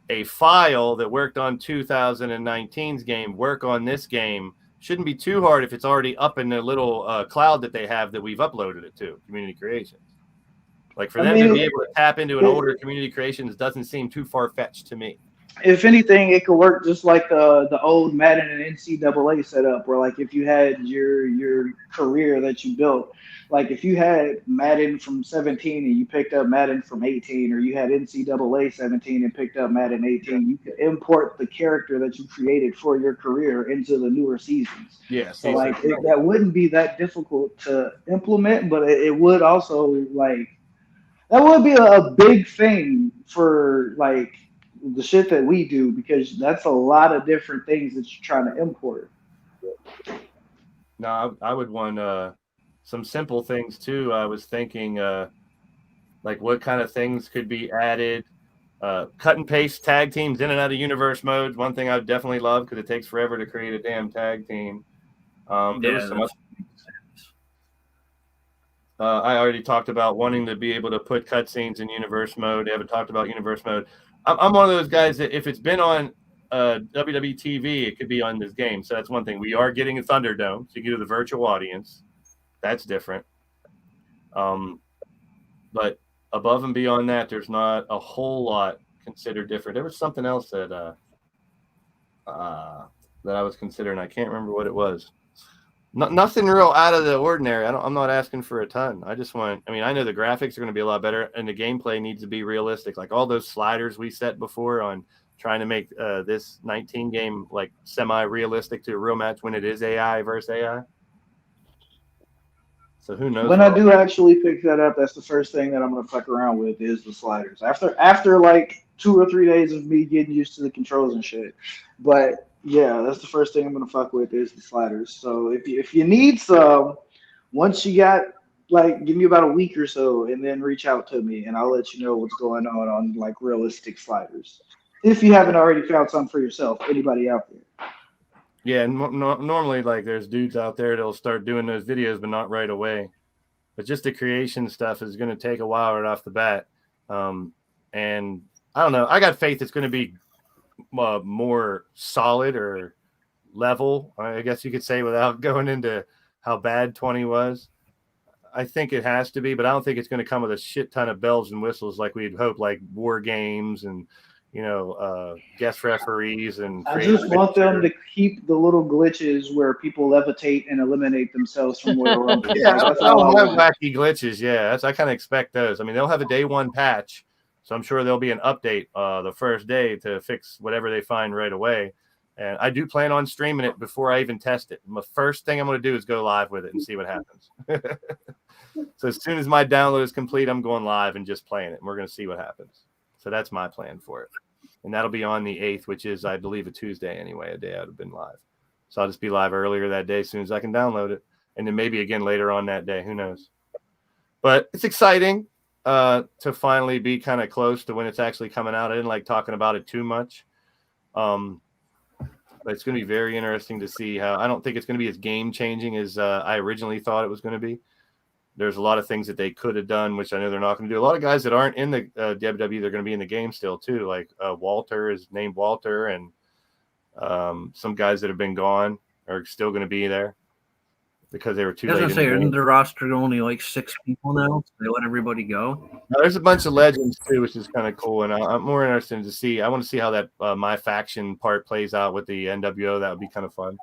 a file that worked on 2019's game work on this game shouldn't be too hard if it's already up in the little cloud that they have that we've uploaded it to, Community Creations. Like for them to be able to tap into an older Community Creations doesn't seem too far-fetched to me. If anything, it could work just like the old Madden and NCAA setup, where like if you had your career that you built, like if you had Madden from 17 and you picked up Madden from 18, or you had NCAA 17 and picked up Madden 18, you could import the character that you created for your career into the newer seasons. Yeah. So like that wouldn't be that difficult to implement, but it would also like that would be a big thing for like the shit that we do, because that's a lot of different things that you're trying to import. No, I would want some simple things too. I was thinking like what kind of things could be added. Cut and paste tag teams in and out of universe modes. One thing I would definitely love, because it takes forever to create a damn tag team. There was some I already talked about wanting to be able to put cutscenes in universe mode. I haven't talked about universe mode. I'm one of those guys that if it's been on WWE TV, it could be on this game. So that's one thing. We are getting a Thunderdome, so you can do the virtual audience. That's different. But above and beyond that, there's not a whole lot considered different. There was something else that I was considering. I can't remember what it was. Nothing real out of the ordinary. I'm not asking for a ton. I just want. I mean, I know the graphics are going to be a lot better, and the gameplay needs to be realistic. Like all those sliders we set before on trying to make this 19 game like semi-realistic to a real match when it is AI versus AI. So who knows? When I do actually pick that up, that's the first thing that I'm gonna fuck around with is the sliders. After like 2 or 3 days of me getting used to the controls and shit. But yeah, that's the first thing I'm gonna fuck with is the sliders. So if you need some, once you got like give me about a week or so, and then reach out to me, and I'll let you know what's going on like realistic sliders. If you haven't already found some for yourself, anybody out there. Yeah, normally like there's dudes out there that'll start doing those videos, but not right away. But just the creation stuff is going to take a while right off the bat. And I don't know. I got faith it's going to be more solid or level, I guess you could say, without going into how bad 20 was. I think it has to be, but I don't think it's going to come with a shit ton of bells and whistles like we'd hope, like war games and guest referees and. I just want them to keep the little glitches where people levitate and eliminate themselves from Royal Rumble. Yeah, that's they'll all I have want. wacky glitches. Yeah, I kind of expect those. I mean, they'll have a day one patch, so I'm sure there'll be an update the first day to fix whatever they find right away. And I do plan on streaming it before I even test it. The first thing I'm going to do is go live with it and see what happens. So as soon as my download is complete, I'm going live and just playing it, and we're going to see what happens. So that's my plan for it. And that'll be on the 8th, which is, I believe, a Tuesday anyway, a day I would have been live. So I'll just be live earlier that day as soon as I can download it. And then maybe again later on that day. Who knows? But it's exciting to finally be kind of close to when it's actually coming out. I didn't like talking about it too much. But it's going to be very interesting to see how. I don't think it's going to be as game-changing as I originally thought it was going to be. There's a lot of things that they could have done, which I know they're not going to do. A lot of guys that aren't in the WWE, they're going to be in the game still too. Like Walter is named Walter, and some guys that have been gone are still going to be there because they were too late. I was going to say, isn't the roster only like 6 people now? So they let everybody go. Now, there's a bunch of legends too, which is kind of cool. And I'm more interested to see. I want to see how that my faction part plays out with the NWO. That would be kind of fun.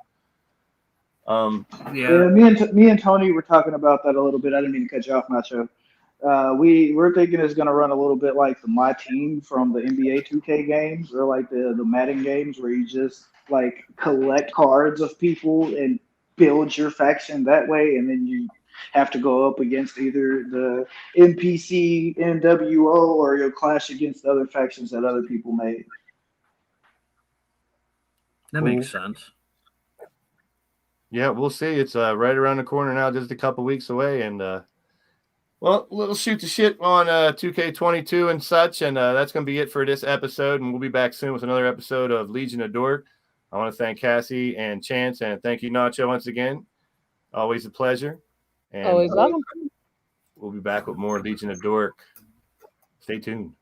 Yeah, me and Tony were talking about that a little bit. I didn't mean to cut you off, Nacho. We're thinking it's going to run a little bit like the My Team from the NBA 2K games, or like the Madden games, where you just like collect cards of people and build your faction that way, and then you have to go up against either the NPC NWO or you'll clash against other factions that other people made. That makes sense. Yeah, we'll see. It's right around the corner now, just a couple weeks away. And, well, we'll shoot the shit on 2K22 and such. And that's going to be it for this episode. And we'll be back soon with another episode of Legion of Dork. I want to thank Cassie and Chance. And thank you, Nacho, once again. Always a pleasure. And always love them. We'll be back with more Legion of Dork. Stay tuned.